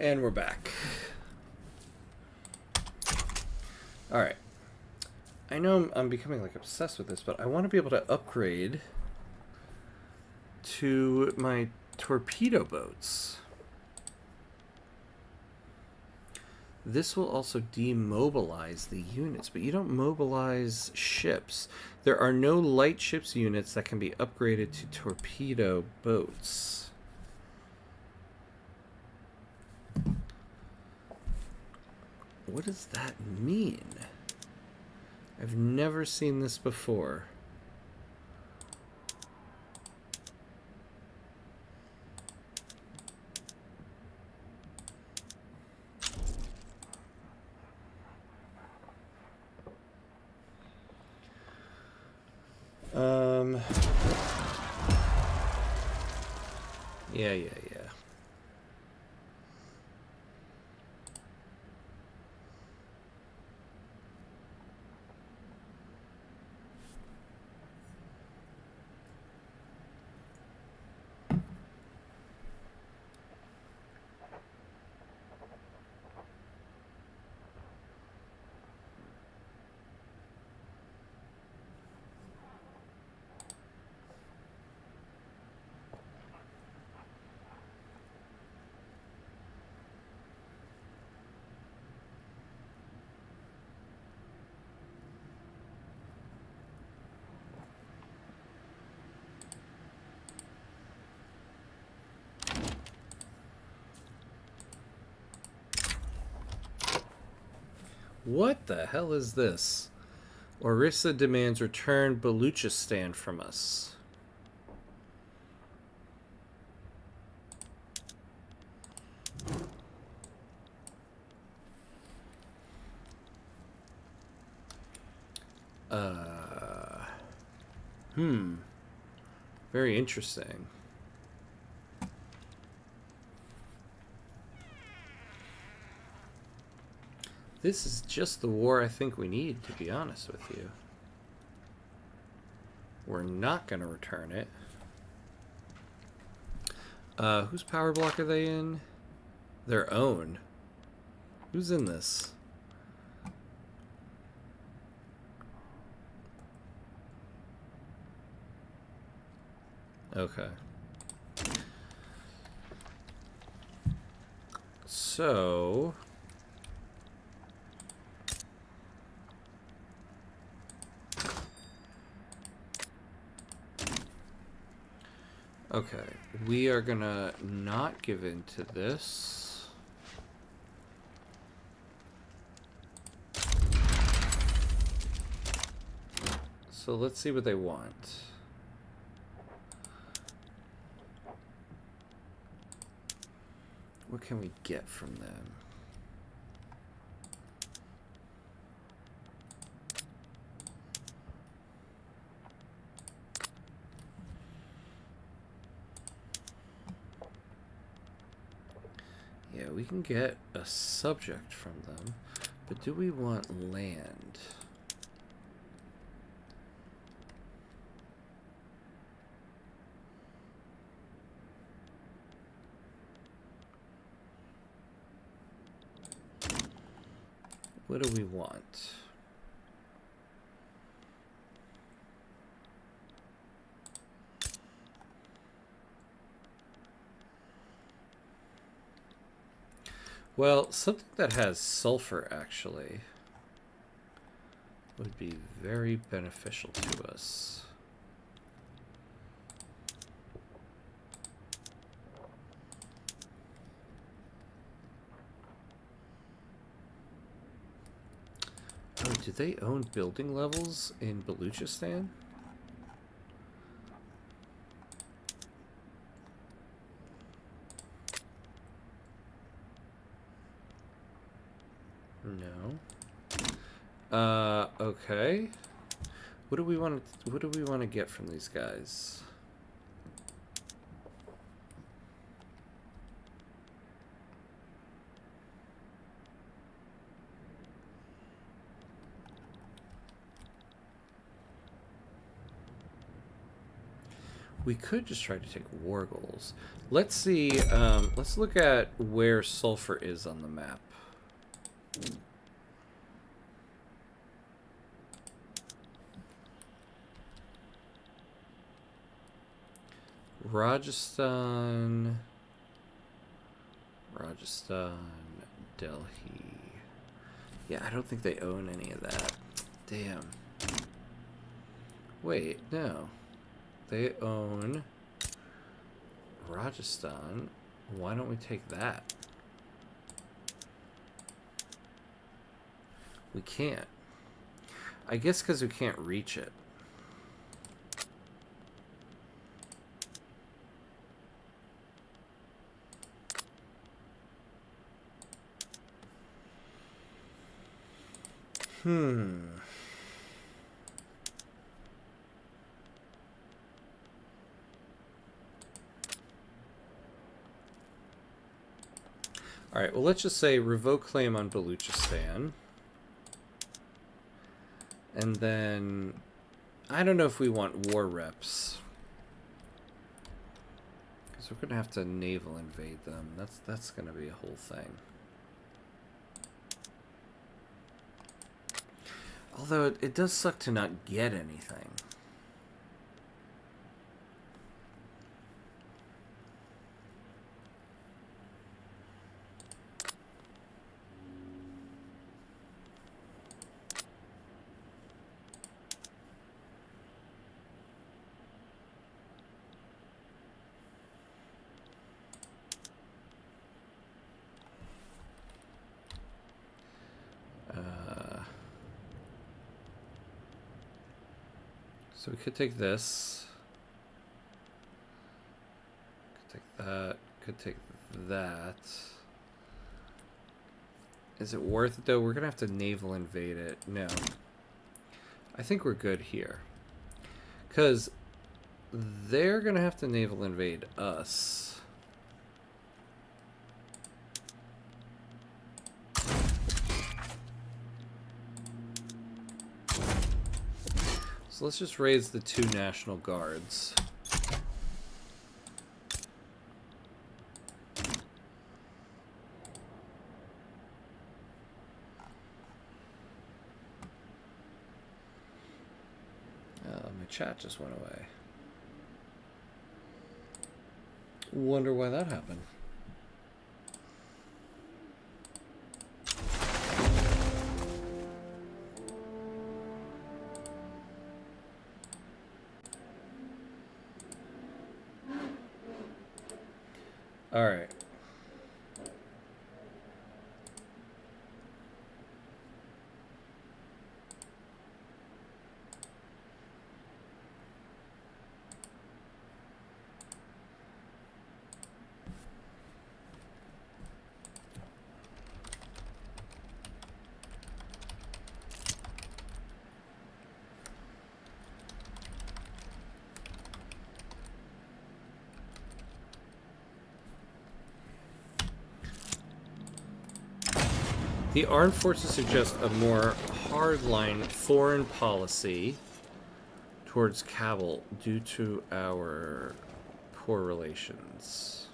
And we're back. Alright. I know I'm becoming like obsessed with this, but I want to be able to upgrade to my torpedo boats. This will also demobilize the units, but you don't mobilize ships. There are no light ships units that can be upgraded to torpedo boats. What does that mean? I've never seen this before. Yeah. What the hell is this? Orissa demands return Baluchistan from us. Very interesting. This is just the war I think we need, to be honest with you. We're not going to return it. Whose power block are they in? Their own. Who's in this? Okay. So... okay, we are gonna not give in to this. So let's see what they want. What can we get from them? Yeah, we can get a subject from them, but do we want land? What do we want? Well, something that has sulfur, actually, would be very beneficial to us. Oh, do they own building levels in Baluchistan? No. Okay. What do we want to get from these guys? We could just try to take war goals. Let's see, let's look at where sulfur is on the map. Rajasthan, Delhi. Yeah, I don't think they own any of that. Damn. Wait, no. They own Rajasthan. Why don't we take that? We can't. I guess because we can't reach it. Alright, well, let's just say revoke claim on Baluchistan. And then... I don't know if we want war reps. Because we're going to have to naval invade them. That's going to be a whole thing. Although it does suck to not get anything. So we could take this. Could take that. Could take that. Is it worth it, though? We're going to have to naval invade it. No. I think we're good here. Because they're going to have to naval invade us. So let's just raise the 2 National Guards. My chat just went away. Wonder why that happened. All right. The armed forces suggest a more hardline foreign policy towards Kabul due to our poor relations.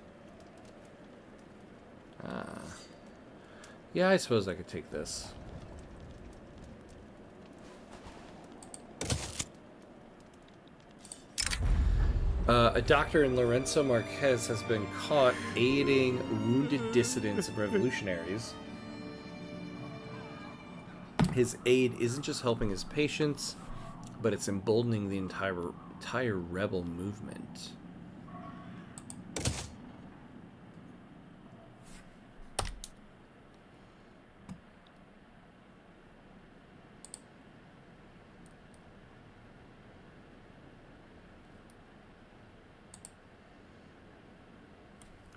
Yeah, I suppose I could take this. A doctor in Lorenzo Marquez has been caught aiding wounded dissidents and revolutionaries. His aid isn't just helping his patients, but it's emboldening the entire rebel movement.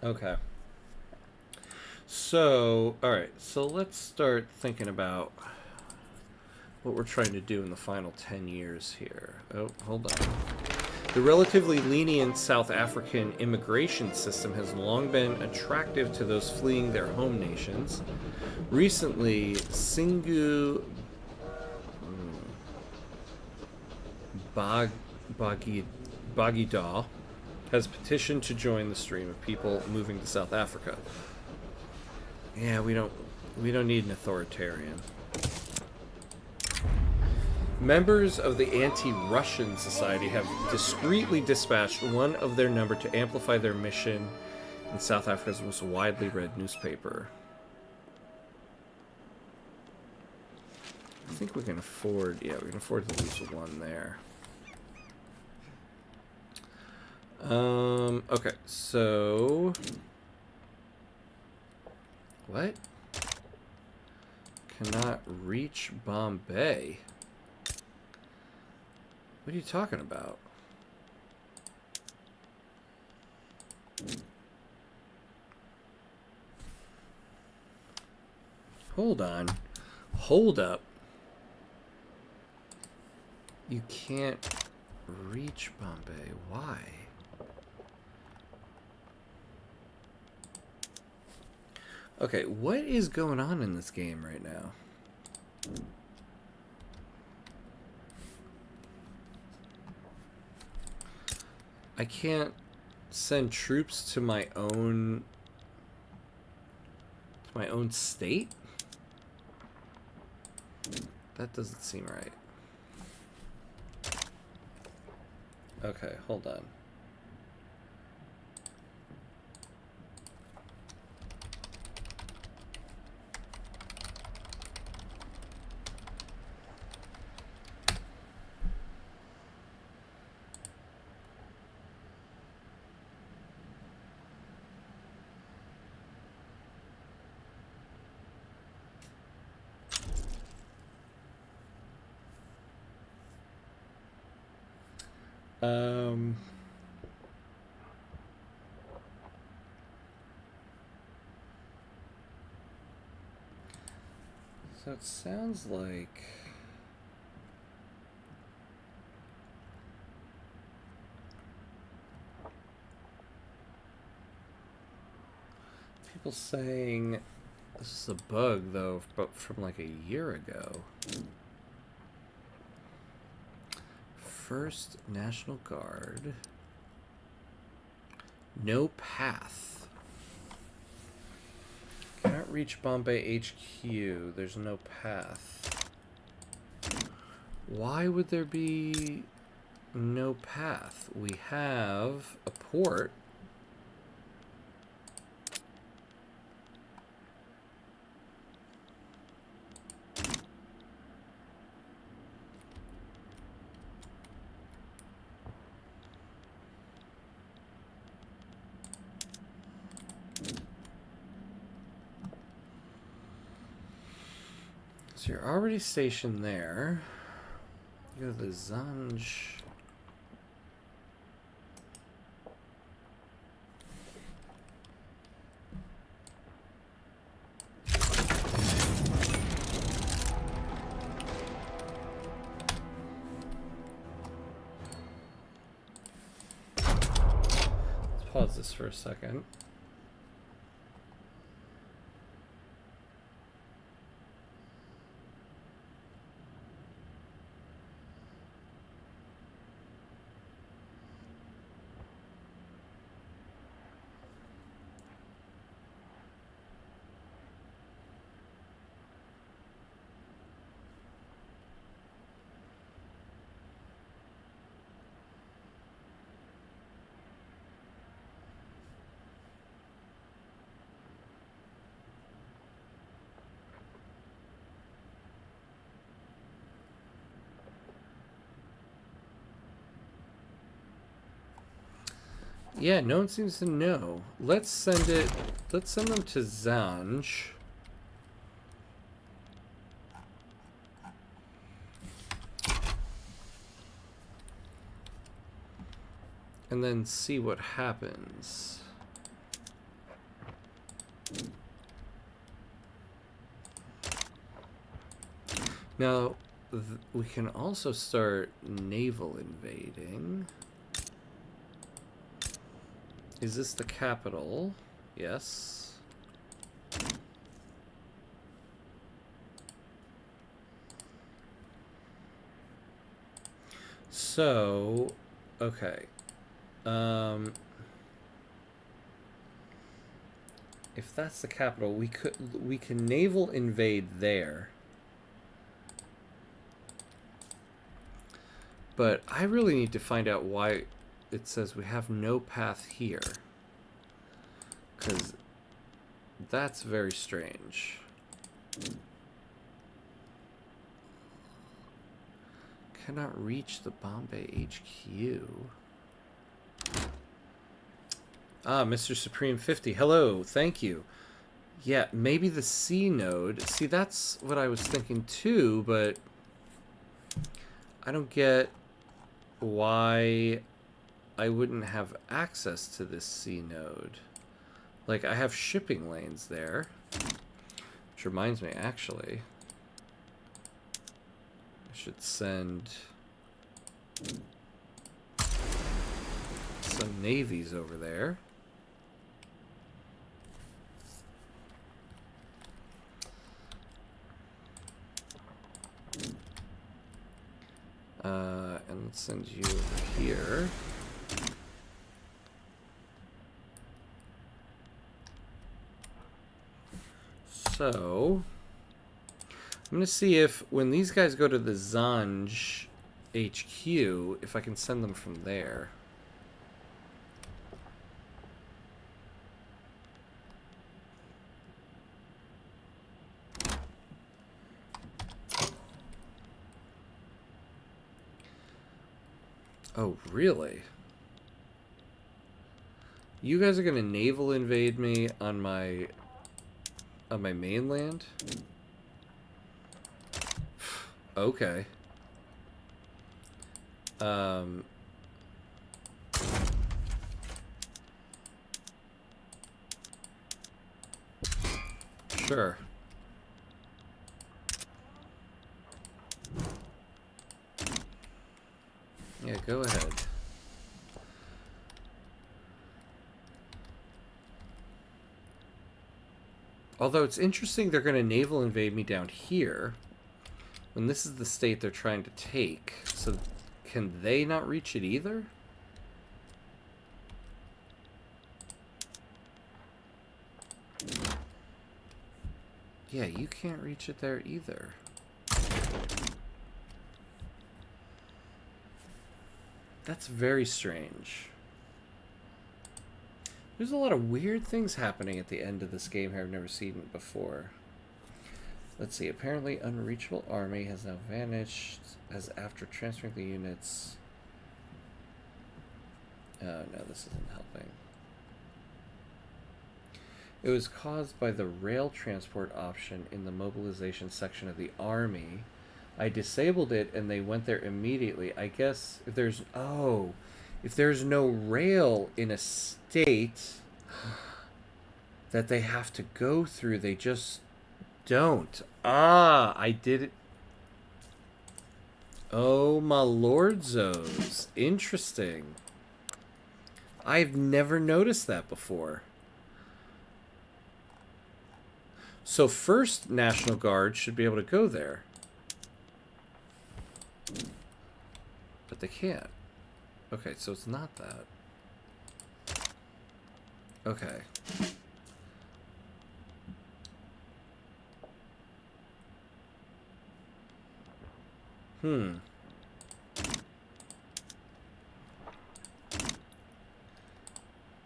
Okay. So, all right. So let's start thinking about what we're trying to do in the final 10 years here. Oh, hold on. The relatively lenient South African immigration system has long been attractive to those fleeing their home nations. Recently, Singu Bagida has petitioned to join the stream of people moving to South Africa. Yeah, we don't need an authoritarian. Members of the Anti-Russian Society have discreetly dispatched one of their number to amplify their mission in South Africa's most widely read newspaper. I think we can afford, yeah, we can afford to lose one there. Okay, so... What? Cannot reach Bombay. What are you talking about? Hold on. Hold up. You can't reach Bombay. Why? Okay, what is going on in this game right now? I can't send troops to my own state? That doesn't seem right. Okay, hold on. Um, so it sounds like people saying this is a bug though, but from like a year ago. First National Guard. No path. Cannot reach Bombay HQ. There's no path. Why would there be no path? We have a port. So you're already stationed there. You go to the Zanj. Let's pause this for a second. Yeah, no one seems to know. Let's send it. Let's send them to Zanj. And then see what happens. Now, we can also start naval invading. Is this the capital? Yes. So, okay. If that's the capital, we can naval invade there. But I really need to find out why it says we have no path here. Because that's very strange. Cannot reach the Bombay HQ. Ah, Mr. Supreme 50. Hello, thank you. Yeah, maybe the C node. See, that's what I was thinking too, but I don't get why I wouldn't have access to this C node. Like, I have shipping lanes there. Which reminds me, actually, I should send some navies over there. And let's send you over here. So, I'm going to see if, when these guys go to the Zanj HQ, if I can send them from there. Oh, really? You guys are going to naval invade me on my mainland? Okay. Sure. Yeah, go ahead. Although it's interesting they're going to naval invade me down here when this is the state they're trying to take. So can they not reach it either? Yeah, you can't reach it there either. That's very strange. There's a lot of weird things happening at the end of this game here I've never seen it before. Let's see. Apparently, unreachable army has now vanished as after transferring the units. Oh, no, this isn't helping. It was caused by the rail transport option in the mobilization section of the army. I disabled it and they went there immediately. I guess if there's... Oh, if there's no rail in a state that they have to go through, they just don't. Ah, I did it. Oh, my lordzos. Interesting. I've never noticed that before. So first National Guard should be able to go there. But they can't. Okay, so it's not that. Okay.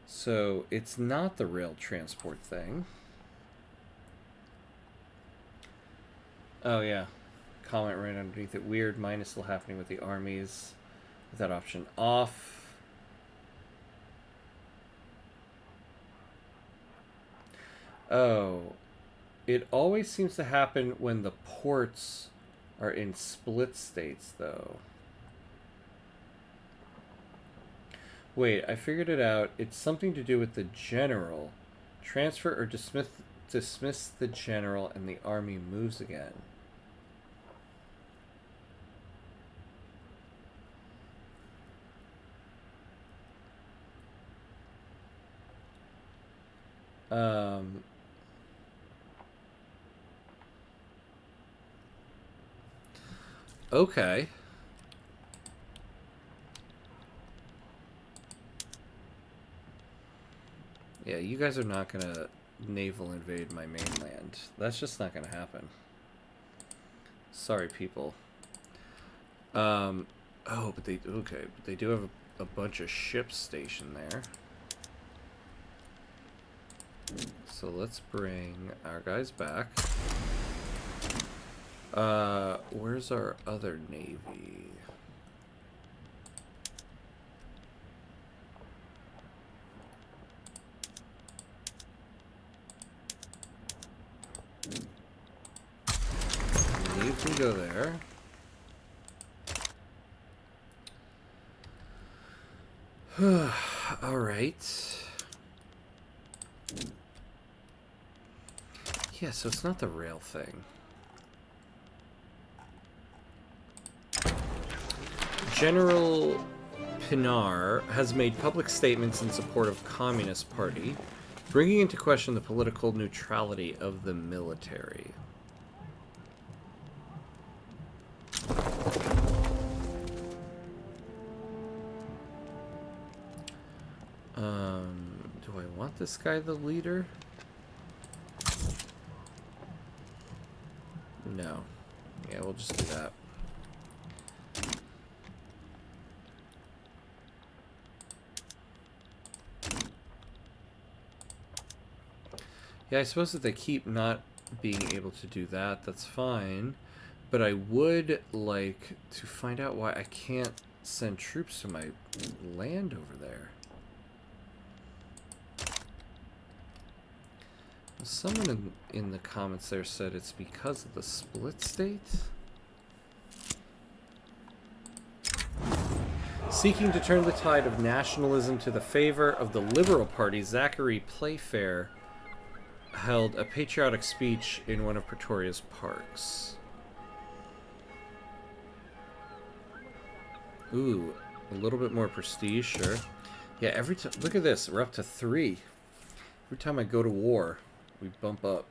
So it's not the rail transport thing. Oh, yeah. Comment right underneath it. Weird minus still happening with the armies. With that option off. Oh. It always seems to happen when the ports are in split states, though. Wait, I figured it out. It's something to do with the general. Transfer or dismiss the general and the army moves again. Okay. Yeah, you guys are not gonna naval invade my mainland. That's just not gonna happen. Sorry, people. Oh, but they do have a bunch of ships stationed there. So let's bring our guys back. Where's our other navy? You can go there. All right. Yeah, so it's not the rail thing. General Pinar has made public statements in support of Communist Party, bringing into question the political neutrality of the military. Do I want this guy the leader? No. Yeah, we'll just do that. Yeah, I suppose if they keep not being able to do that, that's fine. But I would like to find out why I can't send troops to my land over there. Someone in the comments there said it's because of the split state. Seeking to turn the tide of nationalism to the favor of the Liberal Party, Zachary Playfair held a patriotic speech in one of Pretoria's parks. Ooh, a little bit more prestige, sure. Yeah, every time... Look at this. We're up to 3. Every time I go to war, we bump up.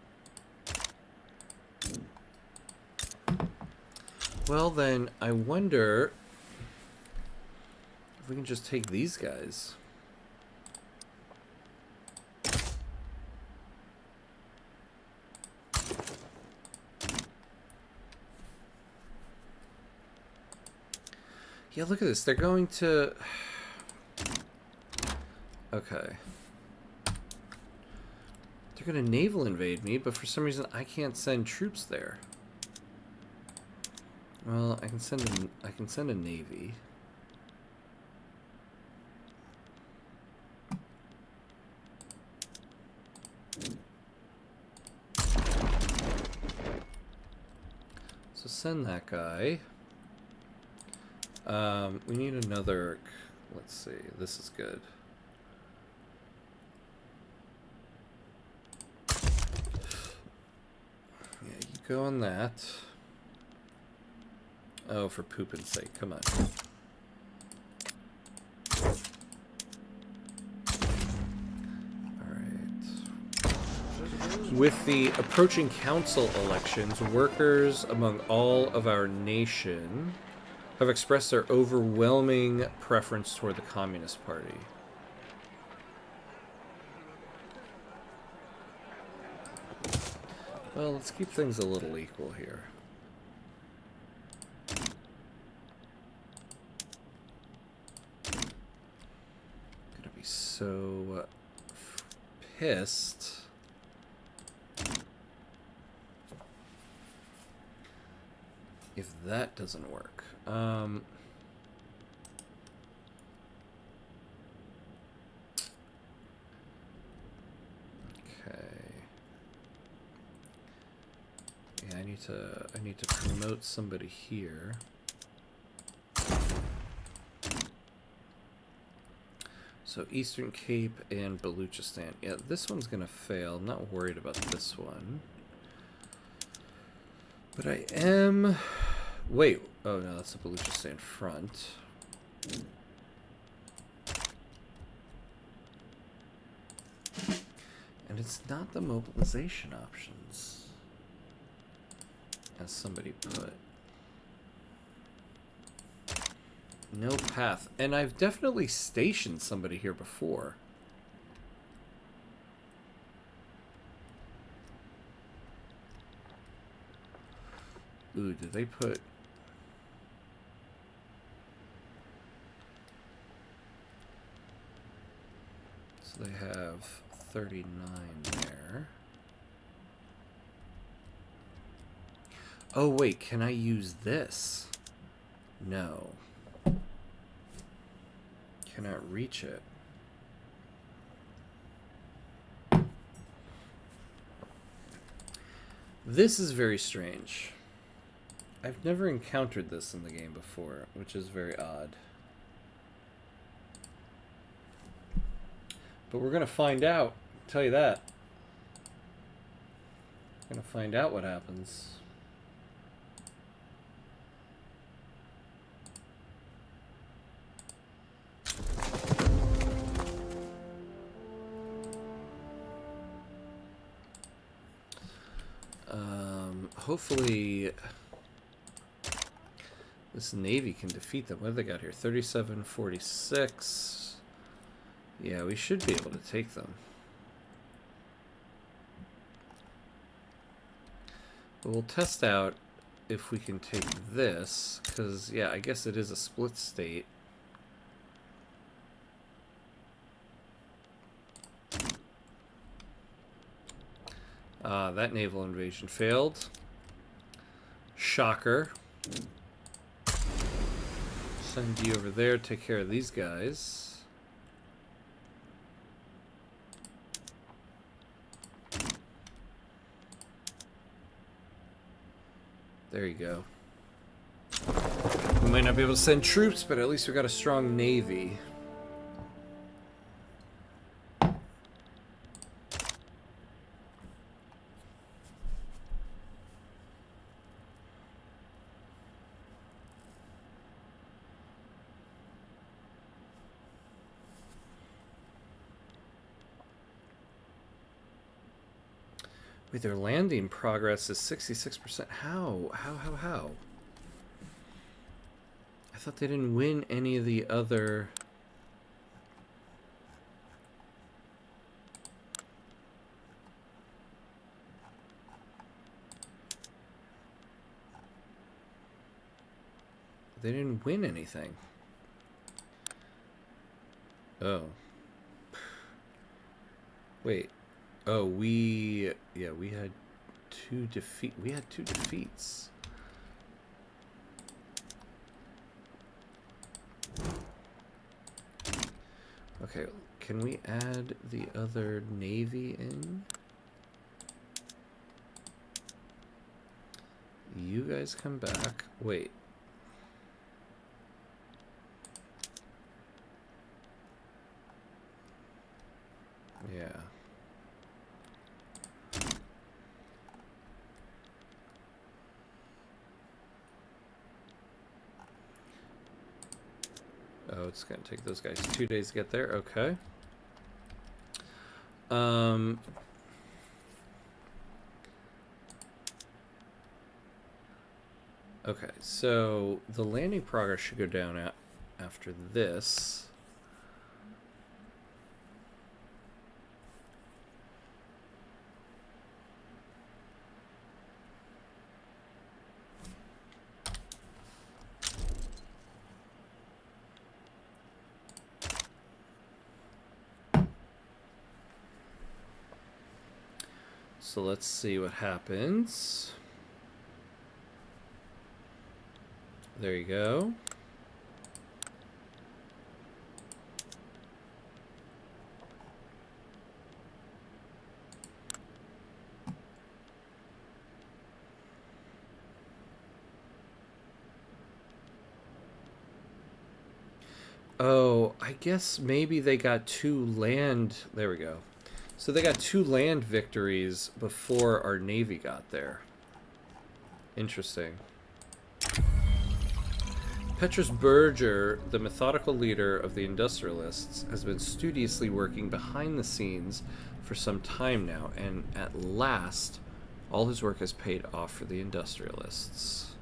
Well, then, I wonder if we can just take these guys. Yeah, look at this. They're going to... Okay. They're going to naval invade me, but for some reason I can't send troops there. Well, I can send a navy. So send that guy. We need another... Let's see. This is good. Yeah, you go on that. Oh, for poopin's sake. Come on. Alright. With the approaching council elections, workers among all of our nation have expressed their overwhelming preference toward the Communist Party. Well, let's keep things a little equal here. Gonna be so pissed. If that doesn't work. Okay. Yeah, I need to promote somebody here. So Eastern Cape and Baluchistan. Yeah, this one's gonna fail. I'm not worried about this one. But I am... Wait. Oh, no, that's the Baluchistan front. And it's not the mobilization options, as somebody put. No path. And I've definitely stationed somebody here before. Ooh, did they put... So they have 39 there. Oh, wait, can I use this? No. Cannot reach it. This is very strange. I've never encountered this in the game before, which is very odd. But we're going to find out. I'll tell you that. We're going to find out what happens. Hopefully... This Navy can defeat them. What have they got here? 37-46. Yeah, we should be able to take them. But we'll test out if we can take this. Because, yeah, I guess it is a split state. That naval invasion failed. Shocker. Send you over there, take care of these guys. There you go. We might not be able to send troops, but at least we got a strong navy. Wait, their landing progress is 66%. How? How? I thought they didn't win any of the other... They didn't win anything. Oh. Wait. Oh, we had two defeats. Okay, can we add the other navy in? You guys come back. Wait. Yeah. Oh, it's gonna take those guys 2 days to get there. Okay. Okay, so the landing progress should go down after this. So let's see what happens. There you go. Oh, I guess maybe they got 2 land... There we go. So they got 2 land victories before our navy got there. Interesting. Petrus Berger, the methodical leader of the industrialists, has been studiously working behind the scenes for some time now, and at last, all his work has paid off for the industrialists.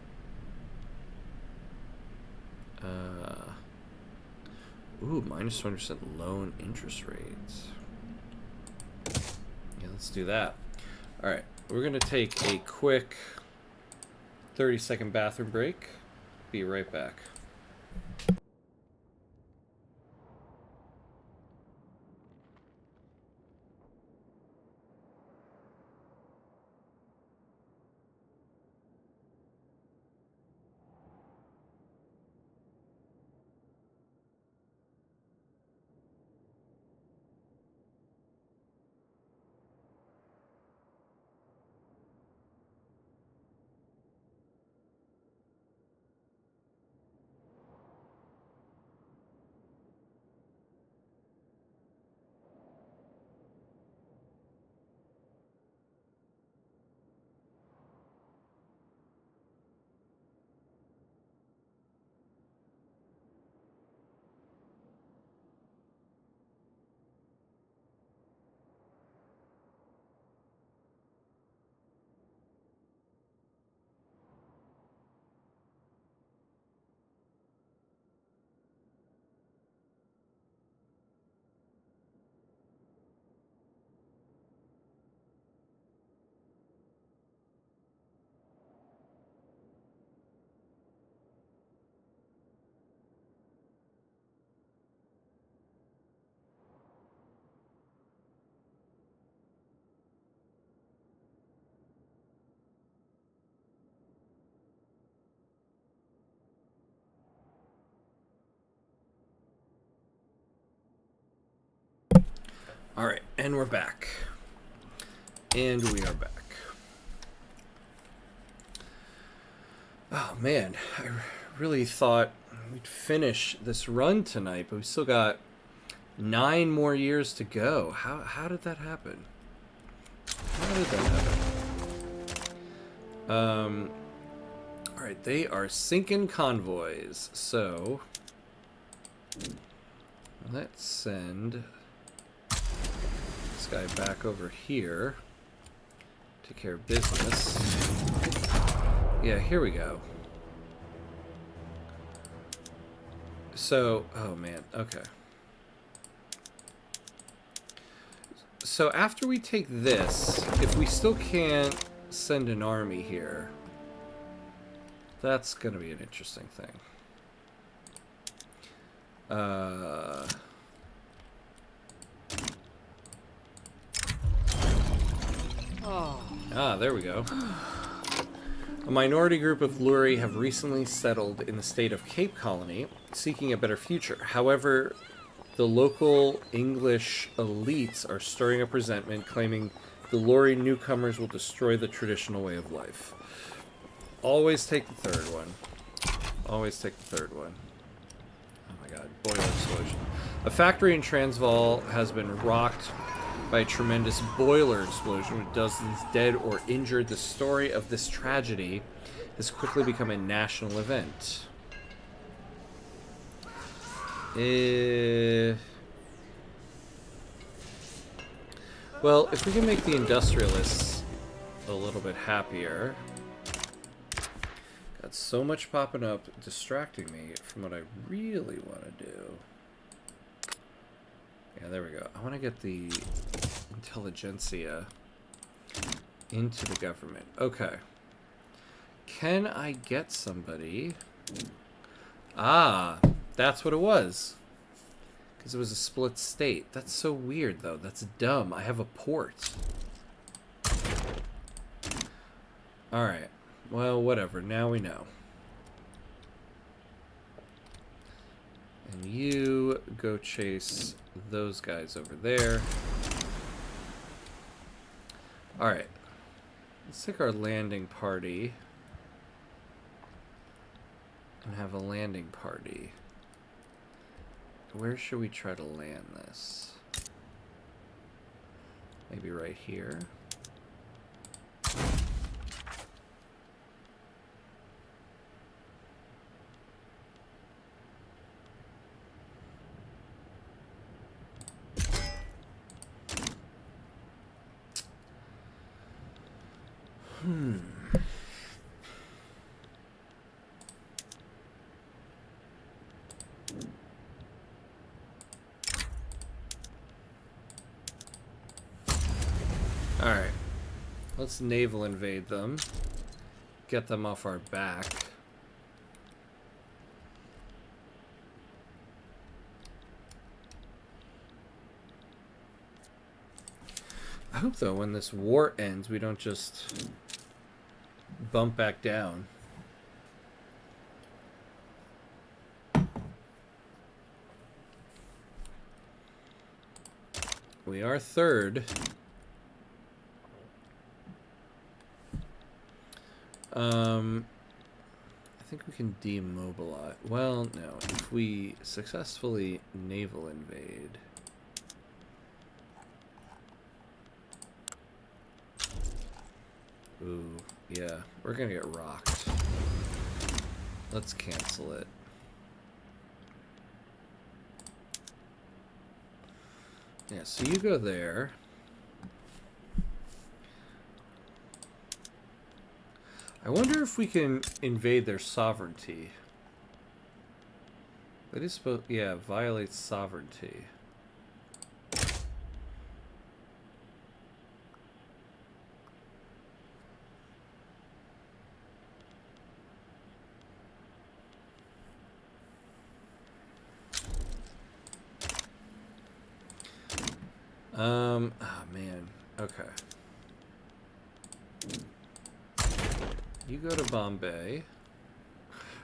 Ooh, minus 20% loan interest rates. Yeah, let's do that. All right, we're going to take a quick 30-second bathroom break. Be right back. All right, and we're back. And we are back. Oh, man. I really thought we'd finish this run tonight, but we still got 9 more years to go. How did that happen? How did that happen? All right, they are sinking convoys. So let's send this guy back over here. Take care of business. Yeah, here we go. So, oh man, okay. So after we take this, if we still can't send an army here, that's going to be an interesting thing. There we go. A minority group of Luri have recently settled in the state of Cape Colony, seeking a better future. However, the local English elites are stirring up resentment, claiming the Luri newcomers will destroy the traditional way of life. Always take the third one. Always take the third one. Oh my god, boiler explosion. A factory in Transvaal has been rocked by a tremendous boiler explosion with dozens dead or injured. The story of this tragedy has quickly become a national event. Well, if we can make the industrialists a little bit happier. Got so much popping up, distracting me from what I really want to do. Yeah, there we go. I want to get the intelligentsia into the government. Okay. Can I get somebody? Ah, that's what it was. Because it was a split state. That's so weird, though. That's dumb. I have a port. Alright. Well, whatever. Now we know. And you go chase those guys over there. Alright. Let's take our landing party and have a landing party. Where should we try to land this? Maybe right here. Alright. Let's naval invade them. Get them off our back. I hope, though, when this war ends, we don't just bump back down. We are third. I think we can demobilize. Well, no. If we successfully naval invade... Ooh, yeah. We're gonna get rocked. Let's cancel it. Yeah, so you go there. I wonder if we can invade their sovereignty. That is supposed... Yeah, violates sovereignty. Oh man. Okay. You go to Bombay.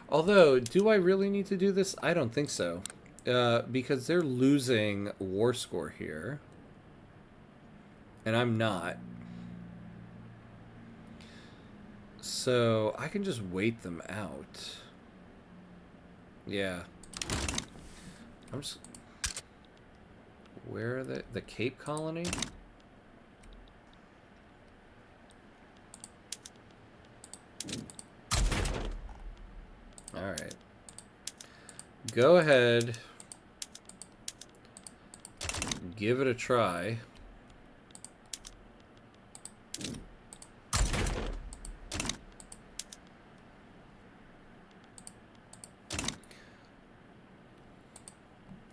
Although, do I really need to do this? I don't think so. Because they're losing war score here. And I'm not. So, I can just wait them out. Yeah. I'm just... Where are they? The Cape Colony? Alright. Go ahead. Give it a try.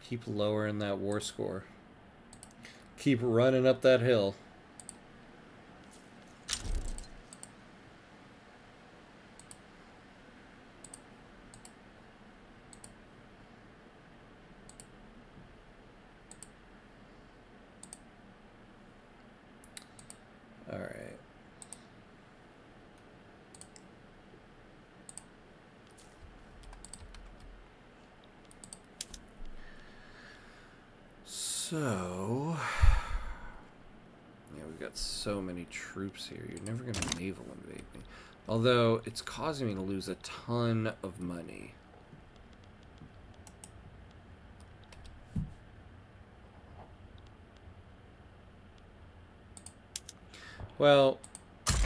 Keep lowering that war score. Keep running up that hill. All right. So, yeah, we've got so many troops here. You're never going to naval invade me. Although, it's causing me to lose a ton of money. Well,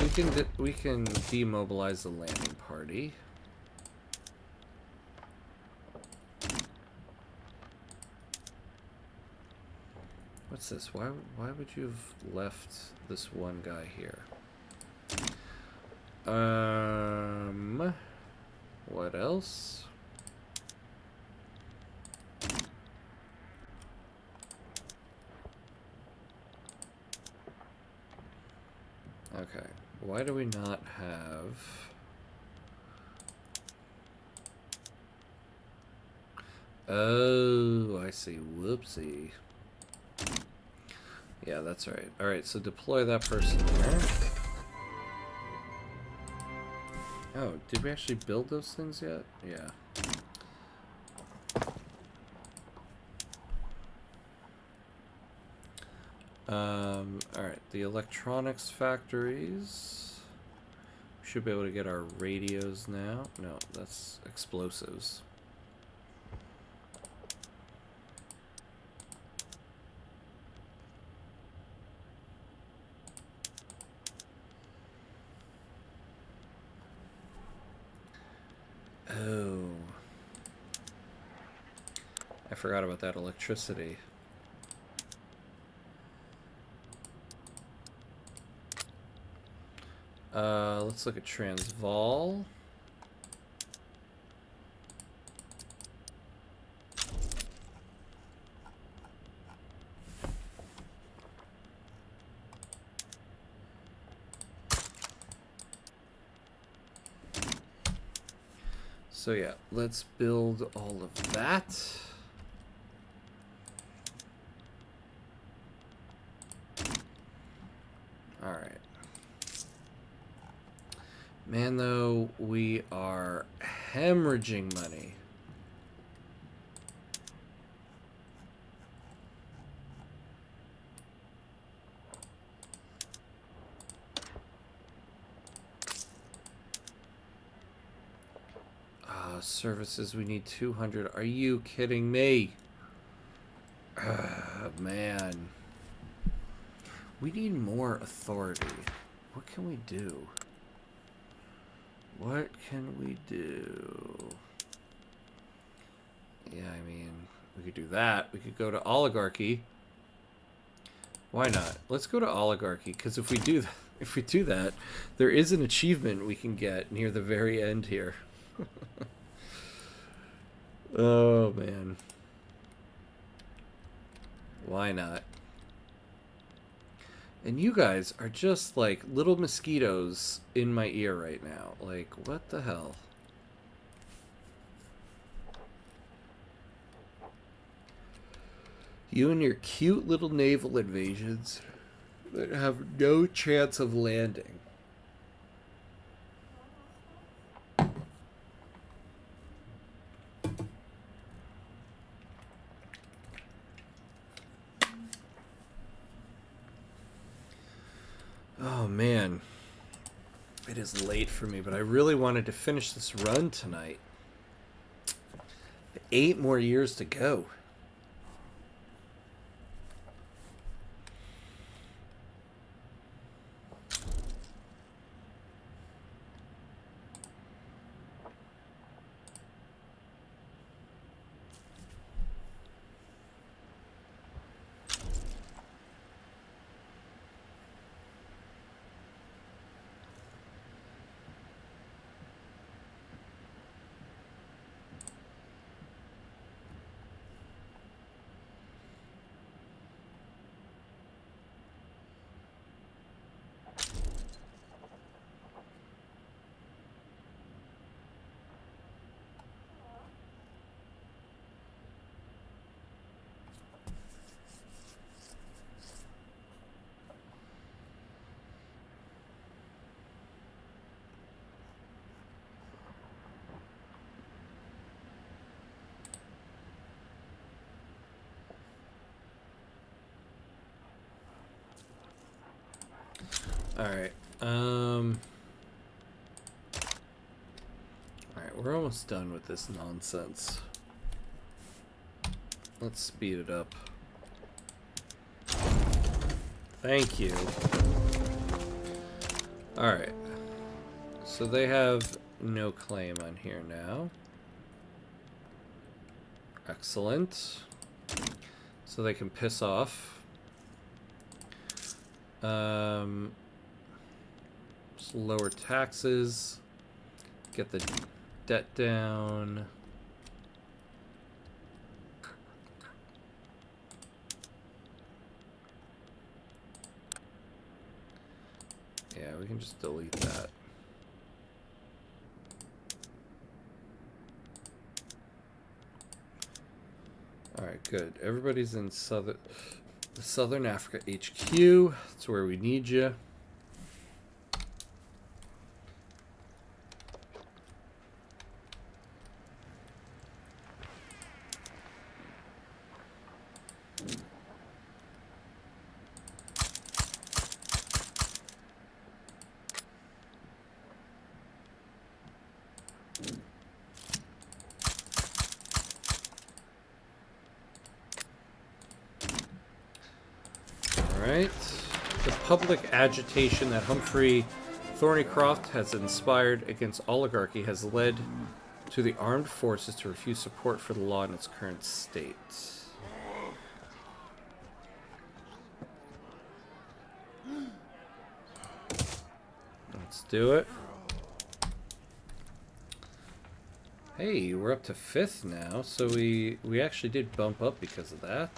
we can demobilize the landing party. What's this? Why would you have left this one guy here? What else? Okay. Why do we not have... Oh, I see. Whoopsie. Yeah, that's right. Alright, so deploy that person there. Oh, did we actually build those things yet? Yeah. Alright, the electronics factories. We should be able to get our radios now. No, that's explosives. Oh. I forgot about that electricity. Let's look at Transvaal. So yeah, let's build all of that. All right. Man, though, we are hemorrhaging money. Services, we need 200. Are you kidding me? Man. We need more authority. What can we do? What can we do? Yeah, I mean, we could do that. We could go to oligarchy. Why not? Let's go to oligarchy, because if we do that, there is an achievement we can get near the very end here. Oh man. Why not? And you guys are just like little mosquitoes in my ear right now. Like, what the hell? You and your cute little naval invasions that have no chance of landing. Oh man, it is late for me, but I really wanted to finish this run tonight. 8 more years to go. Alright. Alright, we're almost done with this nonsense. Let's speed it up. Thank you. Alright. So they have no claim on here now. Excellent. So they can piss off. Just lower taxes. Get the debt down. Yeah, we can just delete that. Alright, good. Everybody's in Southern Africa HQ. That's where we need you. Alright. The public agitation that Humphrey Thornycroft has inspired against oligarchy has led to the armed forces to refuse support for the law in its current state. Let's do it. Hey, we're up to 5th now, so we actually did bump up because of that.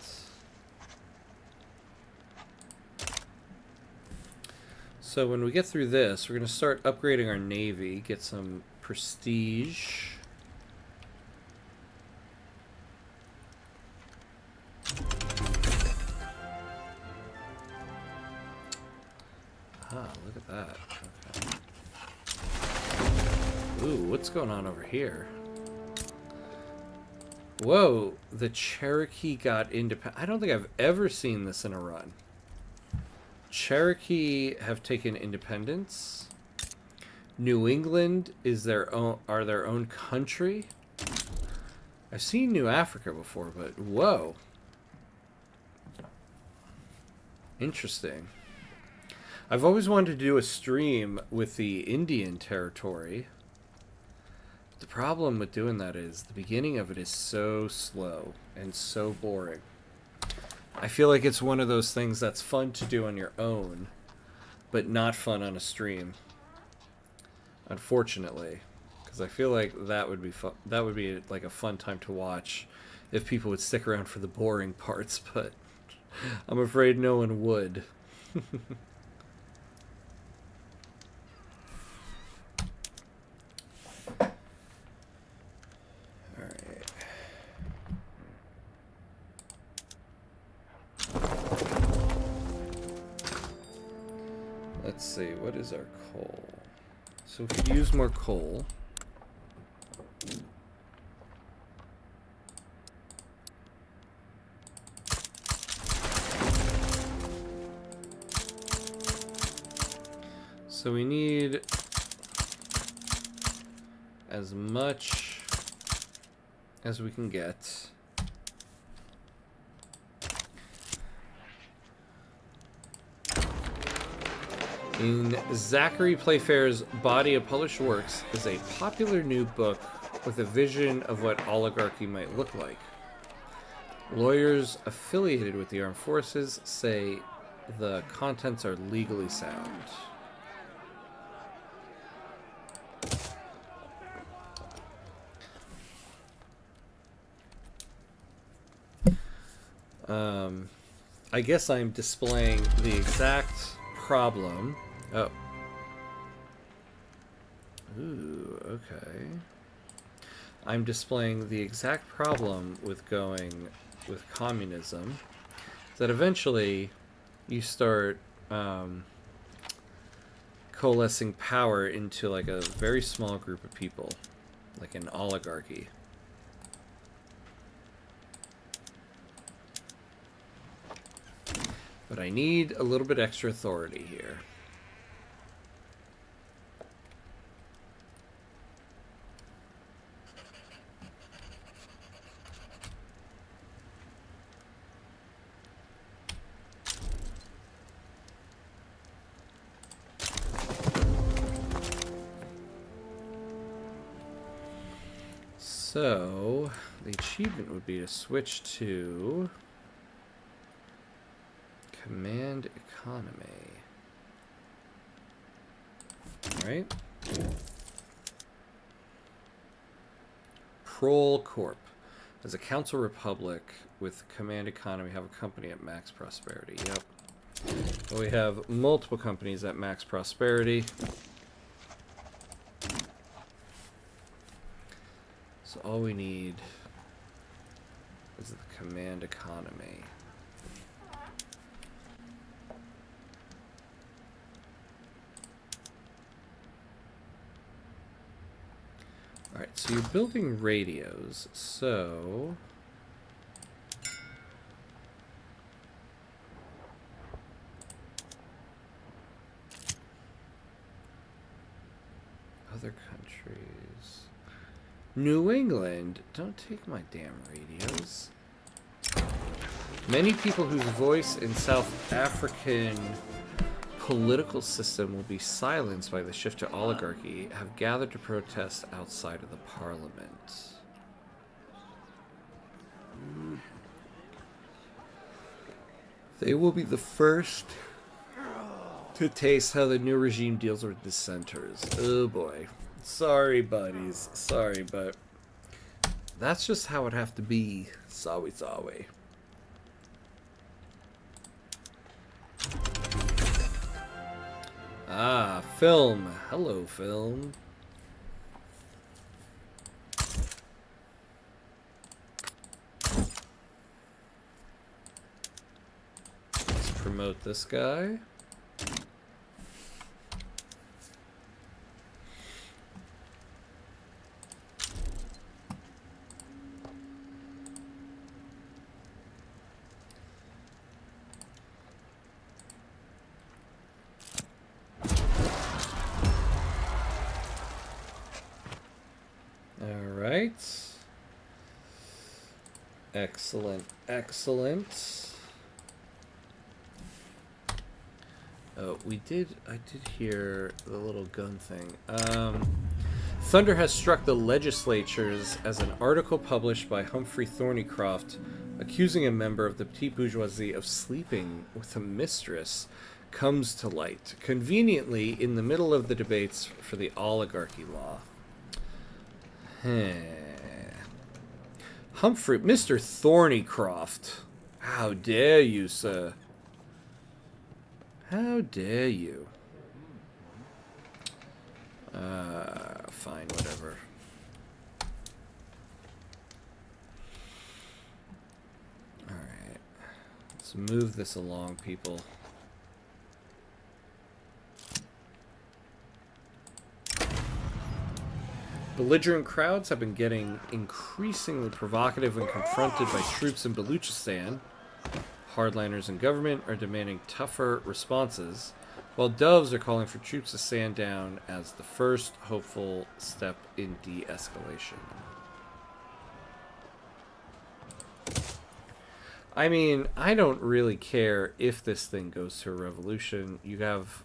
So when we get through this, we're going to start upgrading our navy, get some prestige. Ah, look at that. Okay. Ooh, what's going on over here? Whoa, the Cherokee got independent. I don't think I've ever seen this in a run. Cherokee have taken independence. New England is their own country. I've seen New Africa before, but whoa. Interesting. I've always wanted to do a stream with the Indian territory. The problem with doing that is the beginning of it is so slow and so boring. I feel like it's one of those things that's fun to do on your own, but not fun on a stream. Unfortunately, because I feel like that would be fun. That would be like a fun time to watch if people would stick around for the boring parts, but I'm afraid no one would. Let's see, what is our coal? So we could use more coal. So we need as much as we can get. In Zachary Playfair's Body of Published Works is a popular new book with a vision of what oligarchy might look like. Lawyers affiliated with the armed forces say the contents are legally sound. I guess I'm displaying the exact problem. Oh. Ooh, okay. I'm displaying the exact problem with going with communism. That eventually you start coalescing power into like a very small group of people, like an oligarchy. But I need a little bit extra authority here. So, the achievement would be to switch to Command Economy. Alright. Prol Corp. As a council republic with Command Economy, have a company at max prosperity. Yep. Well, we have multiple companies at max prosperity. So all we need is the Command Economy. Alright, so you're building radios, so... Other countries... New England, don't take my damn radios. Many people whose voice in South African political system will be silenced by the shift to oligarchy have gathered to protest outside of the parliament. They will be the first to taste how the new regime deals with dissenters. Oh boy. Sorry, buddies. Sorry, but that's just how it have to be. Sorry, sorry. Ah, film. Hello, film. Let's promote this guy. Excellent, excellent. Oh, I did hear the little gun thing. Thunder has struck the legislatures as an article published by Humphrey Thornycroft accusing a member of the petite bourgeoisie of sleeping with a mistress comes to light, conveniently in the middle of the debates for the oligarchy law. Humphrey, Mr. Thornycroft, how dare you, sir? How dare you? Fine, whatever. Alright. Let's move this along, people. Belligerent crowds have been getting increasingly provocative when confronted by troops in Baluchistan. Hardliners in government are demanding tougher responses, while doves are calling for troops to stand down as the first hopeful step in de-escalation. I mean, I don't really care if this thing goes to a revolution. You have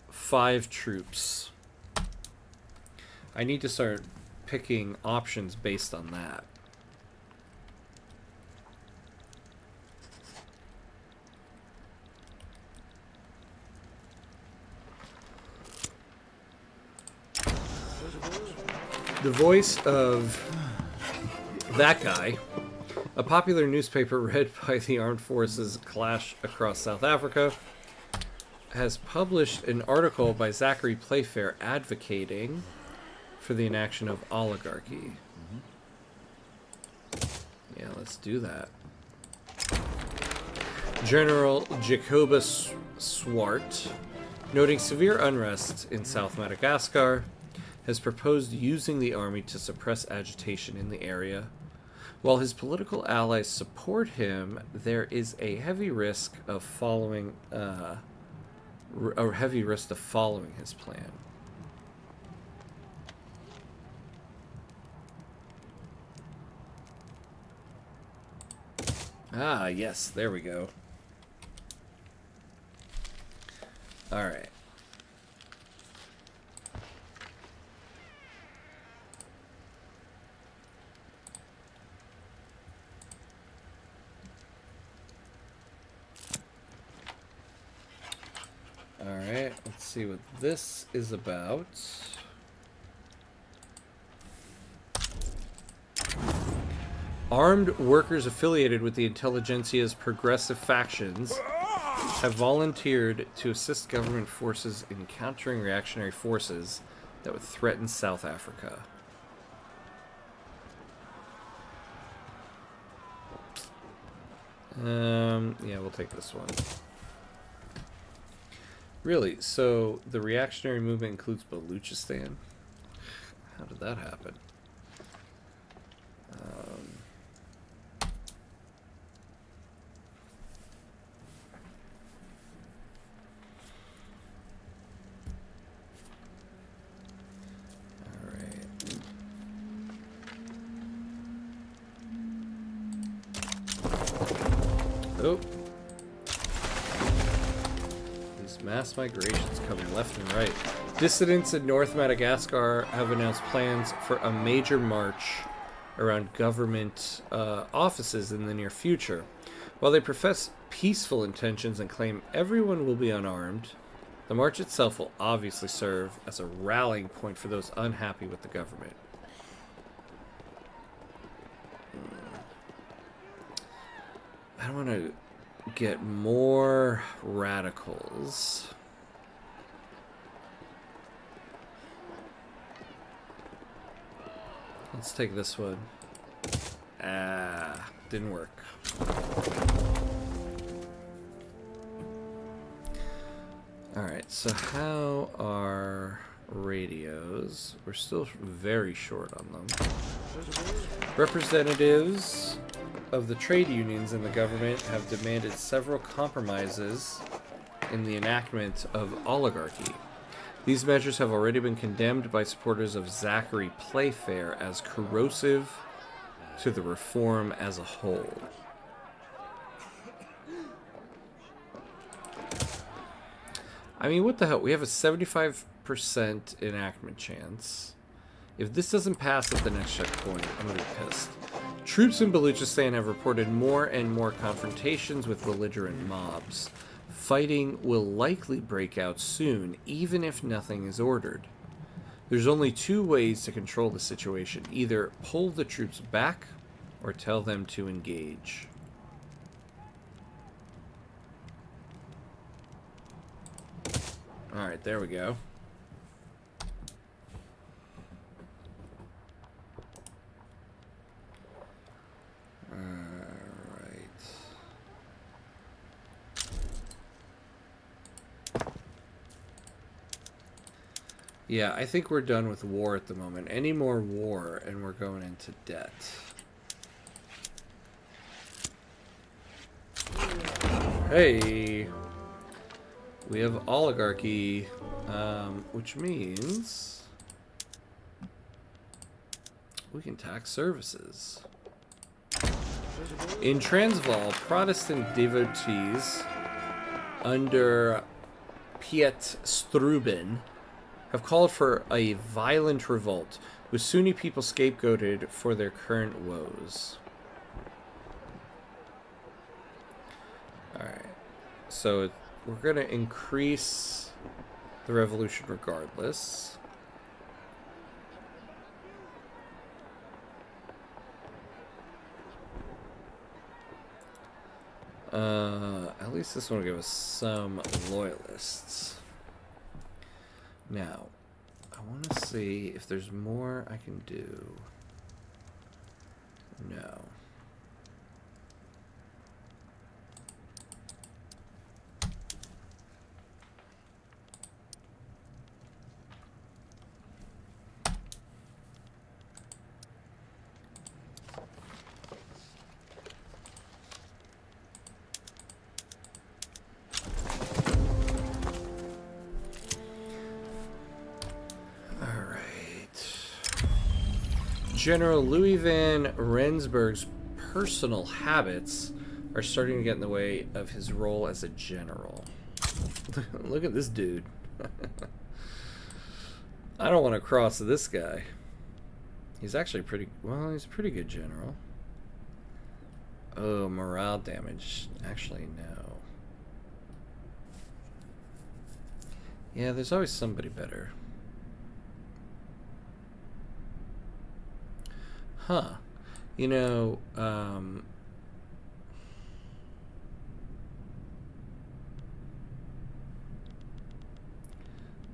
5 troops. I need to start picking options based on that. The voice of that guy, a popular newspaper read by the armed forces clash across South Africa, has published an article by Zachary Playfair advocating for the enaction of oligarchy. Yeah, let's do that. General Jacobus Swart, noting severe unrest in South Madagascar, has proposed using the army to suppress agitation in the area. While his political allies support him, there is a heavy risk of following his plan. Ah, yes, there we go. All right. Alright, let's see what this is about. Armed workers affiliated with the intelligentsia's progressive factions have volunteered to assist government forces in countering reactionary forces that would threaten South Africa. Yeah, we'll take this one. Really? So the reactionary movement includes Baluchistan? How did that happen? Oh. These mass migrations coming left and right. Dissidents in North Madagascar have announced plans for a major march around government offices in the near future. While they profess peaceful intentions and claim everyone will be unarmed, the march itself will obviously serve as a rallying point for those unhappy with the government. I don't want to get more radicals. Let's take this one. Ah, didn't work. Alright, so how are radios? We're still very short on them. Representatives of the trade unions and the government have demanded several compromises in the enactment of oligarchy. These measures have already been condemned by supporters of Zachary Playfair as corrosive to the reform as a whole. I mean, what the hell? We have a 75% enactment chance. If this doesn't pass at the next checkpoint, I'm gonna be pissed. Troops in Baluchistan have reported more and more confrontations with belligerent mobs. Fighting will likely break out soon, even if nothing is ordered. There's only two ways to control the situation. Either pull the troops back, or tell them to engage. Alright, there we go. Yeah, I think we're done with war at the moment. Any more war, and we're going into debt. Hey! We have oligarchy, which means we can tax services. In Transvaal, Protestant devotees under Piet Struben have called for a violent revolt, with Sunni people scapegoated for their current woes. Alright, so we're going to increase the revolution regardless. At least this one will give us some loyalists. Now, I want to see if there's more I can do. No. General Louis van Rensburg's personal habits are starting to get in the way of his role as a general. Look at this dude. I don't want to cross this guy. He's actually pretty... Well, he's a pretty good general. Oh, morale damage. Actually, no. Yeah, there's always somebody better. Huh. You know,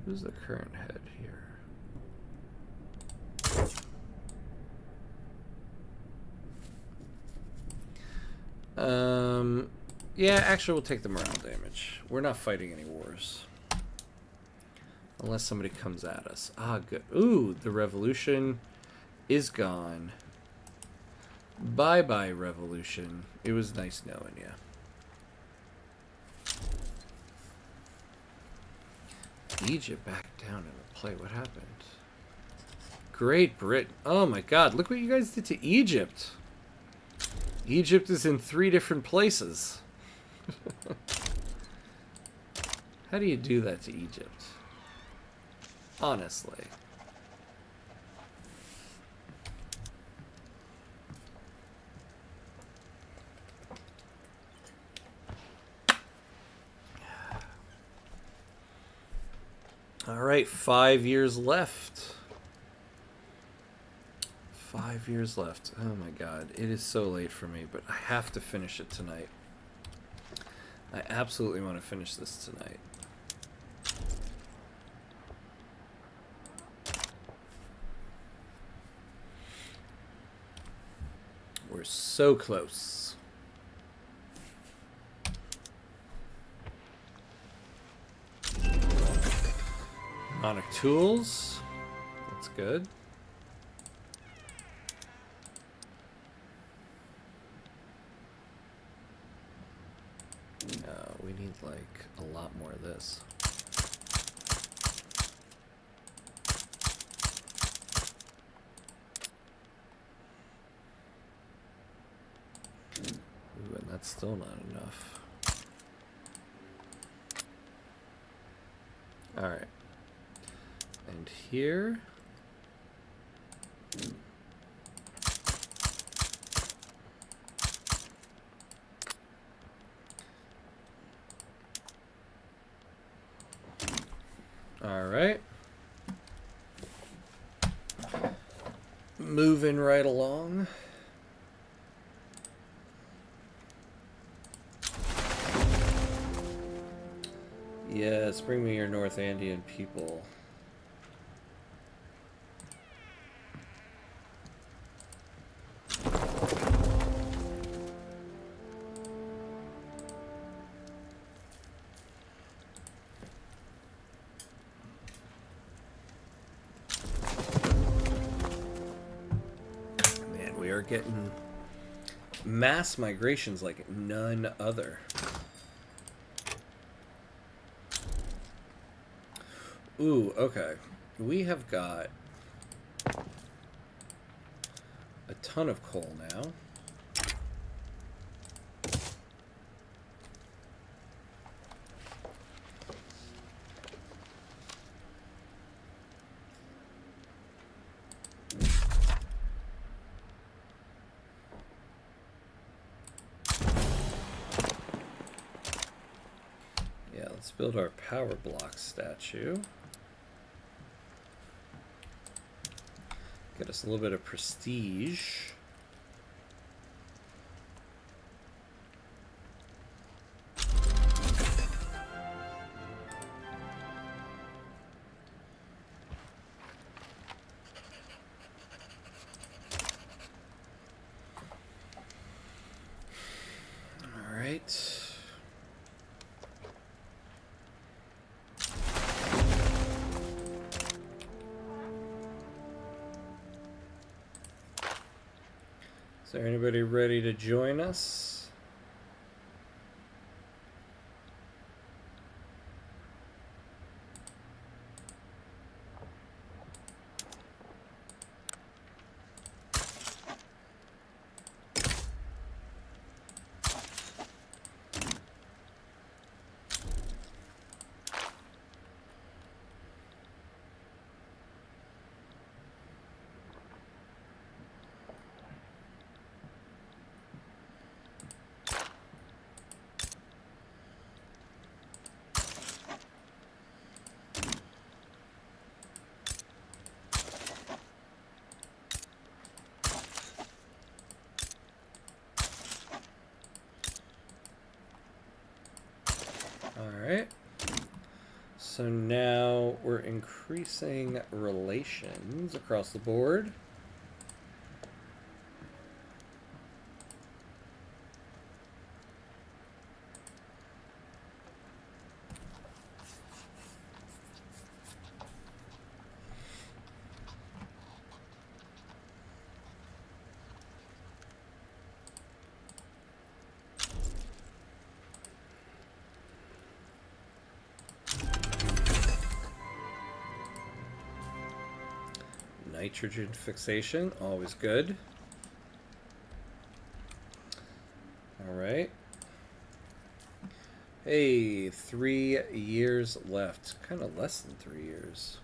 who's the current head here? Yeah, actually we'll take the morale damage. We're not fighting any wars. Unless somebody comes at us. Ah, good. Ooh, the revolution is gone. Bye-bye, revolution. It was nice knowing you. Egypt back down in the play. What happened? Great Britain. Oh my god, look what you guys did to Egypt. Egypt is in 3 different places. How do you do that to Egypt? Honestly. All right, 5 years left. 5 years left. Oh my god, it is so late for me, but I have to finish it tonight. I absolutely want to finish this tonight. We're so close. Mnemonic tools. That's good. We need like a lot more of this. Ooh, and that's still not enough. All right. And here. All right. Moving right along. Yes, bring me your North Andean people. Man, we are getting mass migrations like none other. Ooh, okay. We have got a ton of coal now. Yeah, let's build our power block statue. Get us a little bit of prestige. All right. Is there anybody ready to join us? So now we're increasing relations across the board. Nitrogen fixation, always good. All right. Hey, 3 years left. Kind of less than 3 years.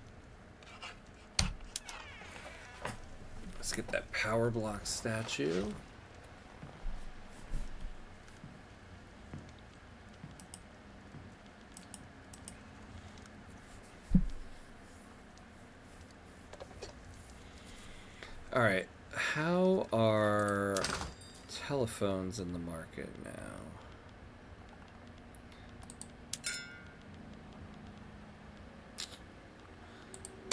Let's get that power block statue. All right. How are telephones in the market now?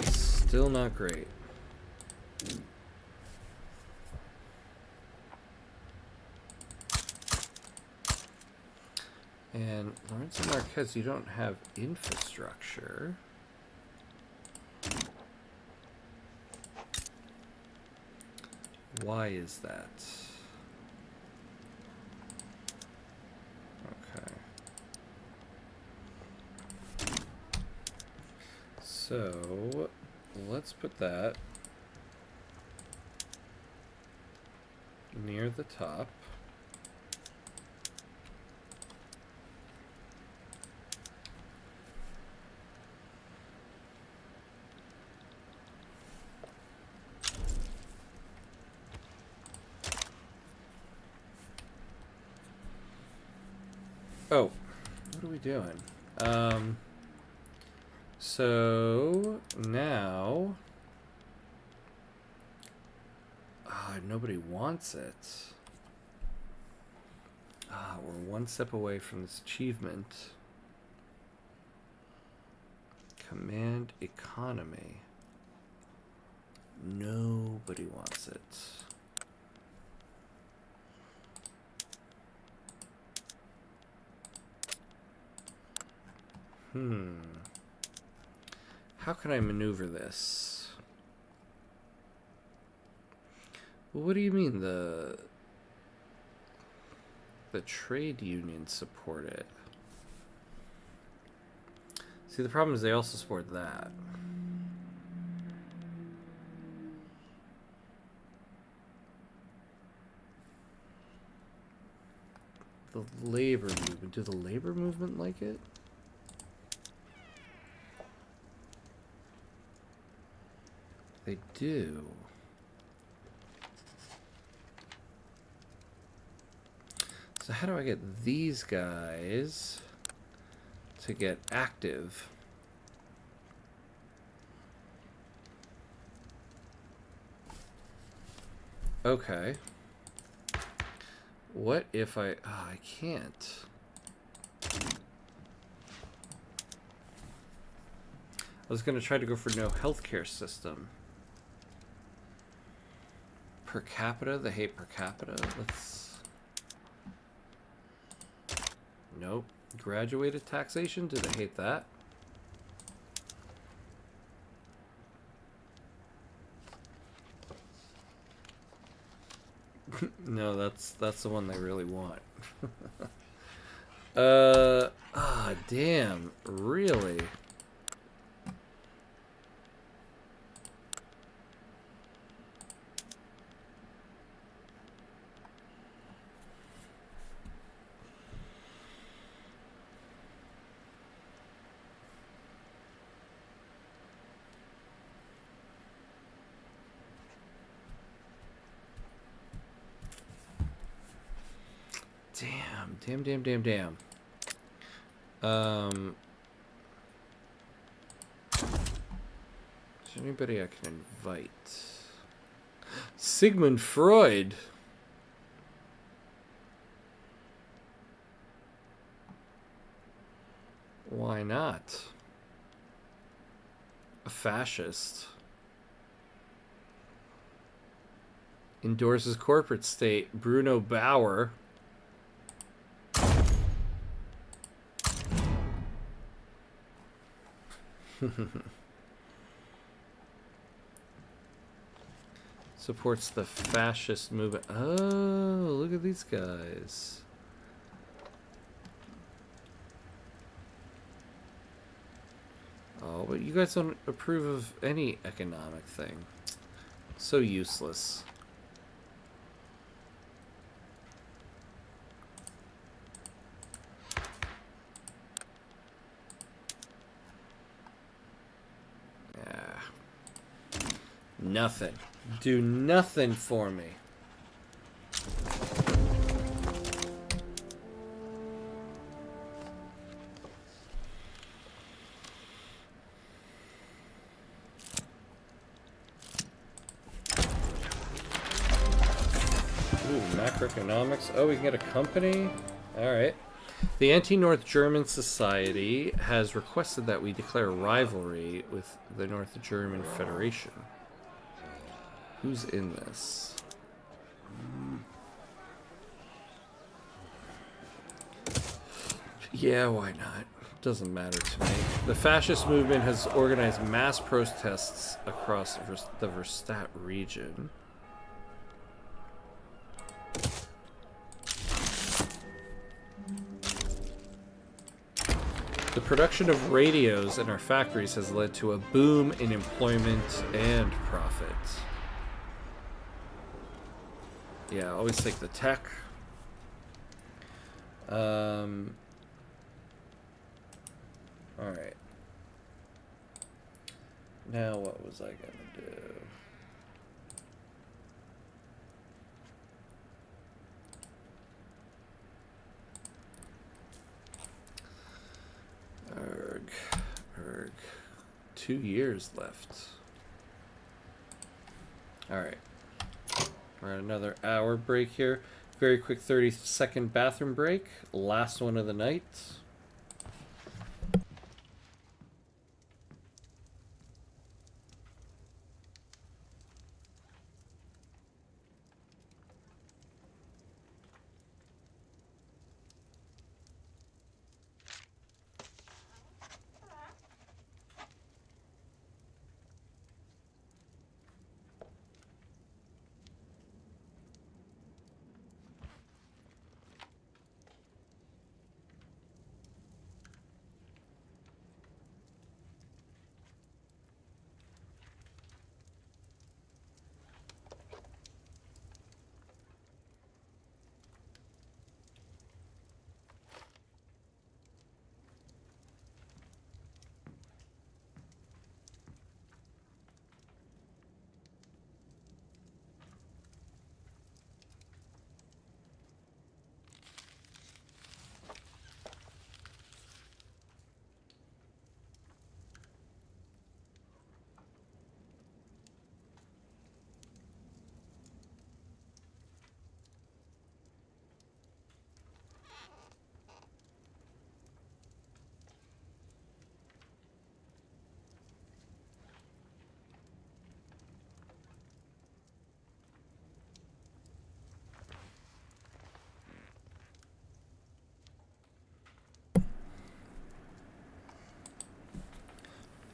Still not great. And Lawrence Marquez, you don't have infrastructure. Why is that? Okay. So let's put that near the top. Oh, what are we doing? So now, nobody wants it. We're one step away from this achievement. Command economy. Nobody wants it. How can I maneuver this? Well, what do you mean the trade unions support it? See, the problem is they also support that. The labor movement. Do the labor movement like it? They do. So how do I get these guys to get active? Okay. What if I... Oh, I can't. I was going to try to go for no healthcare system. Per capita? They hate per capita. Let's... Nope. Graduated taxation? Do they hate that? No, that's the one they really want. Damn. Really? Damn. Is there anybody I can invite? Sigmund Freud. Why not? A fascist. Endorses corporate state. Bruno Bauer. Supports the fascist movement. Oh, look at these guys. Oh, but you guys don't approve of any economic thing. So useless. Yeah. Nothing. Do nothing for me. Ooh, macroeconomics. Oh, we can get a company? Alright. The Anti-North German Society has requested that we declare rivalry with the North German Federation. Who's in this? Yeah, why not? Doesn't matter to me. The fascist movement has organized mass protests across the Verstadt region. The production of radios in our factories has led to a boom in employment and profit. Yeah, always take the tech. Alright. Now what was I gonna do? Erg. 2 years left. Alright. We're at another hour break here. Very quick 30-second bathroom break. Last one of the night.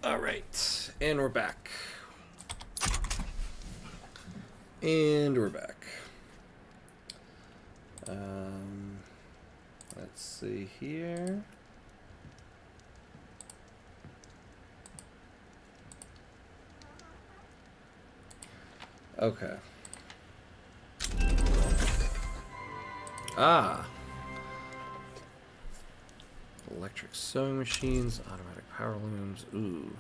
Alright, and we're back. And we're back. Let's see here. Okay. Ah. Electric sewing machines, automatic power looms. Ooh.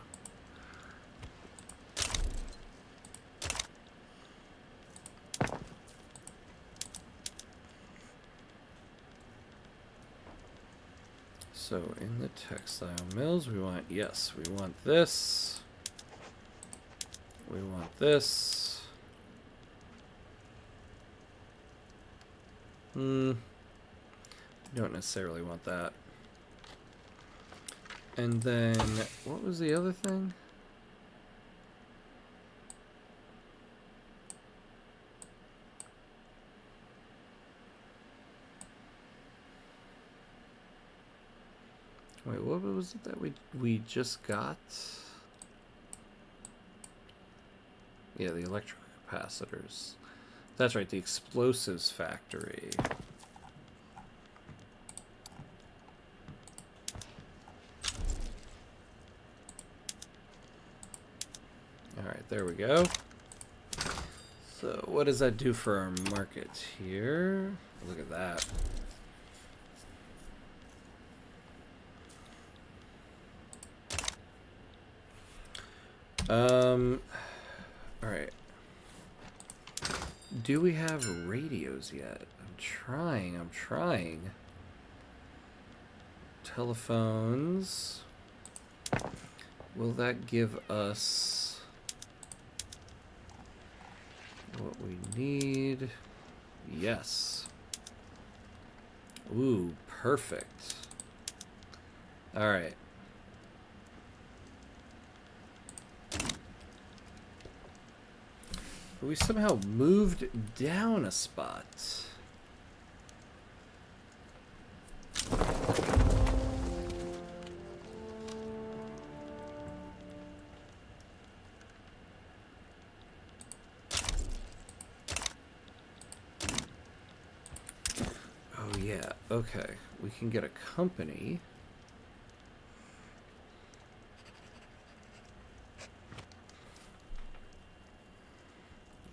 So in the textile mills, we want, yes, we want this. We want this. Don't necessarily want that. And then, what was the other thing? what was it that we just got? Yeah, the electrical capacitors. That's right, the explosives factory. Alright, there we go. So what does that do for our market here? Look at that. Alright. Do we have radios yet? I'm trying. Telephones. Will that give us what we need? Yes. Ooh, perfect. Alright. We somehow moved down a spot. Oh yeah, okay. We can get a company.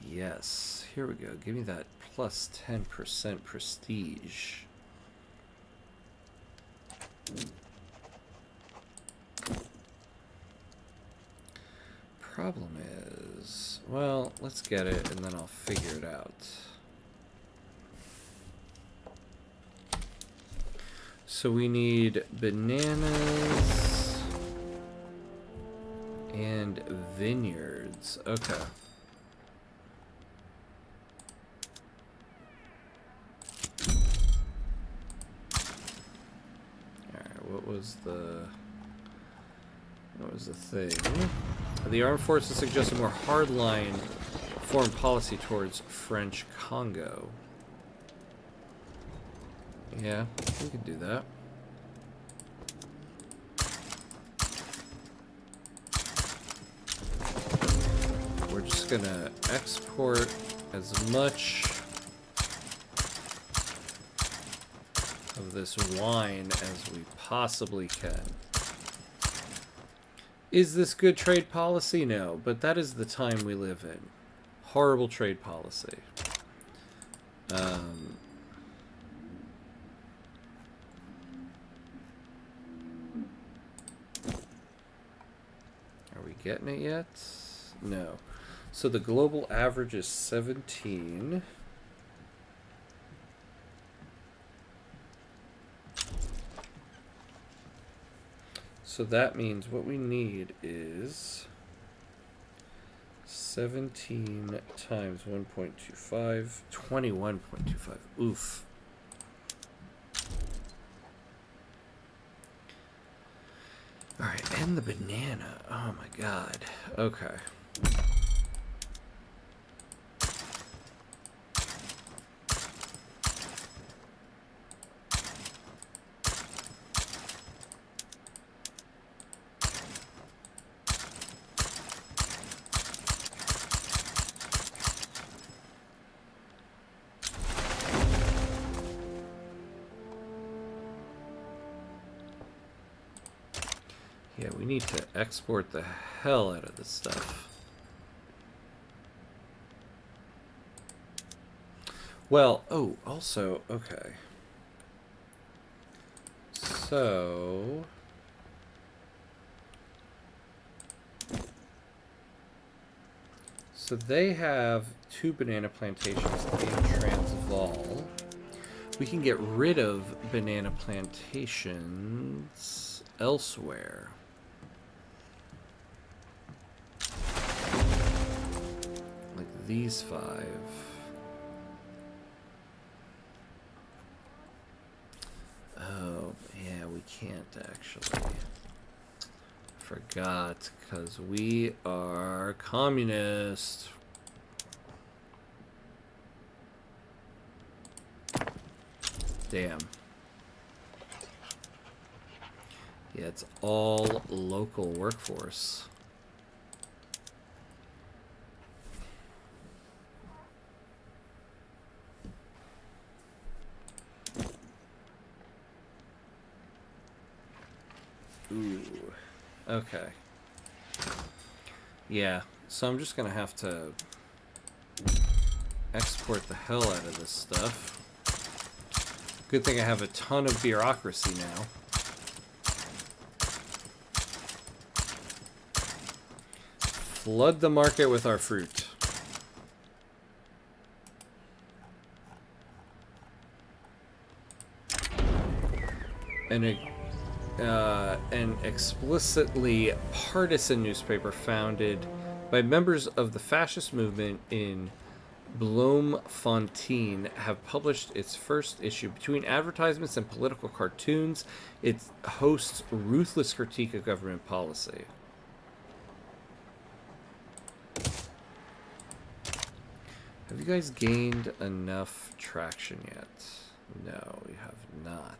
Yes, here we go. Give me that plus 10% prestige. Problem is, well, let's get it and then I'll figure it out. So we need bananas and vineyards. Okay. What was the thing? The armed forces suggest a more hardline foreign policy towards French Congo. Yeah, we can do that. We're just gonna export as much of this wine as we possibly can. Is this good trade policy? No, but that is the time we live in. Horrible trade policy. Are we getting it yet? No. So the global average is 17. So that means what we need is 17 times 1.25, 21.25. Oof. All right, and the banana. Oh my God. Okay. Yeah, we need to export the hell out of this stuff. Well, oh, also, okay. So they have 2 banana plantations in Transvaal. We can get rid of banana plantations elsewhere. Like these 5. Oh, yeah, we can't actually. Forgot, because we are communist. Damn. Yeah, it's all local workforce. Ooh. Okay. Yeah, so I'm just gonna have to export the hell out of this stuff. Good thing I have a ton of bureaucracy now. Flood the market with our fruit. An explicitly partisan newspaper founded by members of the fascist movement in Bloemfontein have published its first issue. Between advertisements and political cartoons, it hosts ruthless critique of government policy. Have you guys gained enough traction yet? No, you have not.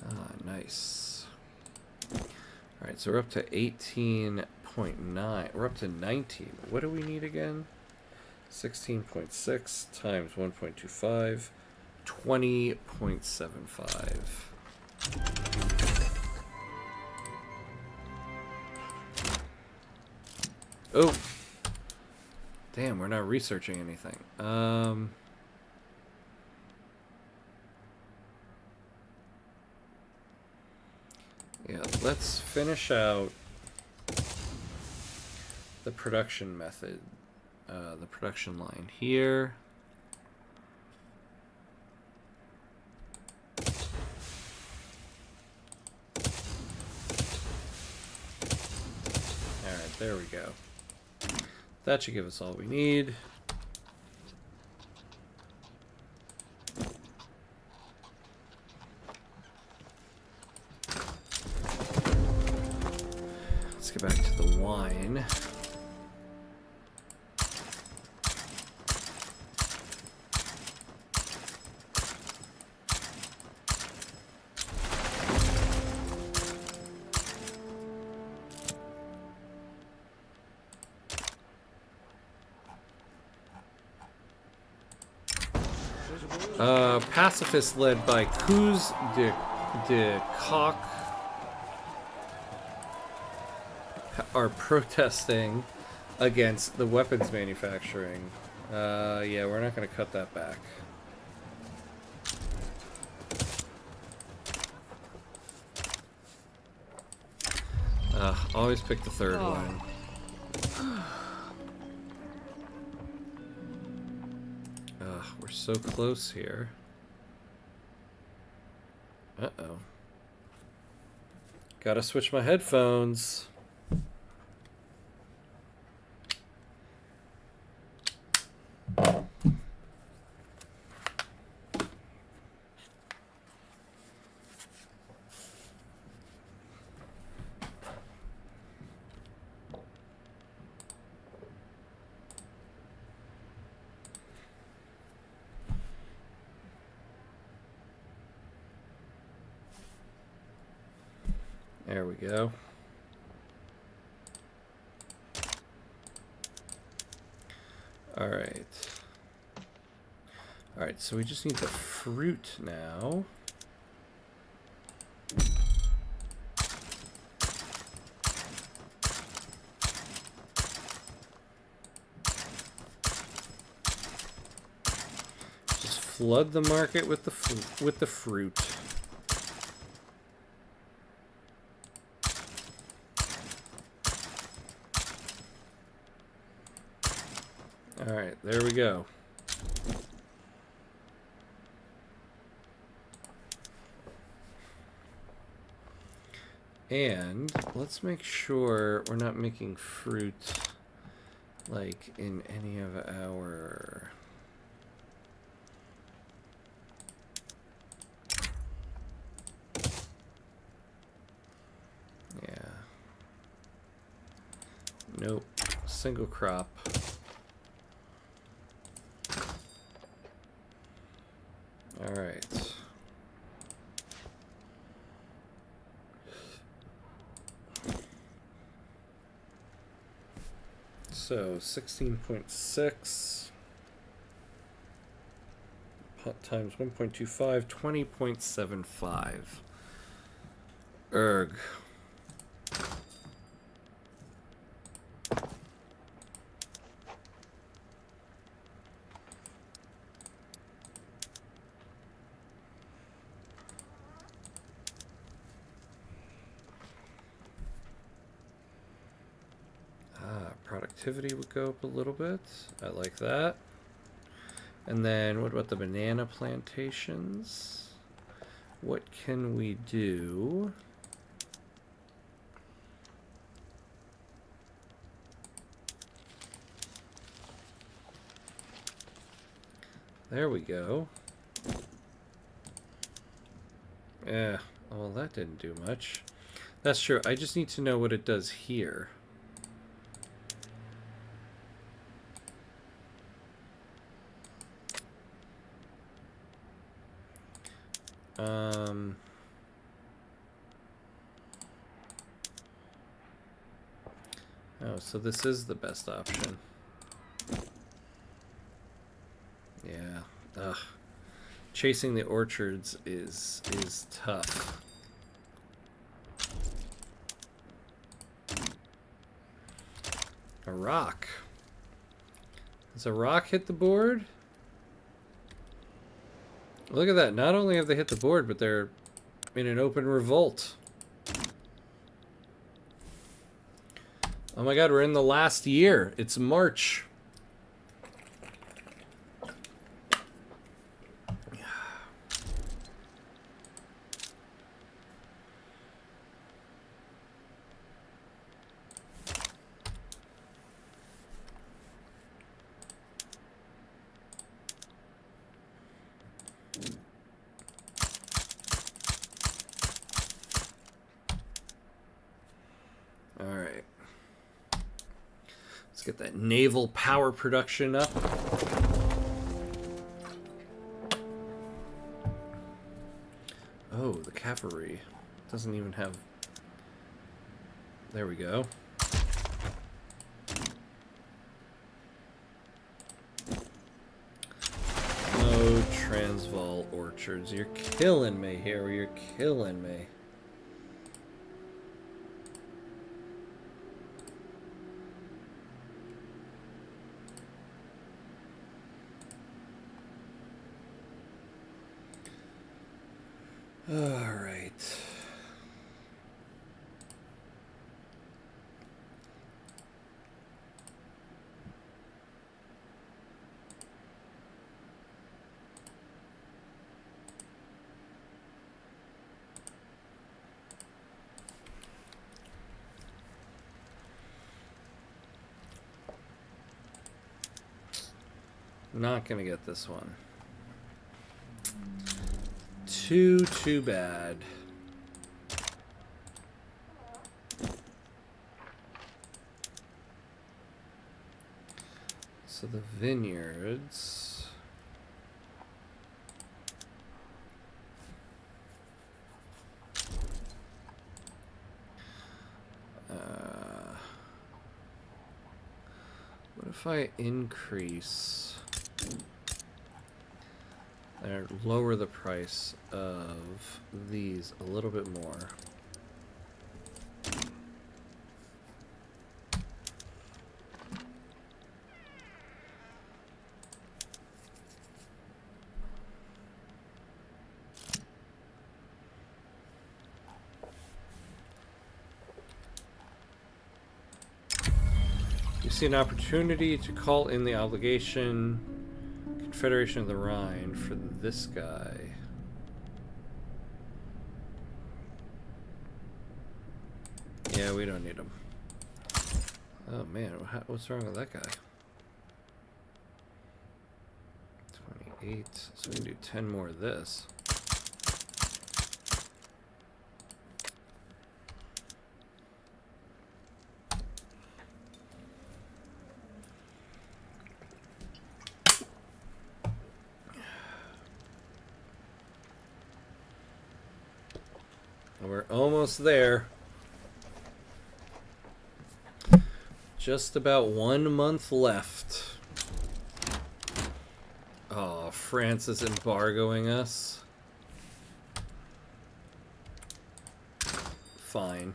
Ah, nice. Alright, so we're up to 18.9. We're up to 19. What do we need again? 16.6 times 1.25. 20.75. Oh! Damn, we're not researching anything. Yeah, let's finish out the production method, the production line here. Alright, there we go. That should give us all we need. Let's get back to the wine. Pacifists led by Koos de Kock are protesting against the weapons manufacturing. Yeah, we're not going to cut that back. Always pick the third one. We're so close here. Uh-oh. Gotta switch my headphones. There we go. Alright. Alright, so we just need the fruit now. Just flood the market with the fruit. Alright, there we go. And let's make sure we're not making fruit like in any of our... Yeah. Nope. Single crop. right. So 16.6 times 1.25, 20.75. Erg. Productivity would go up a little bit. I like that. And then what about the banana plantations? What can we do? There we go. Yeah, well, that didn't do much. That's true. I just need to know what it does here. Oh, so this is the best option. Yeah. Ugh. Chasing the orchards is tough. A rock. Does a rock hit the board? Look at that. Not only have they hit the board, but they're in an open revolt. Oh my god, we're in the last year. It's March. Alright. Let's get that naval power production up. Oh, the cavalry doesn't even have... There we go. Oh, Transvaal orchards. You're killing me here. You're killing me. All right. Not gonna get this one. Too bad. So the vineyards. What if I increase or lower the price of these a little bit more? You see an opportunity to call in the obligation, Confederation of the Rhine, for this guy. Yeah, we don't need him. Oh man, what's wrong with that guy? 28, so we can do 10 more of this. We're almost there. Just about 1 month left. Oh, France is embargoing us. Fine.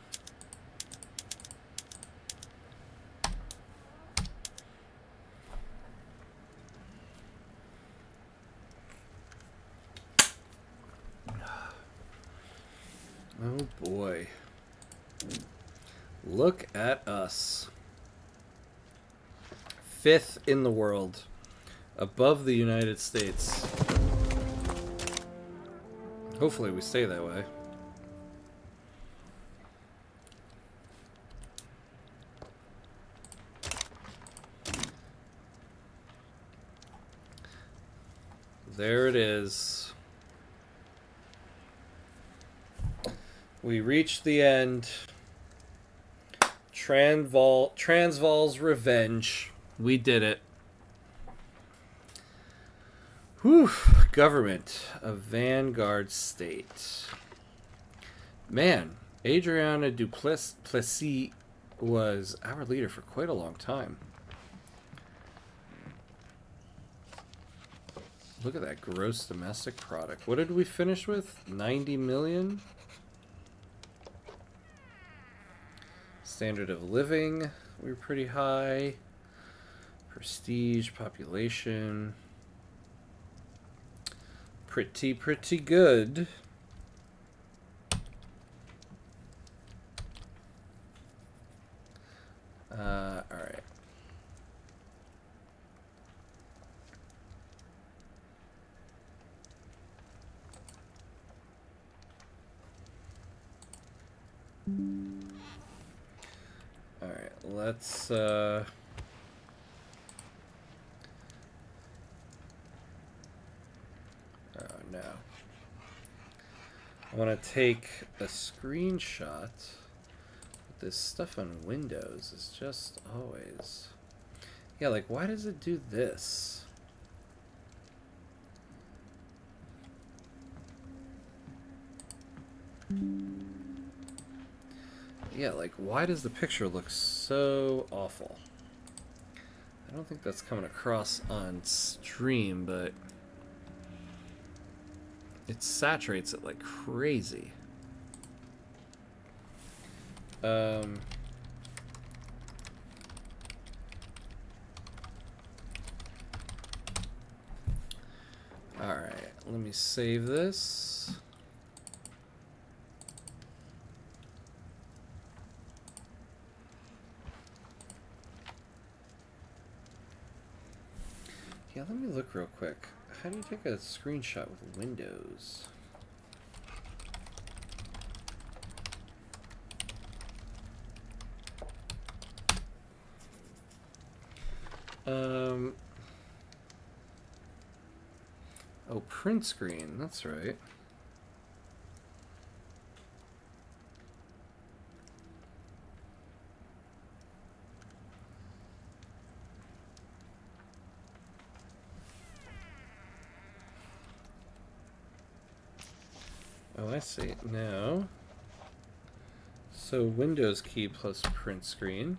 Oh boy. Look at us. 5th in the world. Above the United States. Hopefully we stay that way. There it is. We reached the end. Transvaal's revenge. We did it. Whew. Government. A vanguard state. Man, Adriana Duplessis was our leader for quite a long time. Look at that gross domestic product. What did we finish with? 90 million? Standard of living, we were pretty high. Prestige, population. Pretty good. Alright. Alright, let's oh no. I want to take a screenshot. This stuff on Windows is just always... Yeah, like, why does it do this? Yeah, like, why does the picture look so awful? I don't think that's coming across on stream, but it saturates it like crazy. Alright, let me save this. Yeah, let me look real quick. How do you take a screenshot with Windows? Oh, print screen, that's right. Oh, I see. Now, so Windows key plus print screen.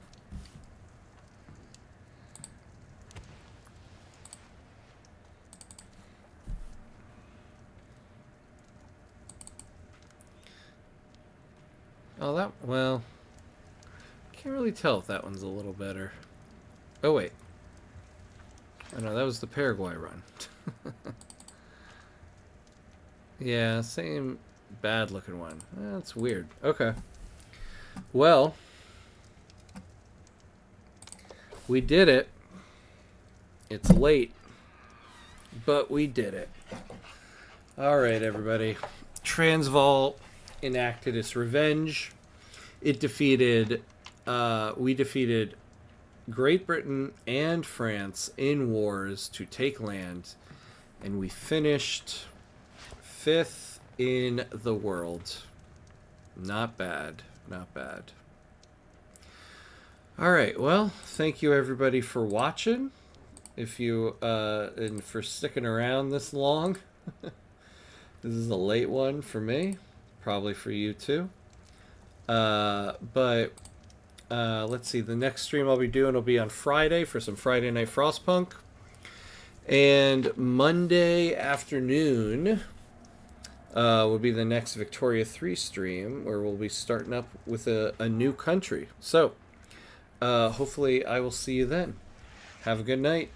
Oh, that, well, can't really tell if that one's a little better. Oh, wait. Oh, no, that was the Paraguay run. Yeah, same bad looking one. That's weird. Okay. Well, we did it. It's late, but we did it. All right, everybody. Transvaal enacted its revenge. It defeated, we defeated Great Britain and France in wars to take land, and we finished 5th in the world. Not bad. Not bad. All right. Well, thank you everybody for watching. If you and for sticking around this long. This is a late one for me. probably for you too. But let's see. The next stream I'll be doing will be on Friday for some Friday Night Frostpunk. And Monday afternoon will be the next Victoria 3 stream, where we'll be starting up with a new country. So hopefully I will see you then. Have a good night.